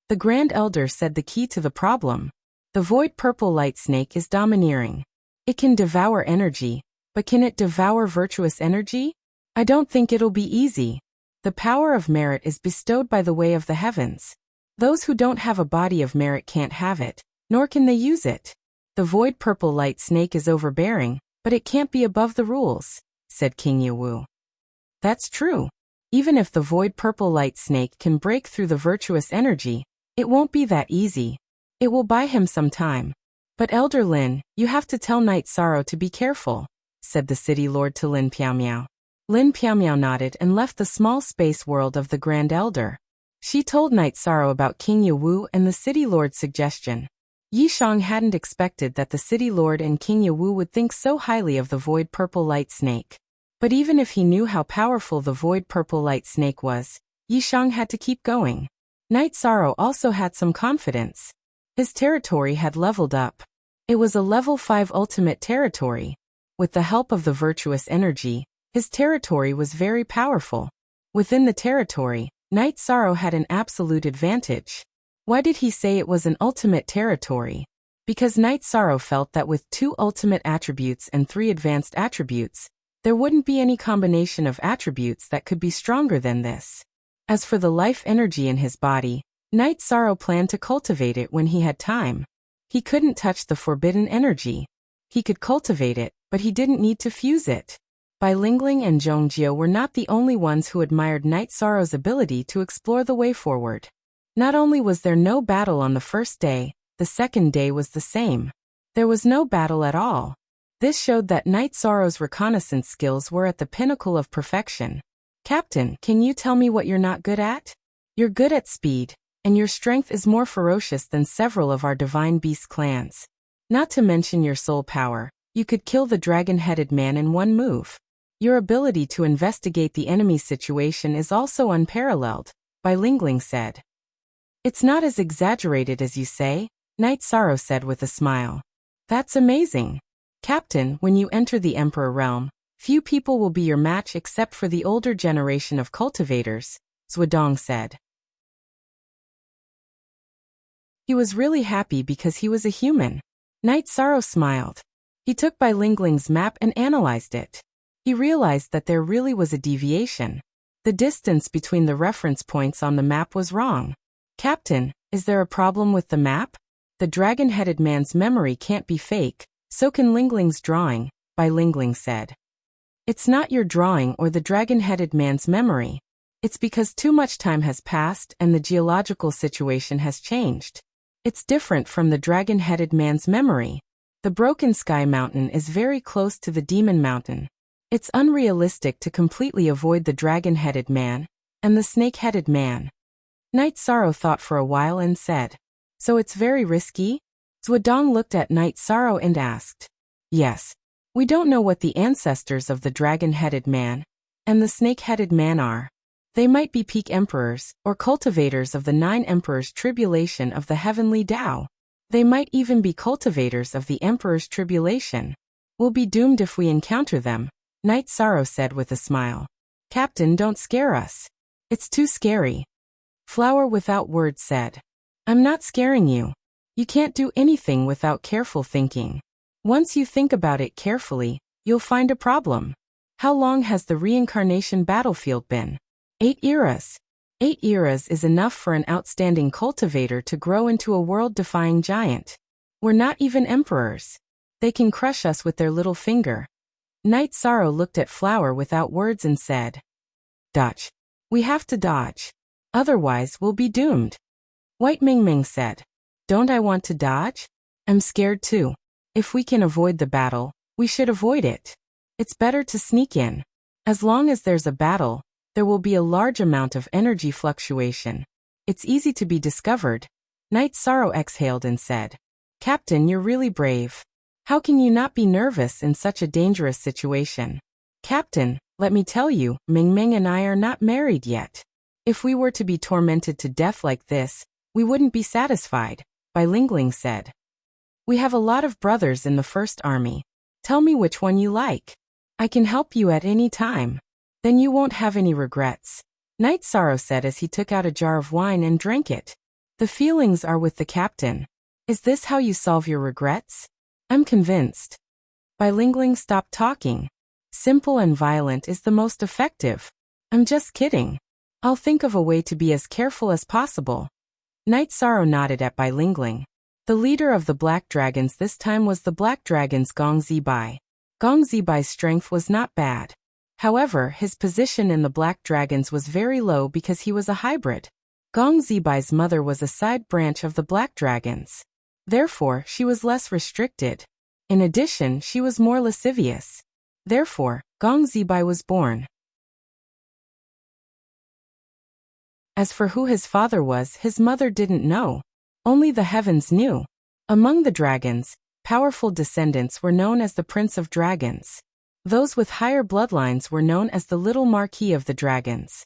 The Grand Elder said the key to the problem. The void purple light snake is domineering. It can devour energy, but can it devour virtuous energy? I don't think it'll be easy. The power of merit is bestowed by the way of the heavens. Those who don't have a body of merit can't have it, nor can they use it. The void purple light snake is overbearing, but it can't be above the rules, said King Yewu. That's true. Even if the void purple light snake can break through the virtuous energy, it won't be that easy. It will buy him some time. But Elder Lin, you have to tell Night Sorrow to be careful, said the city lord to Lin Piumiao. Lin Piumiao nodded and left the small space world of the Grand Elder. She told Night Sorrow about King Yewu and the city lord's suggestion. Yishang hadn't expected that the city lord and King Yewu would think so highly of the void purple light snake. But even if he knew how powerful the void purple light snake was, Yishang had to keep going. Night Sorrow also had some confidence. His territory had leveled up. It was a level 5 ultimate territory. With the help of the virtuous energy, his territory was very powerful. Within the territory, Night Sorrow had an absolute advantage. Why did he say it was an ultimate territory? Because Night Sorrow felt that with 2 ultimate attributes and 3 advanced attributes, there wouldn't be any combination of attributes that could be stronger than this. As for the life energy in his body, Night Sorrow planned to cultivate it when he had time. He couldn't touch the forbidden energy. He could cultivate it, but he didn't need to fuse it. Bai Lingling and Zhong Jiao were not the only ones who admired Night Sorrow's ability to explore the way forward. Not only was there no battle on the first day, the second day was the same. There was no battle at all. This showed that Night Sorrow's reconnaissance skills were at the pinnacle of perfection. Captain, can you tell me what you're not good at? You're good at speed, and your strength is more ferocious than several of our Divine Beast clans. Not to mention your soul power, you could kill the dragon-headed man in one move. Your ability to investigate the enemy's situation is also unparalleled, Bai Lingling said. It's not as exaggerated as you say, Night Sorrow said with a smile. That's amazing. Captain, when you enter the Emperor realm, few people will be your match except for the older generation of cultivators, Zhuodong said. He was really happy because he was a human. Night Sorrow smiled. He took Bai Lingling's map and analyzed it. He realized that there really was a deviation. The distance between the reference points on the map was wrong. Captain, is there a problem with the map? The dragon-headed man's memory can't be fake, so can Lingling's drawing, Bai Lingling said. It's not your drawing or the dragon-headed man's memory. It's because too much time has passed and the geological situation has changed. It's different from the dragon-headed man's memory. The Broken Sky Mountain is very close to the Demon Mountain. It's unrealistic to completely avoid the dragon-headed man and the snake-headed man. Night Sorrow thought for a while and said, "So it's very risky?" Zhuodong looked at Night Sorrow and asked, "Yes. We don't know what the ancestors of the dragon-headed man and the snake-headed man are. They might be peak emperors or cultivators of the 9 emperors' tribulation of the heavenly Tao. They might even be cultivators of the emperor's tribulation. We'll be doomed if we encounter them," Night Sorrow said with a smile. "Captain, don't scare us. It's too scary." Flower Without Words said, "I'm not scaring you. You can't do anything without careful thinking. Once you think about it carefully, you'll find a problem. How long has the reincarnation battlefield been? 8 eras. 8 eras is enough for an outstanding cultivator to grow into a world-defying giant. We're not even emperors. They can crush us with their little finger." Night Sorrow looked at Flower Without Words and said, "Dodge. We have to dodge. Otherwise we'll be doomed." White Mingming said, "Don't I want to dodge? I'm scared too. If we can avoid the battle, we should avoid it. It's better to sneak in. As long as there's a battle, there will be a large amount of energy fluctuation. It's easy to be discovered." Night Sorrow exhaled and said, "Captain, you're really brave. How can you not be nervous in such a dangerous situation?" "Captain, let me tell you, Mingming and I are not married yet. If we were to be tormented to death like this, we wouldn't be satisfied," Bai Lingling said. "We have a lot of brothers in the First Army. Tell me which one you like. I can help you at any time. Then you won't have any regrets," Night Sorrow said as he took out a jar of wine and drank it. "The feelings are with the captain. Is this how you solve your regrets? I'm convinced." Bai Lingling stopped talking. "Simple and violent is the most effective. I'm just kidding. I'll think of a way to be as careful as possible." Night Sorrow nodded at Bai Lingling. The leader of the Black Dragons this time was the Black Dragons Gong Zibai. Gong Zibai's strength was not bad. However, his position in the Black Dragons was very low because he was a hybrid. Gong Zibai's mother was a side branch of the Black Dragons. Therefore, she was less restricted. In addition, she was more lascivious. Therefore, Gong Zibai was born. As for who his father was, his mother didn't know. Only the heavens knew. Among the dragons, powerful descendants were known as the Prince of Dragons. Those with higher bloodlines were known as the Little Marquis of the Dragons.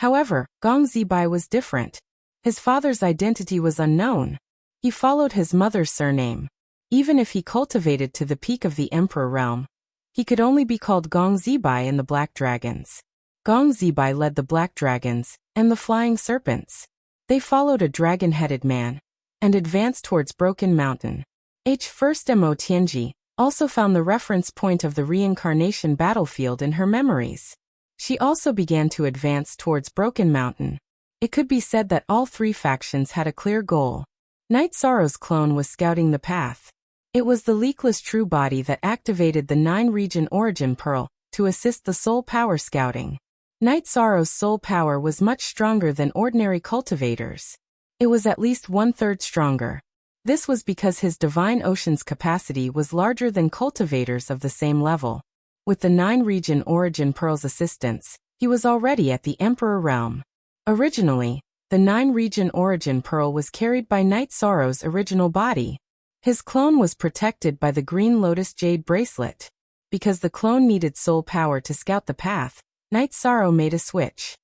However, Gong Zibai was different. His father's identity was unknown. He followed his mother's surname. Even if he cultivated to the peak of the Emperor realm, he could only be called Gong Zibai in the Black Dragons. Gong Zibai led the Black Dragons and the Flying Serpents. They followed a dragon-headed man and advanced towards Broken Mountain. First Mo Tianji also found the reference point of the reincarnation battlefield in her memories. She also began to advance towards Broken Mountain. It could be said that all 3 factions had a clear goal. Night Sorrow's clone was scouting the path. It was the leakless true body that activated the 9-region origin pearl to assist the soul power scouting. Night Sorrow's soul power was much stronger than ordinary cultivators. It was at least 1/3 stronger. This was because his divine ocean's capacity was larger than cultivators of the same level. With the 9-region origin pearl's assistance, he was already at the Emperor realm. Originally, the 9-region origin pearl was carried by Night Sorrow's original body. His clone was protected by the Green Lotus Jade bracelet. Because the clone needed soul power to scout the path, Night Sorrow made a switch.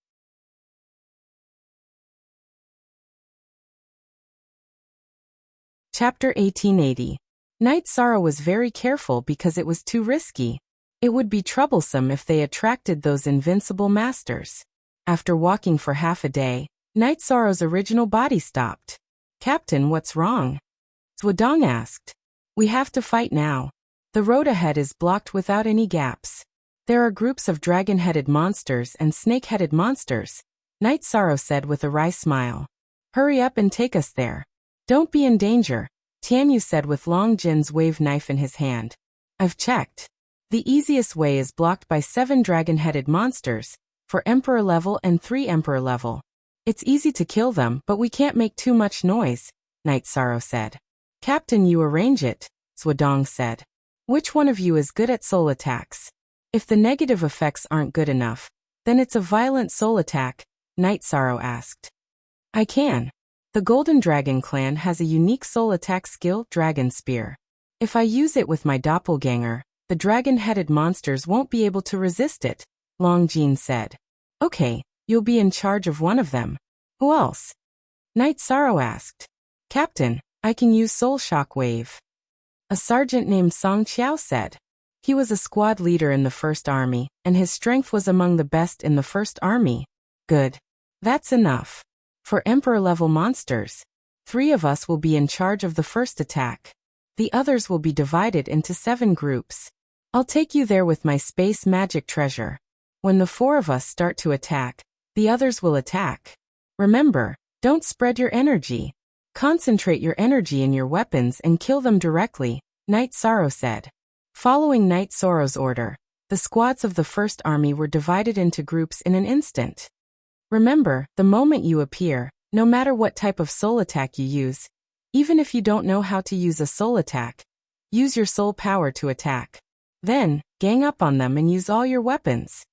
Chapter 1880. Night Sorrow was very careful because it was too risky. It would be troublesome if they attracted those invincible masters. After walking for half a day, Night Sorrow's original body stopped. Captain, what's wrong? Zhuodong asked. We have to fight now. The road ahead is blocked without any gaps. There are groups of dragon-headed monsters and snake-headed monsters, Night Sorrow said with a wry smile. Hurry up and take us there. Don't be in danger, Tianyu said with Long Jin's wave knife in his hand. I've checked. The easiest way is blocked by 7 dragon-headed monsters, 4 Emperor level and 3 Emperor level. It's easy to kill them, but we can't make too much noise, Night Sorrow said. Captain, you arrange it, Zhuodong said. Which one of you is good at soul attacks? If the negative effects aren't good enough, then it's a violent soul attack, Night Sorrow asked. I can. The Golden Dragon clan has a unique soul attack skill, Dragon Spear. If I use it with my doppelganger, the dragon-headed monsters won't be able to resist it, Long Jin said. Okay, you'll be in charge of one of them. Who else? Night Sorrow asked. Captain, I can use Soul Shock Wave. A sergeant named Song Qiao said. He was a squad leader in the First Army, and his strength was among the best in the First Army. Good. That's enough. For Emperor-level monsters, 3 of us will be in charge of the first attack. The others will be divided into 7 groups. I'll take you there with my space magic treasure. When the 4 of us start to attack, the others will attack. Remember, don't spread your energy. Concentrate your energy in your weapons and kill them directly, Night Sorrow said. Following Night Sorrow's order, the squads of the First Army were divided into groups in an instant. Remember, the moment you appear, no matter what type of soul attack you use, even if you don't know how to use a soul attack, use your soul power to attack. Then, gang up on them and use all your weapons.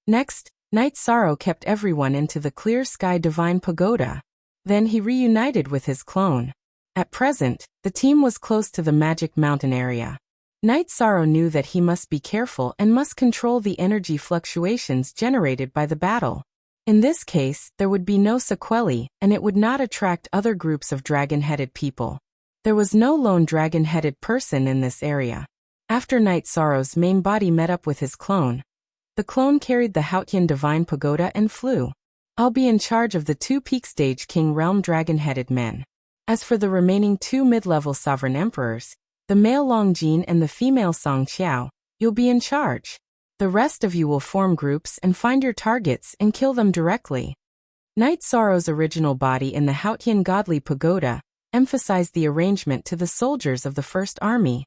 Next, Night Sorrow kept everyone into the Clear Sky Divine Pagoda. Then he reunited with his clone. At present, the team was close to the Magic Mountain area. Night Sorrow knew that he must be careful and must control the energy fluctuations generated by the battle. In this case, there would be no sequelae, and it would not attract other groups of dragon-headed people. There was no lone dragon-headed person in this area. After Night Sorrow's main body met up with his clone, the clone carried the Haotian Divine Pagoda and flew. I'll be in charge of the 2 peak stage King Realm dragon-headed men. As for the remaining 2 mid-level sovereign emperors, the male Long Jin and the female Song Qiao, you'll be in charge. The rest of you will form groups and find your targets and kill them directly. Night Sorrow's original body in the Haotian Godly Pagoda emphasized the arrangement to the soldiers of the First Army.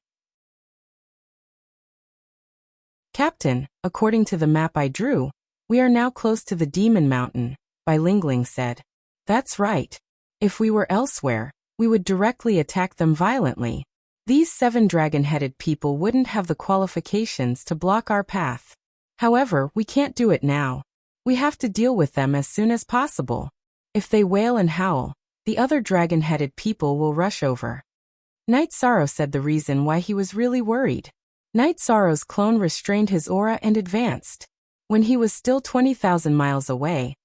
Captain, according to the map I drew, we are now close to the Demon Mountain, Bai Lingling said. That's right. If we were elsewhere, we would directly attack them violently. These 7 dragon-headed people wouldn't have the qualifications to block our path. However, we can't do it now. We have to deal with them as soon as possible. If they wail and howl, the other dragon-headed people will rush over. Night Sorrow said the reason why he was really worried. Night Sorrow's clone restrained his aura and advanced. When he was still 20,000 miles away,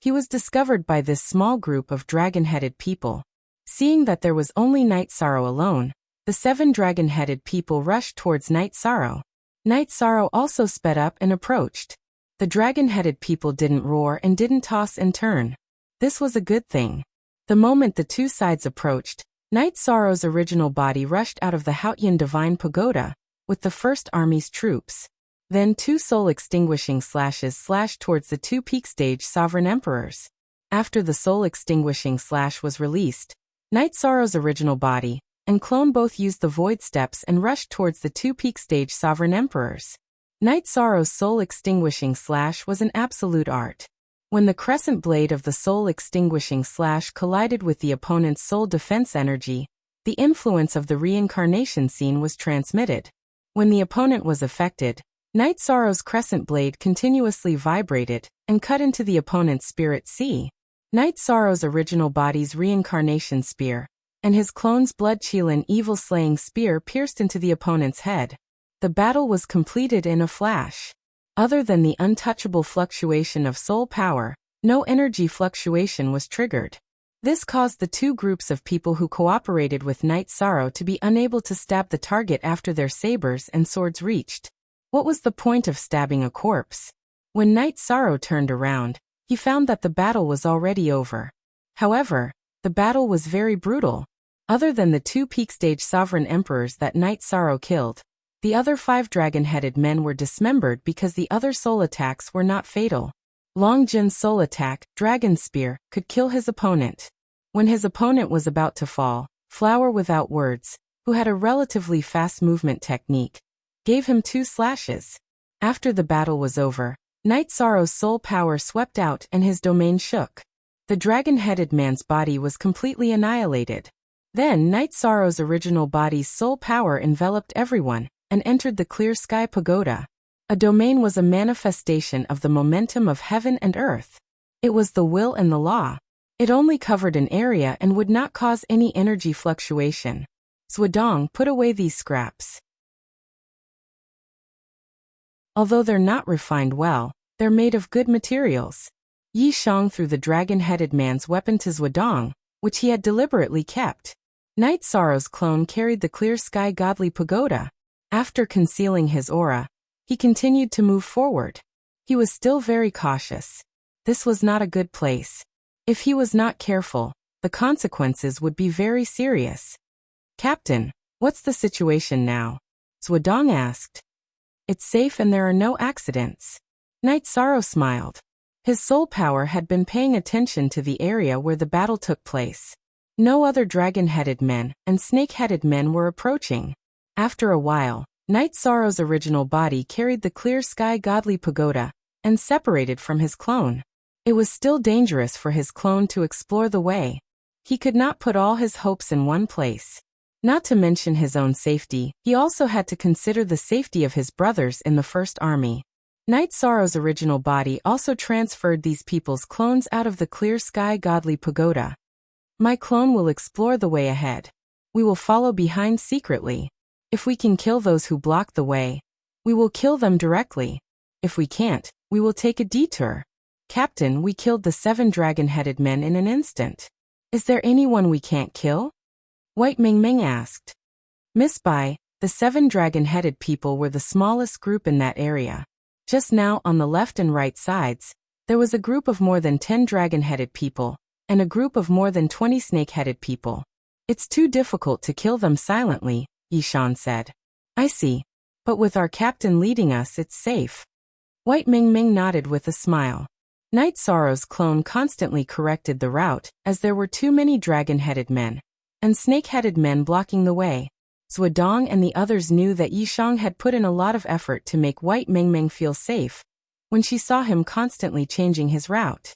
he was discovered by this small group of dragon-headed people. Seeing that there was only Night Sorrow alone, the 7 dragon-headed people rushed towards Night Sorrow. Night Sorrow also sped up and approached. The dragon-headed people didn't roar and didn't toss and turn. This was a good thing. The moment the 2 sides approached, Night Sorrow's original body rushed out of the Haotian Divine Pagoda with the First Army's troops. Then 2 soul-extinguishing slashes slashed towards the 2 peak stage sovereign emperors. After the soul-extinguishing slash was released, Night Sorrow's original body and clone both used the void steps and rushed towards the 2 peak stage sovereign emperors. Night Sorrow's soul-extinguishing slash was an absolute art. When the crescent blade of the soul-extinguishing slash collided with the opponent's soul defense energy, the influence of the reincarnation scene was transmitted. When the opponent was affected, Night Sorrow's crescent blade continuously vibrated and cut into the opponent's spirit sea. Night Sorrow's original body's reincarnation spear and his clone's blood-chilling evil-slaying spear pierced into the opponent's head. The battle was completed in a flash. Other than the untouchable fluctuation of soul power, no energy fluctuation was triggered. This caused the 2 groups of people who cooperated with Night Sorrow to be unable to stab the target after their sabers and swords reached. What was the point of stabbing a corpse? When Night Sorrow turned around, he found that the battle was already over. However, The battle was very brutal. Other than the 2 peak stage sovereign emperors that Night Sorrow killed, the other 5 dragon-headed men were dismembered because the other soul attacks were not fatal. Long Jin's soul attack, Dragon Spear, could kill his opponent. When his opponent was about to fall, Flower Without Words, who had a relatively fast movement technique, gave him 2 slashes. After the battle was over, Night Sorrow's soul power swept out and his domain shook. The dragon-headed man's body was completely annihilated. Then Night Sorrow's original body's soul power enveloped everyone and entered the Clear Sky Pagoda. A domain was a manifestation of the momentum of heaven and earth. It was the will and the law. It only covered an area and would not cause any energy fluctuation. Zhuodong put away these scraps. Although they're not refined well, they're made of good materials. Yi Shang threw the dragon-headed man's weapon to Zhuodong, which he had deliberately kept. Night Sorrow's clone carried the Clear Sky Godly Pagoda. After concealing his aura, he continued to move forward. He was still very cautious. This was not a good place. If he was not careful, the consequences would be very serious. Captain, what's the situation now? Zhuodong asked. It's safe and there are no accidents. Night Sorrow smiled. His soul power had been paying attention to the area where the battle took place. No other dragon-headed men and snake-headed men were approaching. After a while, Night Sorrow's original body carried the Clear Sky Godly Pagoda and separated from his clone. It was still dangerous for his clone to explore the way. He could not put all his hopes in one place. Not to mention his own safety, he also had to consider the safety of his brothers in the First Army. Night Sorrow's original body also transferred these people's clones out of the Clear Sky Godly Pagoda. My clone will explore the way ahead. We will follow behind secretly. If we can kill those who block the way, we will kill them directly. If we can't, we will take a detour. Captain, we killed the 7 dragon-headed men in an instant. Is there anyone we can't kill? White Ming Ming asked. Miss Bai, the 7 dragon-headed people were the smallest group in that area. Just now on the left and right sides, there was a group of more than 10 dragon-headed people, and a group of more than 20 snake-headed people. It's too difficult to kill them silently, Yishan said. I see. But with our captain leading us it's safe. White Ming Ming nodded with a smile. Night Sorrow's clone constantly corrected the route, as there were too many dragon-headed men and snake-headed men blocking the way. Zhuodong and the others knew that Yishang had put in a lot of effort to make White Ming Ming feel safe when she saw him constantly changing his route.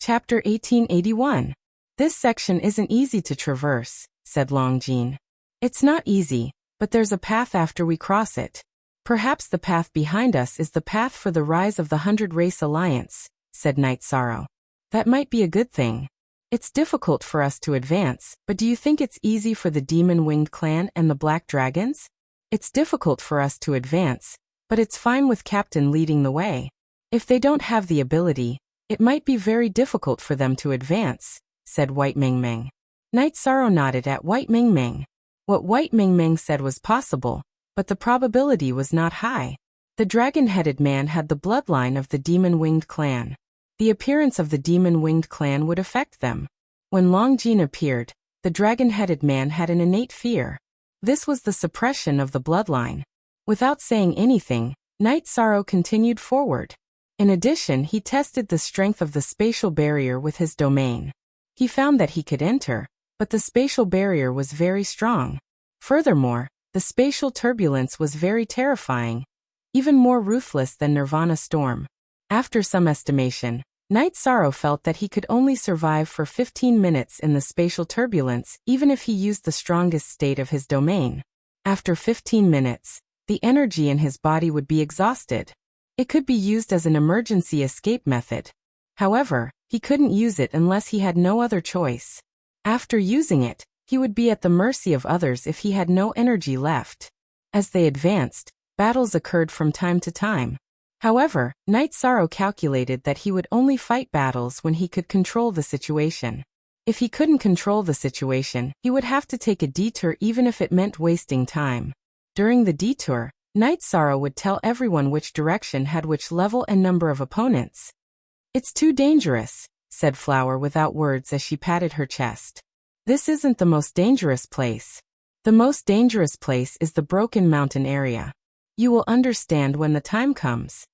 Chapter 1881. This section isn't easy to traverse, said Long Jin. It's not easy, but there's a path after we cross it. Perhaps the path behind us is the path for the rise of the 100 Race Alliance, said Night Sorrow. That might be a good thing. It's difficult for us to advance, but do you think it's easy for the Demon-Winged Clan and the Black Dragons? It's difficult for us to advance, but it's fine with Captain leading the way. If they don't have the ability, it might be very difficult for them to advance, said White Ming Ming. Night Sorrow nodded at White Ming Ming. What White Ming Ming said was possible, but the probability was not high. The dragon-headed man had the bloodline of the Demon-Winged Clan. The appearance of the Demon-Winged Clan would affect them. When Long Jin appeared, the dragon-headed man had an innate fear. This was the suppression of the bloodline. Without saying anything, Night Sorrow continued forward. In addition, he tested the strength of the spatial barrier with his domain. He found that he could enter, but the spatial barrier was very strong. Furthermore, the spatial turbulence was very terrifying, even more ruthless than Nirvana Storm. After some estimation, Night Sorrow felt that he could only survive for 15 minutes in the spatial turbulence even if he used the strongest state of his domain. After 15 minutes, the energy in his body would be exhausted. It could be used as an emergency escape method. However, he couldn't use it unless he had no other choice. After using it, he would be at the mercy of others if he had no energy left. As they advanced, battles occurred from time to time. However, Night Sorrow calculated that he would only fight battles when he could control the situation. If he couldn't control the situation, he would have to take a detour even if it meant wasting time. During the detour, Night Sorrow would tell everyone which direction had which level and number of opponents. It's too dangerous, said Flower without words as she patted her chest. This isn't the most dangerous place. The most dangerous place is the Broken Mountain area. You will understand when the time comes.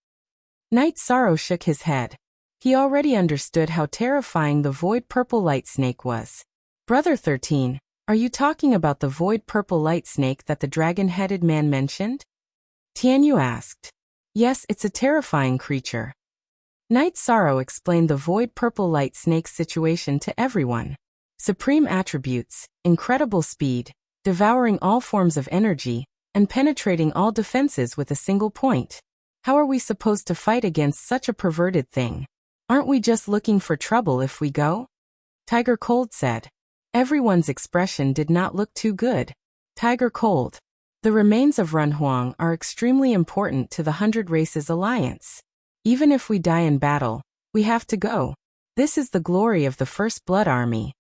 Night Sorrow shook his head. He already understood how terrifying the void purple light snake was. Brother 13, are you talking about the void purple light snake that the dragon-headed man mentioned? Tianyu asked. Yes, it's a terrifying creature. Night Sorrow explained the void purple light snake's situation to everyone. Supreme attributes, incredible speed, devouring all forms of energy, and penetrating all defenses with a single point. How are we supposed to fight against such a perverted thing? Aren't we just looking for trouble if we go? Tiger Cold said. Everyone's expression did not look too good. Tiger Cold. The remains of Runhuang are extremely important to the 100 Races Alliance. Even if we die in battle, we have to go. This is the glory of the First Blood Army.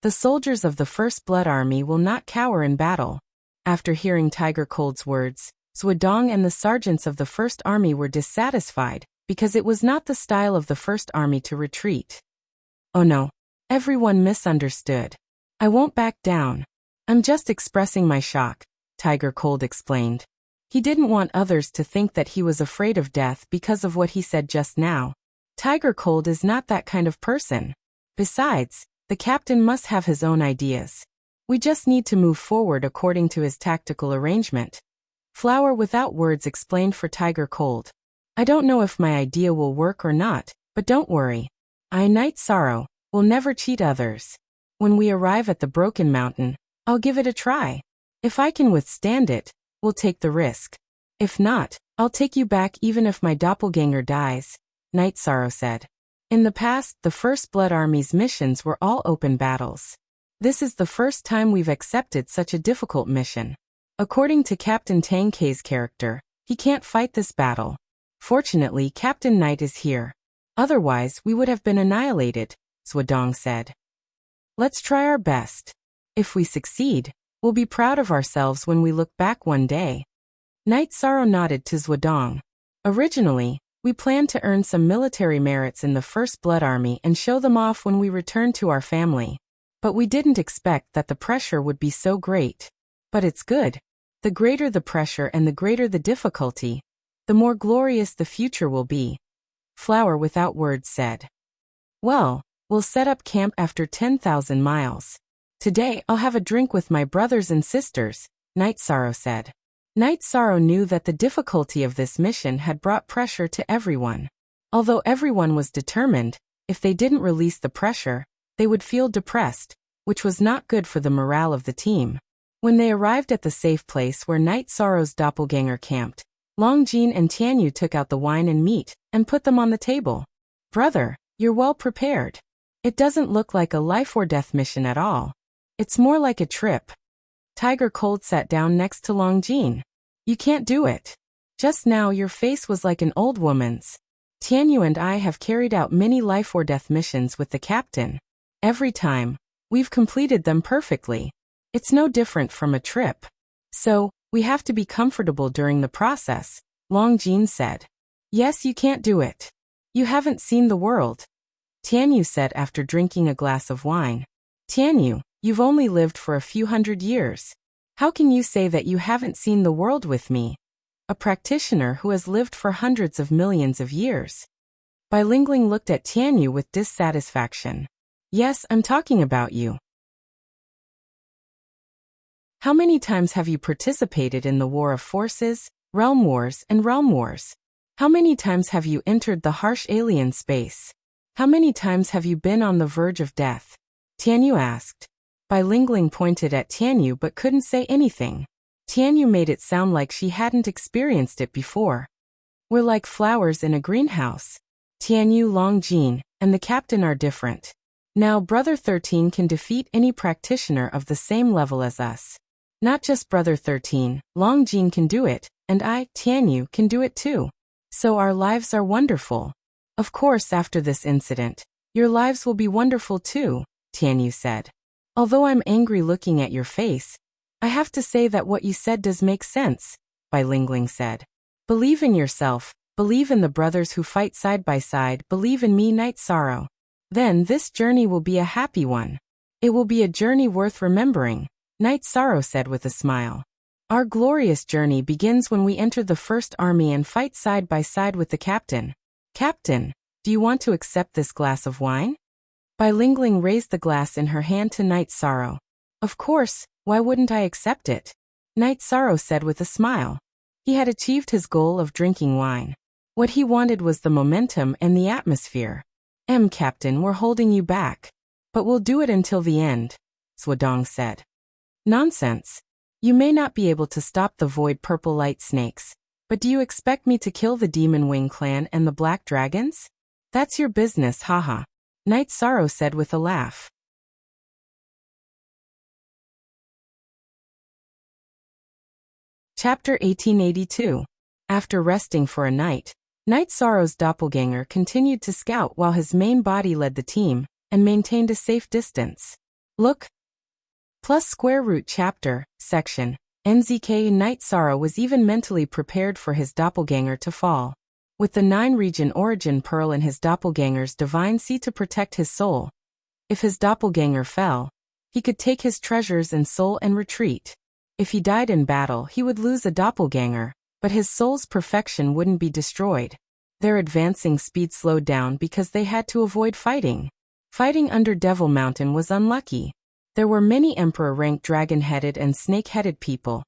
The soldiers of the First Blood Army will not cower in battle. After hearing Tiger Cold's words, Zhuodong and the sergeants of the First Army were dissatisfied, because it was not the style of the First Army to retreat. Oh no. Everyone misunderstood. I won't back down. I'm just expressing my shock, Tiger Cold explained. He didn't want others to think that he was afraid of death because of what he said just now. Tiger Cold is not that kind of person. Besides, the captain must have his own ideas. We just need to move forward according to his tactical arrangement. Flower without words explained for Tiger Cold. I don't know if my idea will work or not, but don't worry. I, Night Sorrow, will never cheat others. When we arrive at the Broken Mountain, I'll give it a try. If I can withstand it, we'll take the risk. If not, I'll take you back even if my doppelganger dies, Night Sorrow said. In the past, the First Blood Army's missions were all open battles. This is the first time we've accepted such a difficult mission. According to Captain Tang Kei's character, he can't fight this battle. Fortunately, Captain Knight is here. Otherwise, we would have been annihilated, Zhuodong said. Let's try our best. If we succeed, we'll be proud of ourselves when we look back one day. Night Sorrow nodded to Zhuodong. Originally, we planned to earn some military merits in the First Blood Army and show them off when we return to our family. But we didn't expect that the pressure would be so great. But it's good. The greater the pressure and the greater the difficulty, the more glorious the future will be. Flower without words said. Well, we'll set up camp after 10,000 miles. Today I'll have a drink with my brothers and sisters, Night Sorrow said. Night Sorrow knew that the difficulty of this mission had brought pressure to everyone. Although everyone was determined, if they didn't release the pressure, they would feel depressed, which was not good for the morale of the team. When they arrived at the safe place where Night Sorrow's doppelganger camped, Longjin and Tianyu took out the wine and meat and put them on the table. Brother, you're well prepared. It doesn't look like a life-or-death mission at all. It's more like a trip. Tiger Cold sat down next to Longjin. You can't do it. Just now your face was like an old woman's. Tianyu and I have carried out many life-or-death missions with the captain. Every time, we've completed them perfectly. It's no different from a trip. So, we have to be comfortable during the process, Longjin said. Yes, you can't do it. You haven't seen the world, Tianyu said after drinking a glass of wine. Tianyu, you've only lived for a few hundred years. How can you say that you haven't seen the world with me? A practitioner who has lived for hundreds of millions of years. Bai Lingling looked at Tianyu with dissatisfaction. Yes, I'm talking about you. How many times have you participated in the War of Forces, Realm Wars, and Realm Wars? How many times have you entered the harsh alien space? How many times have you been on the verge of death? Tianyu asked. Bai Lingling pointed at Tianyu but couldn't say anything. Tianyu made it sound like she hadn't experienced it before. We're like flowers in a greenhouse. Tianyu, Longjin, and the captain are different. Now Brother 13 can defeat any practitioner of the same level as us. Not just Brother 13, Longjin can do it, and I, Tianyu, can do it too. So our lives are wonderful. Of course, after this incident, your lives will be wonderful too, Tianyu said. Although I'm angry looking at your face, I have to say that what you said does make sense, Bai Lingling said. Believe in yourself, believe in the brothers who fight side by side, believe in me, Night Sorrow. Then this journey will be a happy one. It will be a journey worth remembering, Night Sorrow said with a smile. Our glorious journey begins when we enter the first army and fight side by side with the captain. Captain, do you want to accept this glass of wine? Bai Lingling raised the glass in her hand to Night Sorrow. Of course, why wouldn't I accept it? Night Sorrow said with a smile. He had achieved his goal of drinking wine. What he wanted was the momentum and the atmosphere. Captain, we're holding you back. But we'll do it until the end, Swadong said. Nonsense. You may not be able to stop the void purple light snakes, but do you expect me to kill the Demon Wing clan and the Black Dragons? That's your business, haha. Night Sorrow said with a laugh. Chapter 1882. After resting for a night, Night Sorrow's doppelganger continued to scout while his main body led the team and maintained a safe distance. Look. Plus square root chapter, section, NZK. Night Sorrow was even mentally prepared for his doppelganger to fall. With the 9-region origin pearl in his doppelganger's divine sea to protect his soul. If his doppelganger fell, he could take his treasures and soul and retreat. If he died in battle, he would lose a doppelganger, but his soul's perfection wouldn't be destroyed. Their advancing speed slowed down because they had to avoid fighting. Fighting under Devil Mountain was unlucky. There were many Emperor-ranked dragon-headed and snake-headed people,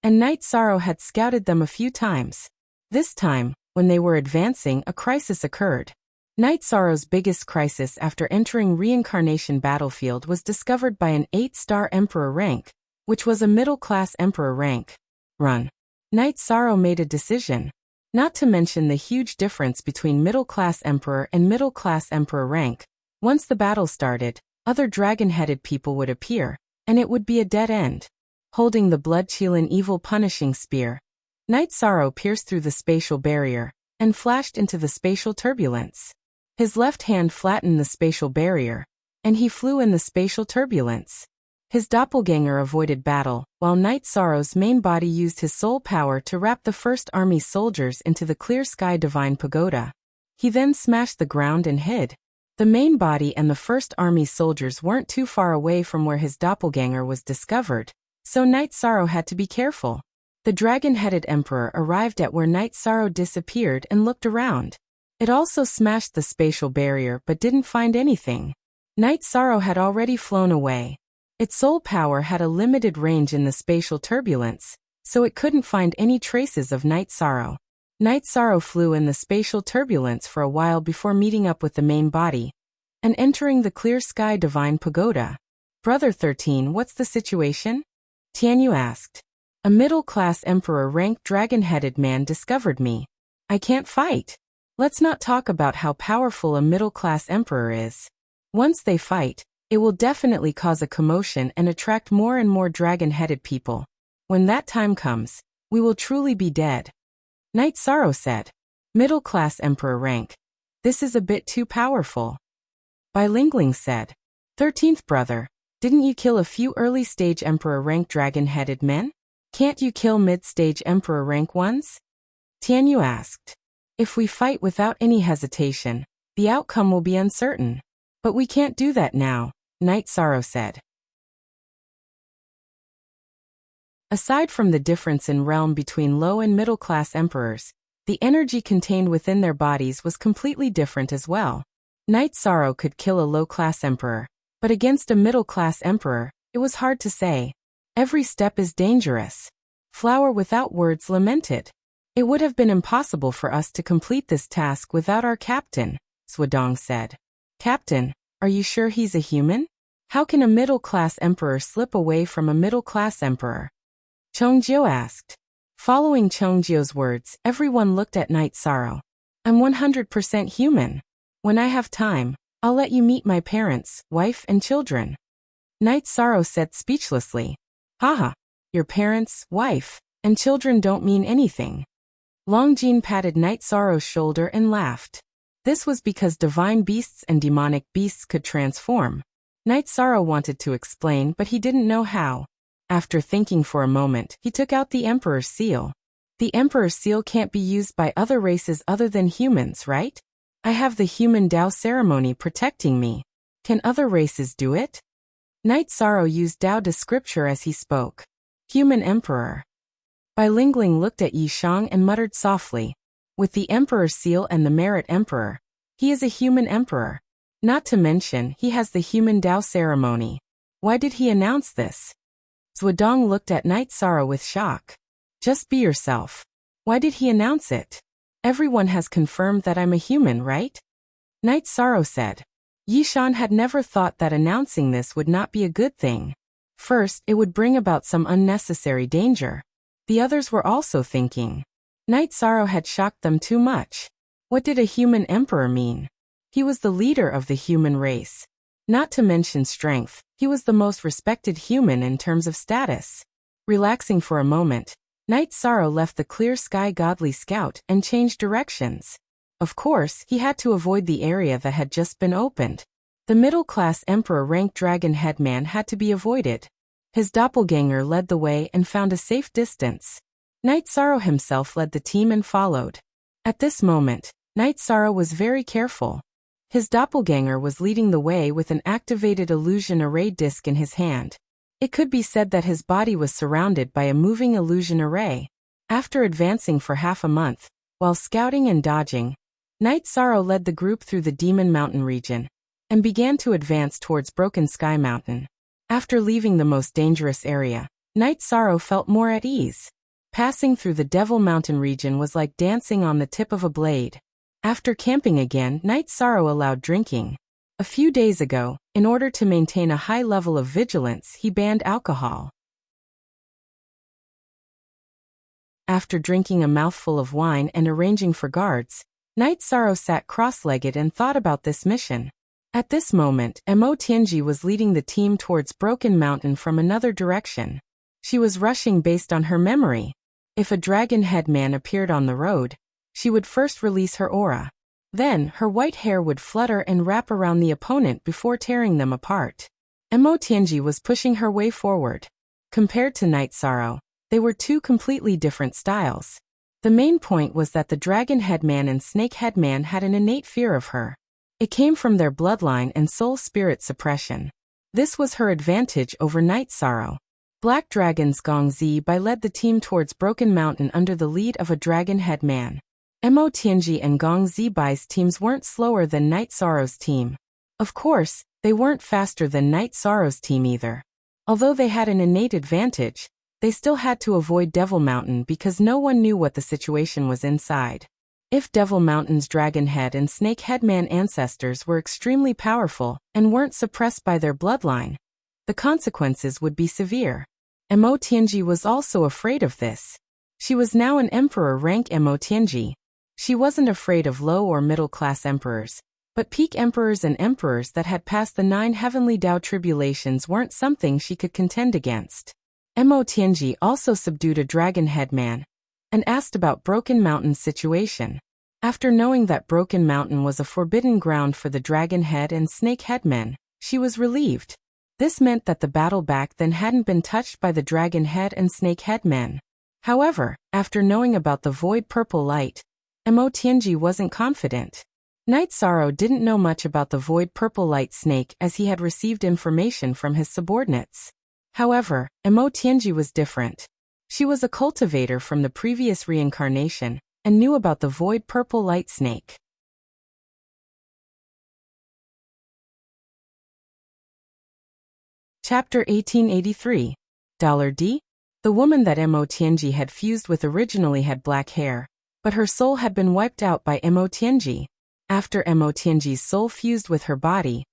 and Night Sorrow had scouted them a few times. This time, when they were advancing, a crisis occurred. Night Sorrow's biggest crisis after entering Reincarnation Battlefield was discovered by an 8-star Emperor rank, which was a middle-class Emperor rank. Run. Night Sorrow made a decision. Not to mention the huge difference between middle-class Emperor and middle-class Emperor rank. Once the battle started, other dragon-headed people would appear, and it would be a dead end. Holding the blood-chilling evil punishing spear, Night Sorrow pierced through the spatial barrier and flashed into the spatial turbulence. His left hand flattened the spatial barrier, and he flew in the spatial turbulence. His doppelganger avoided battle, while Night Sorrow's main body used his soul power to wrap the First Army soldiers into the clear sky divine pagoda. He then smashed the ground and hid. The main body and the First Army soldiers weren't too far away from where his doppelganger was discovered, so Night Sorrow had to be careful. The dragon-headed Emperor arrived at where Night Sorrow disappeared and looked around. It also smashed the spatial barrier but didn't find anything. Night Sorrow had already flown away. Its soul power had a limited range in the spatial turbulence, so it couldn't find any traces of Night Sorrow. Night Sorrow flew in the spatial turbulence for a while before meeting up with the main body and entering the clear sky divine pagoda. Brother 13, what's the situation? Tianyu asked. A middle-class Emperor-ranked dragon-headed man discovered me. I can't fight. Let's not talk about how powerful a middle-class Emperor is. Once they fight, it will definitely cause a commotion and attract more and more dragon-headed people. When that time comes, we will truly be dead. Night Sorrow said. Middle-class Emperor rank. This is a bit too powerful. Bai Lingling said. 13th brother, didn't you kill a few early-stage Emperor rank dragon-headed men? Can't you kill mid-stage Emperor rank ones? Tianyu asked. If we fight without any hesitation, the outcome will be uncertain. But we can't do that now, Night Sorrow said. Aside from the difference in realm between low and middle-class emperors, the energy contained within their bodies was completely different as well. Night Sorrow could kill a low-class emperor, but against a middle-class emperor, it was hard to say. Every step is dangerous. Flower without words lamented. It would have been impossible for us to complete this task without our captain, Swadong said. Captain, are you sure he's a human? How can a middle-class emperor slip away from a middle-class emperor? Chongjiu asked. Following Chongjiu's words, everyone looked at Night Sorrow. I'm 100% human. When I have time, I'll let you meet my parents, wife and children. Night Sorrow said speechlessly. Haha, your parents, wife, and children don't mean anything. Longjin patted Night Sorrow's shoulder and laughed. This was because divine beasts and demonic beasts could transform. Night Sorrow wanted to explain, but he didn't know how. After thinking for a moment, he took out the Emperor's seal. The Emperor's seal can't be used by other races other than humans, right? I have the human Tao ceremony protecting me. Can other races do it? Knight Sorrow used Tao de scripture as he spoke. Human Emperor. Bai Lingling looked at Yi Shang and muttered softly. With the Emperor's seal and the Merit Emperor, he is a human emperor. Not to mention, he has the human Tao ceremony. Why did he announce this? Zhuodong looked at Knight Sorrow with shock. Just be yourself. Why did he announce it? Everyone has confirmed that I'm a human, right? Knight Sorrow said. Yi Shan had never thought that announcing this would not be a good thing. First, it would bring about some unnecessary danger. The others were also thinking. Knight Sorrow had shocked them too much. What did a human emperor mean? He was the leader of the human race. Not to mention strength, he was the most respected human in terms of status. Relaxing for a moment, Knight Sorrow left the Clear Sky Godly Scout and changed directions. Of course, he had to avoid the area that had just been opened. The middle-class emperor-ranked dragon headman had to be avoided. His doppelganger led the way and found a safe distance. Knight Sorrow himself led the team and followed. At this moment, Knight Sorrow was very careful. His doppelganger was leading the way with an activated illusion array disc in his hand. It could be said that his body was surrounded by a moving illusion array. After advancing for half a month, while scouting and dodging, Knight Sorrow led the group through the Demon Mountain region and began to advance towards Broken Sky Mountain. After leaving the most dangerous area, Knight Sorrow felt more at ease. Passing through the Devil Mountain region was like dancing on the tip of a blade. After camping again, Knight Sorrow allowed drinking. A few days ago, in order to maintain a high level of vigilance, he banned alcohol. After drinking a mouthful of wine and arranging for guards, Knight Sorrow sat cross-legged and thought about this mission. At this moment, Mo Tianji was leading the team towards Broken Mountain from another direction. She was rushing based on her memory. If a dragon headman appeared on the road, she would first release her aura. Then, her white hair would flutter and wrap around the opponent before tearing them apart. Mo Tianji was pushing her way forward. Compared to Knight Sorrow, they were two completely different styles. The main point was that the dragon headman and snake headman had an innate fear of her. It came from their bloodline and soul spirit suppression. This was her advantage over Knight Sorrow. Black Dragon's Gong Zibai led the team towards Broken Mountain under the lead of a dragon headman. Mo Tianji and Gong Zibai's teams weren't slower than Knight Sorrow's team. Of course, they weren't faster than Knight Sorrow's team either. Although they had an innate advantage, they still had to avoid Devil Mountain because no one knew what the situation was inside. If Devil Mountain's Dragon Head and Snake Headman ancestors were extremely powerful and weren't suppressed by their bloodline, the consequences would be severe. Mo Tianji was also afraid of this. She was now an emperor rank Mo Tianji. She wasn't afraid of low or middle-class emperors, but peak emperors and emperors that had passed the 9 heavenly Tao tribulations weren't something she could contend against. Mo Tianji also subdued a dragon headman and asked about Broken Mountain's situation. After knowing that Broken Mountain was a forbidden ground for the dragon head and snake headmen, she was relieved. This meant that the battle back then hadn't been touched by the dragon head and snake headmen. However, after knowing about the void purple light, Mo Tianji wasn't confident. Knight Sorrow didn't know much about the void purple light snake as he had received information from his subordinates. However, Mo Tianji was different. She was a cultivator from the previous reincarnation and knew about the void purple light snake. Chapter 1883. $D? The woman that Mo Tianji had fused with originally had black hair, but her soul had been wiped out by Mo Tianji. After Mo Tianji's soul fused with her body,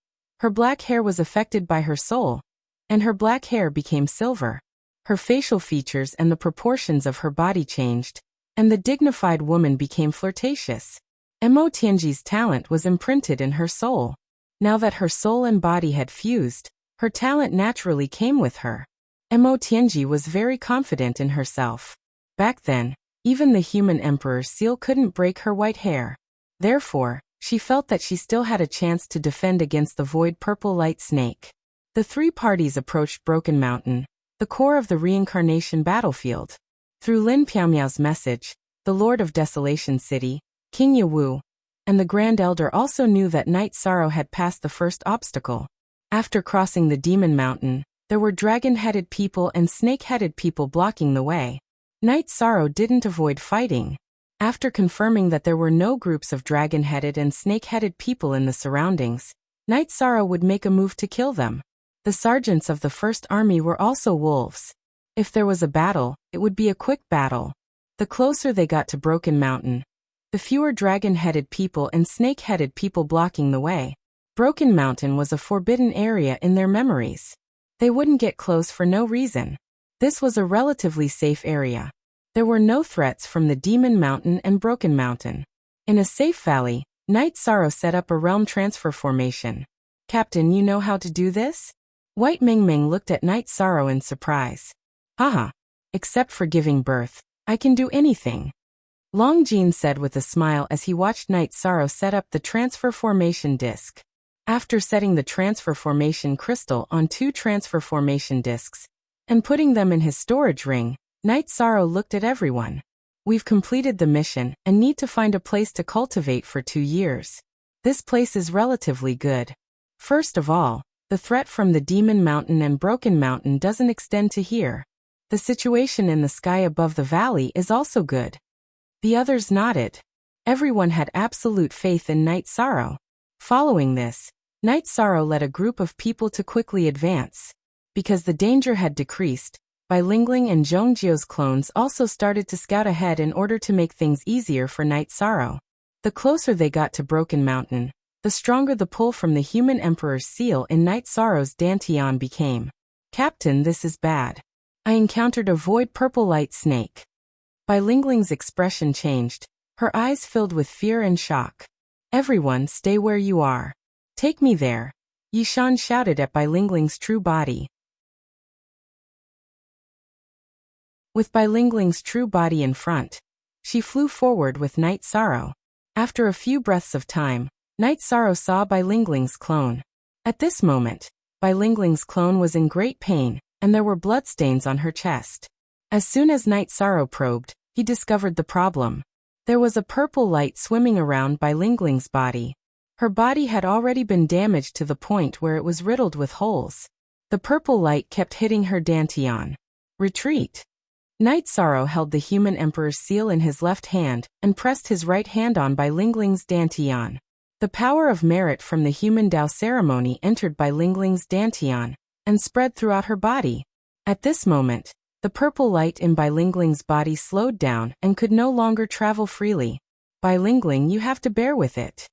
her black hair was affected by her soul, and her black hair became silver. Her facial features and the proportions of her body changed, and the dignified woman became flirtatious. Mo Tianji's talent was imprinted in her soul. Now that her soul and body had fused, her talent naturally came with her. Mo Tianji was very confident in herself. Back then, even the human emperor's seal couldn't break her white hair. Therefore, she felt that she still had a chance to defend against the void purple light snake. The 3 parties approached Broken Mountain, the core of the reincarnation battlefield. Through Lin Piaomiao's message, the Lord of Desolation City, King Yawu, and the Grand Elder also knew that Night Sorrow had passed the first obstacle. After crossing the Demon Mountain, there were dragon-headed people and snake-headed people blocking the way. Night Sorrow didn't avoid fighting. After confirming that there were no groups of dragon-headed and snake-headed people in the surroundings, Night Sorrow would make a move to kill them. The sergeants of the First Army were also wolves. If there was a battle, it would be a quick battle. The closer they got to Broken Mountain, the fewer dragon-headed people and snake-headed people blocking the way. Broken Mountain was a forbidden area in their memories. They wouldn't get close for no reason. This was a relatively safe area. There were no threats from the Demon Mountain and Broken Mountain. In a safe valley, Night Sorrow set up a realm transfer formation. Captain, you know how to do this? White Mingming looked at Night Sorrow in surprise. Haha. Except for giving birth, I can do anything. Long Jean said with a smile as he watched Night Sorrow set up the transfer formation disc. After setting the transfer formation crystal on 2 transfer formation discs and putting them in his storage ring, Night Sorrow looked at everyone. We've completed the mission and need to find a place to cultivate for 2 years. This place is relatively good. First of all, the threat from the Demon Mountain and Broken Mountain doesn't extend to here. The situation in the sky above the valley is also good. The others nodded. Everyone had absolute faith in Night Sorrow. Following this, Night Sorrow led a group of people to quickly advance. Because the danger had decreased, Bai Lingling and Zhongjio's clones also started to scout ahead in order to make things easier for Night Sorrow. The closer they got to Broken Mountain, the stronger the pull from the human emperor's seal in Night Sorrow's Dantian became. Captain, this is bad. I encountered a void purple light snake. Bai Lingling's expression changed, her eyes filled with fear and shock. Everyone, stay where you are. Take me there. Yishan shouted at Bai Lingling's true body. With Bai Lingling's true body in front, she flew forward with Night Sorrow. After a few breaths of time, Night Sorrow saw Bai Lingling's clone. At this moment, Bai Lingling's clone was in great pain, and there were bloodstains on her chest. As soon as Night Sorrow probed, he discovered the problem. There was a purple light swimming around Bai Lingling's body. Her body had already been damaged to the point where it was riddled with holes. The purple light kept hitting her Dantian. Retreat. Night Sorrow held the human emperor's seal in his left hand and pressed his right hand on Bai Lingling's Dantian. The power of merit from the human Dao ceremony entered Bai Lingling's Dantian and spread throughout her body. At this moment, the purple light in Bai Lingling's body slowed down and could no longer travel freely. Bai Lingling, you have to bear with it.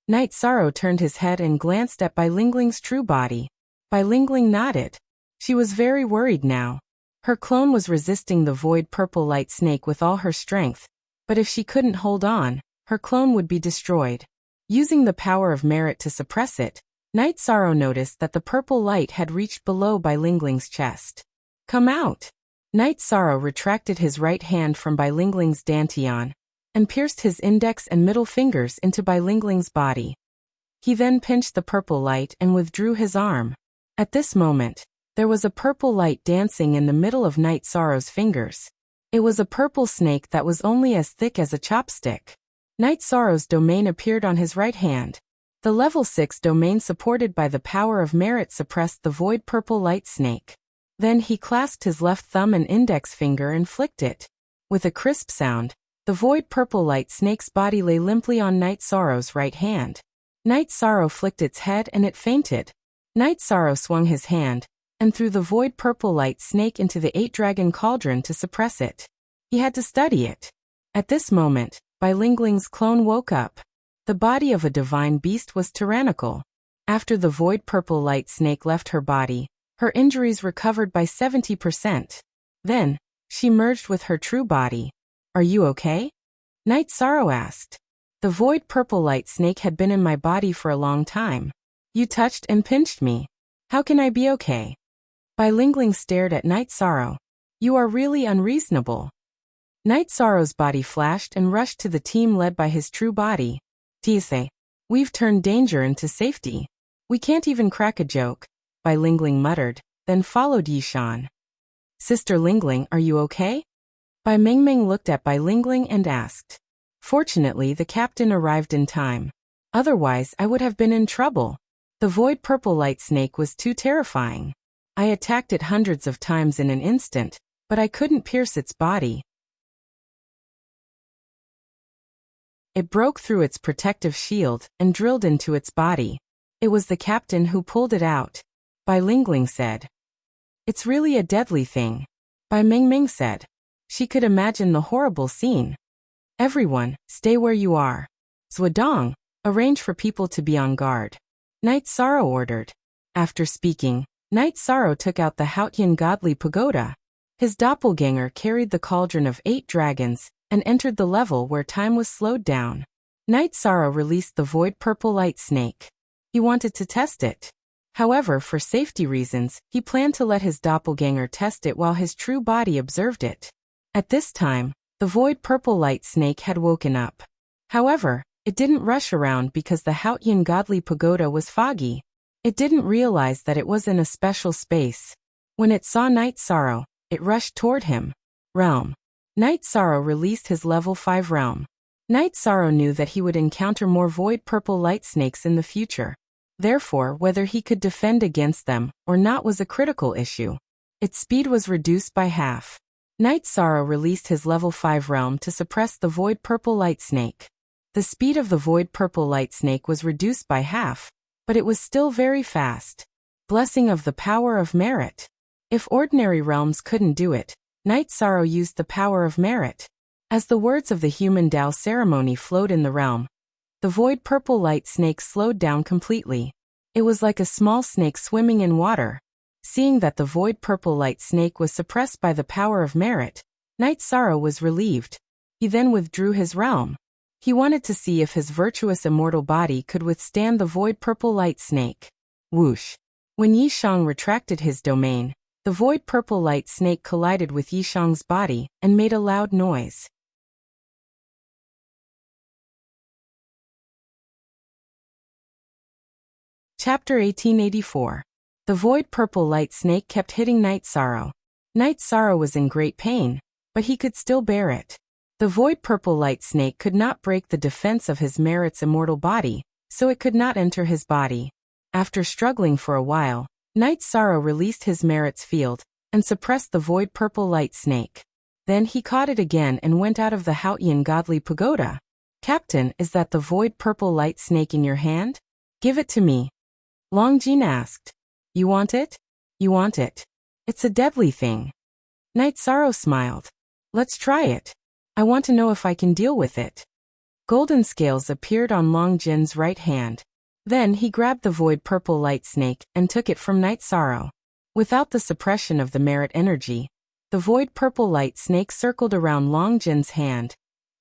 Night Sorrow turned his head and glanced at Bai Lingling's true body. Bai Lingling nodded. She was very worried now. Her clone was resisting the void purple light snake with all her strength, but if she couldn't hold on, her clone would be destroyed. Using the power of merit to suppress it, Night Sorrow noticed that the purple light had reached below Bai Lingling's chest. Come out! Night Sorrow retracted his right hand from Bai Lingling's Dantian and pierced his index and middle fingers into Bai Lingling's body. He then pinched the purple light and withdrew his arm. At this moment, there was a purple light dancing in the middle of Night Sorrow's fingers. It was a purple snake that was only as thick as a chopstick. Night Sorrow's domain appeared on his right hand. The level 6 domain supported by the power of merit suppressed the void purple light snake. Then he clasped his left thumb and index finger and flicked it. With a crisp sound, the void purple light snake's body lay limply on Night Sorrow's right hand. Night Sorrow flicked its head and it fainted. Night Sorrow swung his hand and threw the void purple light snake into the 8-dragon cauldron to suppress it. He had to study it. At this moment, Bai Lingling's clone woke up. The body of a divine beast was tyrannical. After the void purple light snake left her body, her injuries recovered by 70%. Then, she merged with her true body. Are you okay? Night Sorrow asked. The void purple light snake had been in my body for a long time. You touched and pinched me. How can I be okay? Bai Lingling stared at Night Sorrow. You are really unreasonable. Night Sorrow's body flashed and rushed to the team led by his true body. Tisei, we've turned danger into safety. We can't even crack a joke, Bai Lingling muttered, then followed Yishan. Sister Lingling, are you okay? Bai Mingming looked at Bai Lingling and asked. Fortunately, the captain arrived in time. Otherwise, I would have been in trouble. The void purple light snake was too terrifying. I attacked it hundreds of times in an instant, but I couldn't pierce its body. It broke through its protective shield and drilled into its body. It was the captain who pulled it out. Bai Lingling said. It's really a deadly thing. Bai Mingming said. She could imagine the horrible scene. Everyone, stay where you are. Zhuodong, arrange for people to be on guard. Knight Sorrow ordered. After speaking, Knight Sorrow took out the Haotian godly pagoda. His doppelganger carried the cauldron of 8 dragons and entered the level where time was slowed down. Knight Sorrow released the void purple light snake. He wanted to test it. However, for safety reasons, he planned to let his doppelganger test it while his true body observed it. At this time, the void purple light snake had woken up. However, it didn't rush around because the Haotian godly pagoda was foggy. It didn't realize that it was in a special space. When it saw Knight Sorrow, it rushed toward him. Realm. Knight Sorrow released his level 5 realm. Knight Sorrow knew that he would encounter more void purple light snakes in the future. Therefore, whether he could defend against them or not was a critical issue. Its speed was reduced by half. Knight Sorrow released his level 5 realm to suppress the void purple light snake. The speed of the void purple light snake was reduced by half, but it was still very fast. Blessing of the power of merit. If ordinary realms couldn't do it, Knight Sorrow used the power of merit. As the words of the human Tao ceremony flowed in the realm, the void purple light snake slowed down completely. It was like a small snake swimming in water. Seeing that the void purple light snake was suppressed by the power of merit, Knight Sorrow was relieved. He then withdrew his realm. He wanted to see if his virtuous immortal body could withstand the void purple light snake. Whoosh! When Yishang retracted his domain, the void purple light snake collided with Yishang's body and made a loud noise. Chapter 1884. The void purple light snake kept hitting Knight Sorrow. Knight Sorrow was in great pain, but he could still bear it. The void purple light snake could not break the defense of his merit's immortal body, so it could not enter his body. After struggling for a while, Knight Sorrow released his merit's field and suppressed the void purple light snake. Then he caught it again and went out of the Haotian godly pagoda. Captain, is that the void purple light snake in your hand? Give it to me. Longjin asked. You want it? You want it. It's a deadly thing. Knight Sorrow smiled. Let's try it. I want to know if I can deal with it. Golden scales appeared on Longjin's right hand. Then he grabbed the void purple light snake and took it from Knight Sorrow. Without the suppression of the merit energy, the void purple light snake circled around Longjin's hand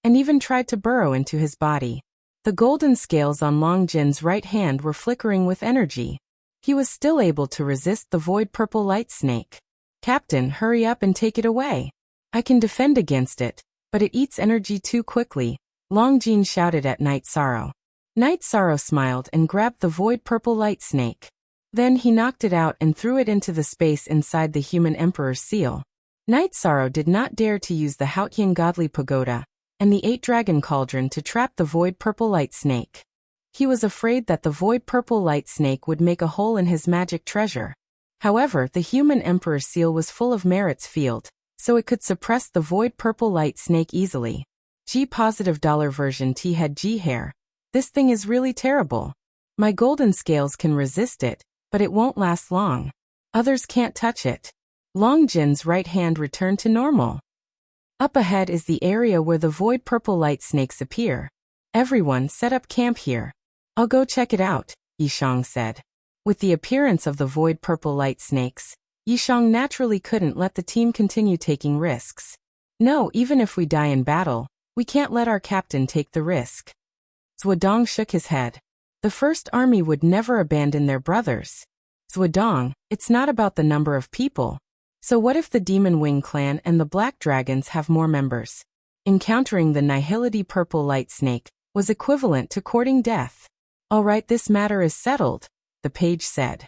and even tried to burrow into his body. The golden scales on Longjin's right hand were flickering with energy. He was still able to resist the void purple light snake. Captain, hurry up and take it away. I can defend against it, but it eats energy too quickly, Longjin shouted at Knight Sorrow. Knight Sorrow smiled and grabbed the void purple light snake. Then he knocked it out and threw it into the space inside the human emperor's seal. Knight Sorrow did not dare to use the Haotian godly pagoda and the 8 dragon cauldron to trap the void purple light snake. He was afraid that the void purple light snake would make a hole in his magic treasure. However, the human emperor's seal was full of merit's field, so it could suppress the void purple light snake easily. G-positive dollar version T had G hair. This thing is really terrible. My golden scales can resist it, but it won't last long. Others can't touch it. Longjin's right hand returned to normal. Up ahead is the area where the void purple light snakes appear. Everyone set up camp here. I'll go check it out, Yishang said. With the appearance of the void purple light snakes, Yishang naturally couldn't let the team continue taking risks. No, even if we die in battle, we can't let our captain take the risk. Zhuodong shook his head. The First Army would never abandon their brothers. Zhuodong, it's not about the number of people. So what if the Demon Wing clan and the Black Dragons have more members? Encountering the Nihility Purple Light Snake was equivalent to courting death. All right, this matter is settled, the page said.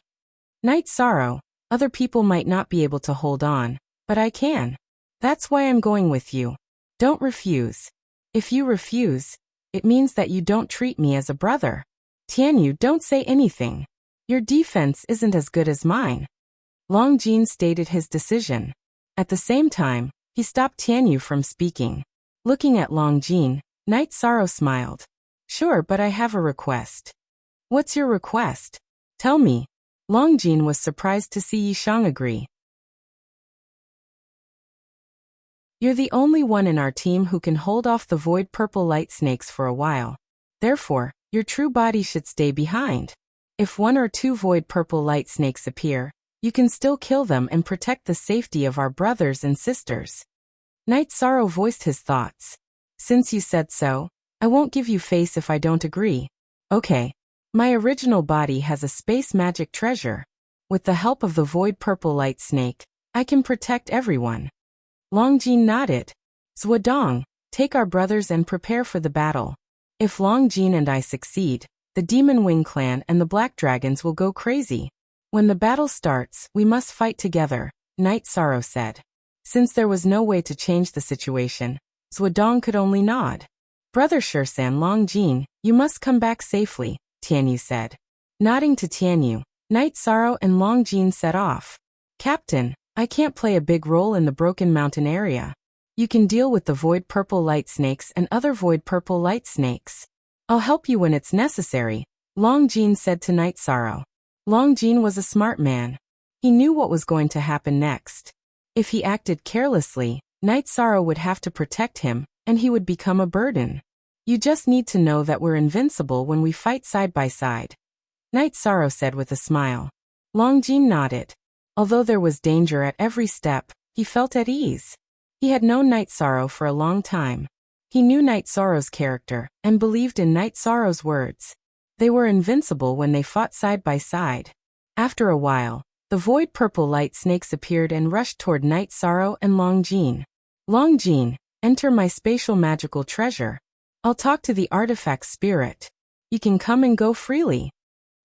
Knight Sorrow, other people might not be able to hold on, But I can. That's why I'm going with you. Don't refuse. If you refuse, it means that you don't treat me as a brother. Tianyu, don't say anything. Your defense isn't as good as mine. Longjin stated his decision. At the same time, he stopped Tianyu from speaking. Looking at Longjin, Night Sorrow smiled. Sure, but I have a request. What's your request? Tell me. Longjin was surprised to see Yishang agree. You're the only one in our team who can hold off the void purple light snakes for a while. Therefore, your true body should stay behind. If 1 or 2 void purple light snakes appear, you can still kill them and protect the safety of our brothers and sisters. Night Sorrow voiced his thoughts. Since you said so, I won't give you face if I don't agree. Okay. My original body has a space magic treasure. With the help of the void purple light snake, I can protect everyone. Longjin nodded. Zhuodong, take our brothers and prepare for the battle. If Longjin and I succeed, the Demon Wing clan and the Black Dragons will go crazy. When the battle starts, we must fight together, Night Sorrow said. Since there was no way to change the situation, Zhuodong could only nod. Brother Shursan Longjin, you must come back safely, Tianyu said. Nodding to Tianyu, Night Sorrow and Longjin set off. Captain, I can't play a big role in the Broken Mountain area. You can deal with the void purple light snakes and other void purple light snakes. I'll help you when it's necessary, Longjin said to Night Sorrow. Longjin was a smart man. He knew what was going to happen next. If he acted carelessly, Night Sorrow would have to protect him, and he would become a burden. You just need to know that we're invincible when we fight side by side, Night Sorrow said with a smile. Longjin nodded. Although there was danger at every step, he felt at ease. He had known Night Sorrow for a long time. He knew Night Sorrow's character, and believed in Night Sorrow's words. They were invincible when they fought side by side. After a while, the void purple light snakes appeared and rushed toward Night Sorrow and Longjin. Longjin, enter my spatial magical treasure. I'll talk to the artifact spirit. You can come and go freely.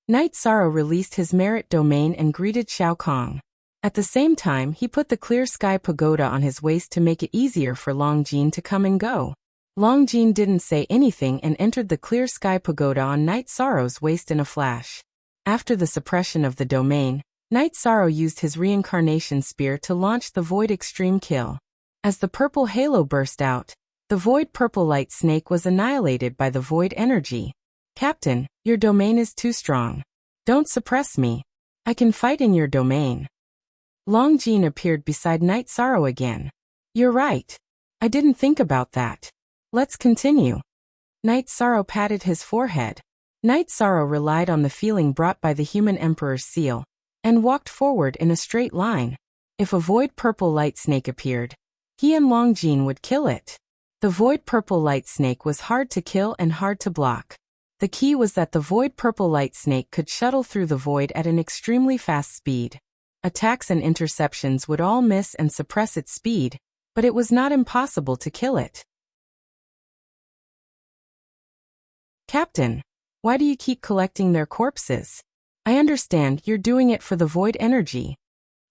Night Sorrow released his merit domain and greeted Shao Kong. At the same time, he put the clear sky pagoda on his waist to make it easier for Longjin to come and go. Longjin didn't say anything and entered the clear sky pagoda on Night Sorrow's waist in a flash. After the suppression of the domain, Night Sorrow used his reincarnation spear to launch the Void Extreme Kill. As the purple halo burst out, the Void Purple Light Snake was annihilated by the Void Energy. Captain, your domain is too strong. Don't suppress me. I can fight in your domain. Longjin appeared beside Night Sorrow again. You're right. I didn't think about that. Let's continue. Night Sorrow patted his forehead. Night Sorrow relied on the feeling brought by the human emperor's seal, and walked forward in a straight line. If a void purple light snake appeared, he and Longjin would kill it. The void purple light snake was hard to kill and hard to block. The key was that the void purple light snake could shuttle through the void at an extremely fast speed. Attacks and interceptions would all miss and suppress its speed, but it was not impossible to kill it. Captain, why do you keep collecting their corpses? I understand you're doing it for the void energy.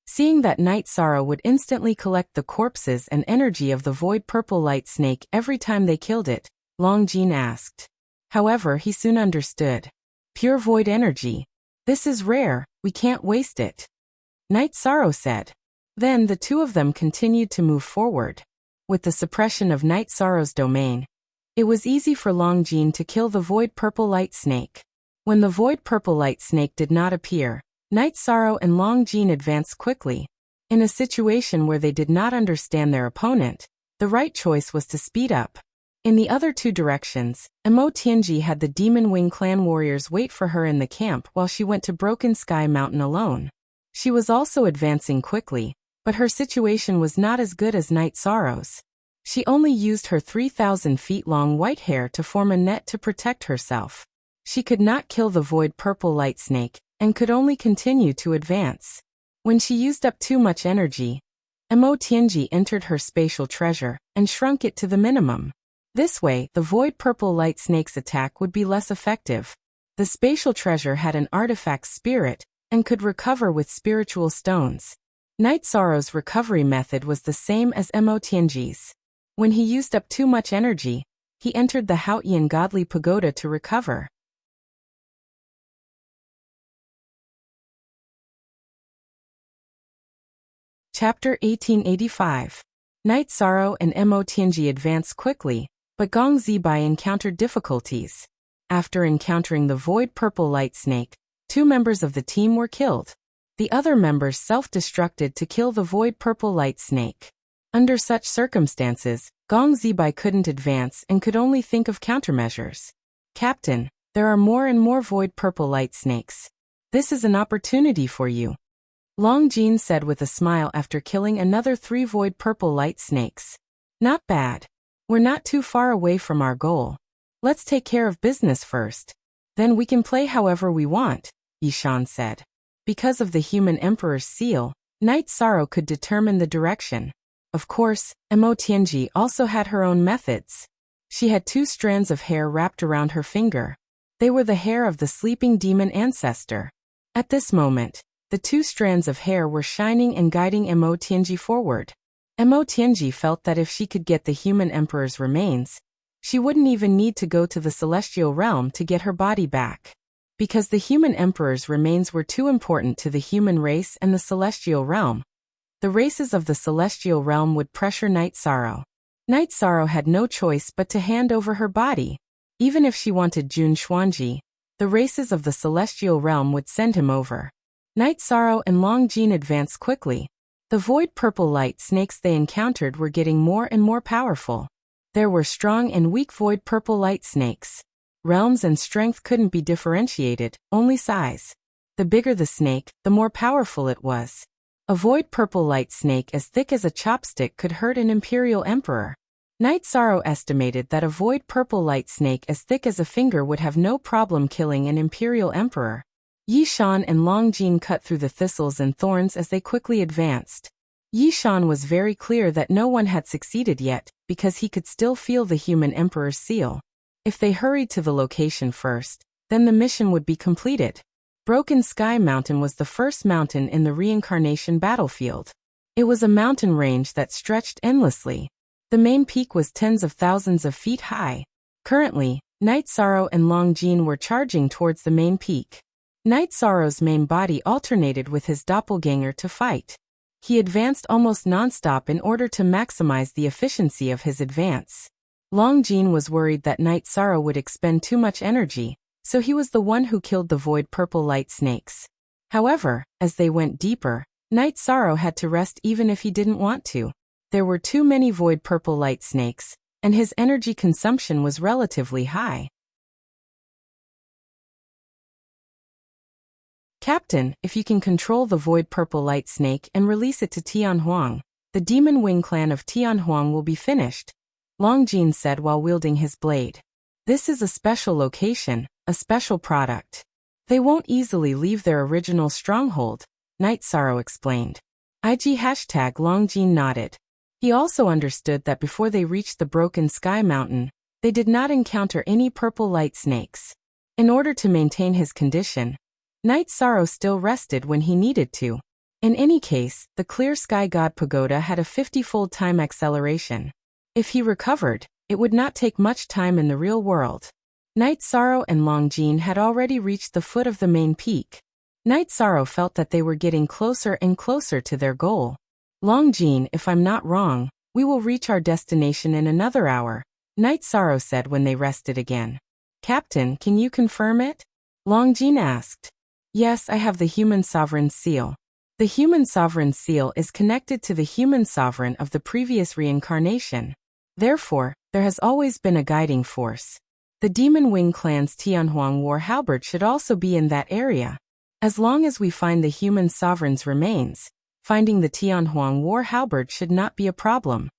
Seeing that Night Sorrow would instantly collect the corpses and energy of the void purple light snake every time they killed it, Longjin asked. However, he soon understood. Pure void energy. This is rare, we can't waste it. Night Sorrow said. Then the two of them continued to move forward. With the suppression of Night Sorrow's domain, it was easy for Longjin to kill the void purple light snake. When the void purple light snake did not appear, Night Sorrow and Longjin advanced quickly. In a situation where they did not understand their opponent, the right choice was to speed up. In the other two directions, Emo Tianji had the Demon Wing clan warriors wait for her in the camp while she went to Broken Sky Mountain alone. She was also advancing quickly, but her situation was not as good as Night Sorrow's. She only used her 3,000 feet long white hair to form a net to protect herself. She could not kill the void purple light snake, and could only continue to advance. When she used up too much energy, Emo Tianji entered her spatial treasure, and shrunk it to the minimum. This way, the void purple light snake's attack would be less effective. The spatial treasure had an artifact spirit, and could recover with spiritual stones. Night Sorrow's recovery method was the same as Motianji's. When he used up too much energy, he entered the Haotian godly pagoda to recover. Chapter 1885. Night Sorrow and Motianji advanced quickly, but Gong Zibai encountered difficulties. After encountering the Void Purple Light Snake, 2 members of the team were killed. The other members self-destructed to kill the Void Purple Light Snake. Under such circumstances, Gong Zibai couldn't advance and could only think of countermeasures. Captain, there are more and more Void Purple Light Snakes. This is an opportunity for you, Long Jin said with a smile after killing another 3 Void Purple Light Snakes. Not bad. We're not too far away from our goal. Let's take care of business first. Then we can play however we want, Yishan said. Because of the human emperor's seal, Night Sorrow could determine the direction. Of course, Motianji also had her own methods. She had 2 strands of hair wrapped around her finger. They were the hair of the sleeping demon ancestor. At this moment, the 2 strands of hair were shining and guiding Motianji forward. Motianji felt that if she could get the human emperor's remains, she wouldn't even need to go to the celestial realm to get her body back. Because the human emperor's remains were too important to the human race and the celestial realm, the races of the celestial realm would pressure Night Sorrow. Night Sorrow had no choice but to hand over her body. Even if she wanted Jun Xuanji, the races of the celestial realm would send him over. Night Sorrow and Long Jin advanced quickly. The Void Purple Light Snakes they encountered were getting more and more powerful. There were strong and weak Void Purple Light Snakes. Realms and strength couldn't be differentiated, only size. The bigger the snake, the more powerful it was. A Void Purple Light Snake as thick as a chopstick could hurt an Imperial Emperor. Night Sorrow estimated that a Void Purple Light Snake as thick as a finger would have no problem killing an Imperial Emperor. Yishan and Long Jin cut through the thistles and thorns as they quickly advanced. Yishan was very clear that no one had succeeded yet, because he could still feel the human emperor's seal. If they hurried to the location first, then the mission would be completed. Broken Sky Mountain was the first mountain in the reincarnation battlefield. It was a mountain range that stretched endlessly. The main peak was tens of thousands of feet high. Currently, Night Sorrow and Long Jin were charging towards the main peak. Night Sorrow's main body alternated with his doppelganger to fight. He advanced almost non-stop in order to maximize the efficiency of his advance. Long Jin was worried that Night Sorrow would expend too much energy, so he was the one who killed the Void Purple Light Snakes. However, as they went deeper, Night Sorrow had to rest even if he didn't want to. There were too many Void Purple Light Snakes, and his energy consumption was relatively high. Captain, if you can control the Void Purple Light Snake and release it to Tianhuang, the Demon Wing clan of Tianhuang will be finished, Long Jin said while wielding his blade. This is a special location, a special product. They won't easily leave their original stronghold, Night Sorrow explained. IG # Long Jin nodded. He also understood that before they reached the Broken Sky Mountain, they did not encounter any purple light snakes. In order to maintain his condition, Night Sorrow still rested when he needed to. In any case, the Clear Sky God Pagoda had a 50-fold time acceleration. If he recovered, it would not take much time in the real world. Night Sorrow and Long Jin had already reached the foot of the main peak. Night Sorrow felt that they were getting closer and closer to their goal. Long Jin, if I'm not wrong, we will reach our destination in another hour, Night Sorrow said when they rested again. Captain, can you confirm it? Long Jin asked. Yes, I have the Human Sovereign's seal. The Human Sovereign's seal is connected to the Human Sovereign of the previous reincarnation. Therefore, there has always been a guiding force. The Demon Wing clan's Tianhuang War Halberd should also be in that area. As long as we find the Human Sovereign's remains, finding the Tianhuang War Halberd should not be a problem.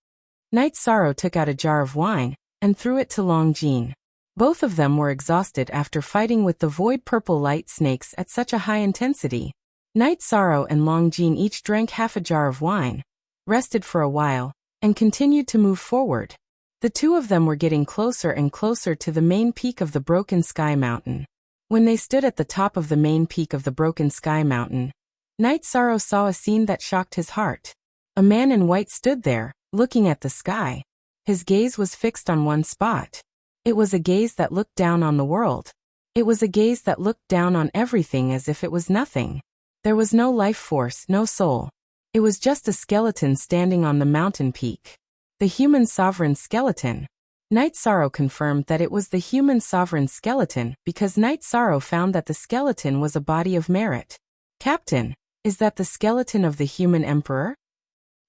Night Sorrow took out a jar of wine and threw it to Long Jin. Both of them were exhausted after fighting with the Void Purple Light Snakes at such a high intensity. Night Sorrow and Long Jin each drank half a jar of wine, rested for a while, and continued to move forward. The two of them were getting closer and closer to the main peak of the Broken Sky Mountain. When they stood at the top of the main peak of the Broken Sky Mountain, Night Sorrow saw a scene that shocked his heart. A man in white stood there, looking at the sky. His gaze was fixed on one spot. It was a gaze that looked down on the world. It was a gaze that looked down on everything as if it was nothing. There was no life force, no soul. It was just a skeleton standing on the mountain peak. The human sovereign skeleton. Night Sorrow confirmed that it was the human sovereign skeleton because Night Sorrow found that the skeleton was a body of merit. Captain, is that the skeleton of the human emperor?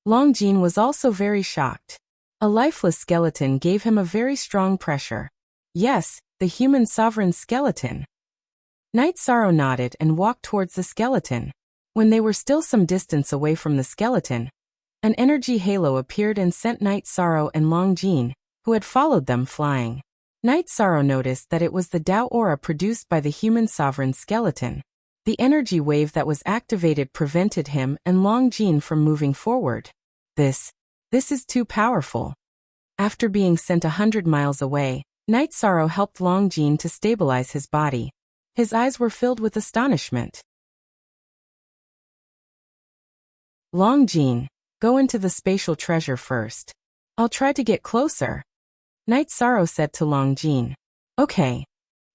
Longjin was also very shocked. A lifeless skeleton gave him a very strong pressure. Yes, the human sovereign skeleton. Night Sorrow nodded and walked towards the skeleton. When they were still some distance away from the skeleton, an energy halo appeared and sent Night Sorrow and Longjin, who had followed them, flying. Night Sorrow noticed that it was the Tao aura produced by the human sovereign skeleton. The energy wave that was activated prevented him and Longjin from moving forward. This is too powerful. After being sent 100 miles away, Night Sorrow helped Longjin to stabilize his body. His eyes were filled with astonishment. Longjin, go into the spatial treasure first. I'll try to get closer. Night Sorrow said to Longjin. Okay.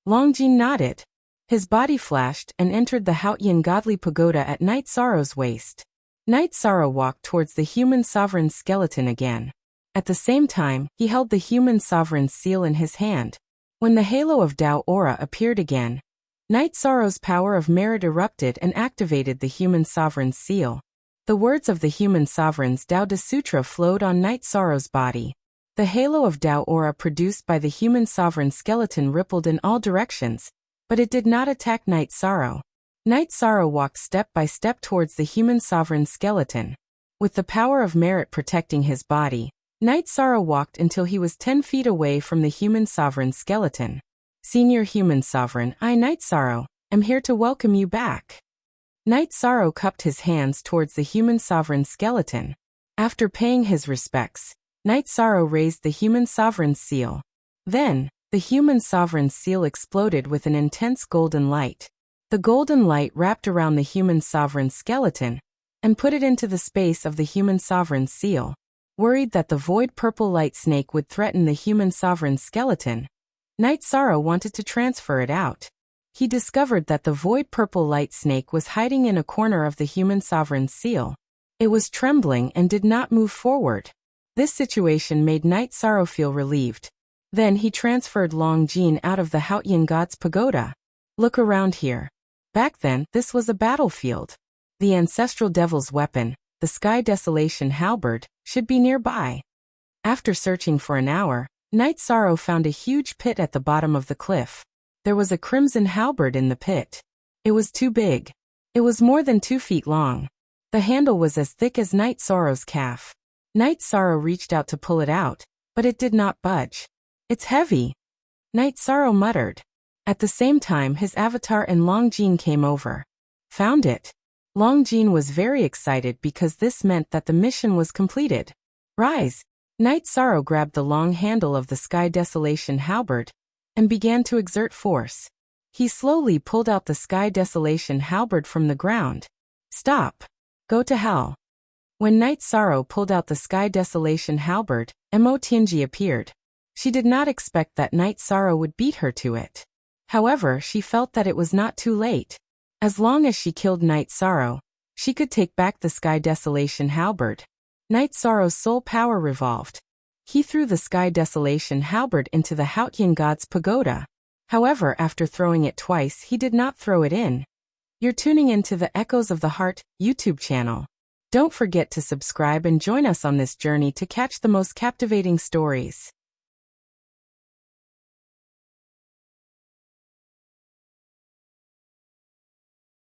Longjin nodded. His body flashed and entered the Haotian godly pagoda at Night Sorrow's waist. Night Sorrow walked towards the human sovereign skeleton again. At the same time, he held the human sovereign's seal in his hand. When the halo of Tao aura appeared again, Night Sorrow's power of merit erupted and activated the human sovereign's seal. The words of the human sovereign's Tao De Sutra flowed on Night Sorrow's body. The halo of Tao aura produced by the human sovereign skeleton rippled in all directions, but it did not attack Night Sorrow. Night Sorrow walked step by step towards the human sovereign skeleton. With the power of merit protecting his body, Night Sorrow walked until he was 10 feet away from the human sovereign skeleton. Senior Human Sovereign, I, Night Sorrow, am here to welcome you back. Night Sorrow cupped his hands towards the human sovereign skeleton. After paying his respects, Night Sorrow raised the human sovereign's seal. Then, the human sovereign's seal exploded with an intense golden light. The golden light wrapped around the human sovereign skeleton and put it into the space of the human sovereign's seal. Worried that the void purple light snake would threaten the human sovereign skeleton, Night Sorrow wanted to transfer it out. He discovered that the void purple light snake was hiding in a corner of the human sovereign's seal. It was trembling and did not move forward. This situation made Night Sorrow feel relieved. Then he transferred Longjin out of the Haotian god's pagoda. Look around here. Back then, this was a battlefield. The ancestral devil's weapon, the Sky Desolation halberd, should be nearby. After searching for an hour, Night Sorrow found a huge pit at the bottom of the cliff. There was a crimson halberd in the pit. It was too big. It was more than 2 feet long. The handle was as thick as Night Sorrow's calf. Night Sorrow reached out to pull it out, but it did not budge. It's heavy. Night Sorrow muttered. At the same time, his avatar and Longjin came over. Found it. Longjin was very excited because this meant that the mission was completed. Rise. Night Sorrow grabbed the long handle of the Sky Desolation halberd and began to exert force. He slowly pulled out the Sky Desolation halberd from the ground. Stop. Go to hell. When Night Sorrow pulled out the Sky Desolation halberd, Mo Tianji appeared. She did not expect that Night Sorrow would beat her to it. However, she felt that it was not too late. As long as she killed Night Sorrow, she could take back the Sky Desolation halberd. Night Sorrow's soul power revolved. He threw the Sky Desolation halberd into the Haotian god's pagoda. However, after throwing it twice, he did not throw it in. You're tuning into the Echoes of the Heart YouTube channel. Don't forget to subscribe and join us on this journey to catch the most captivating stories.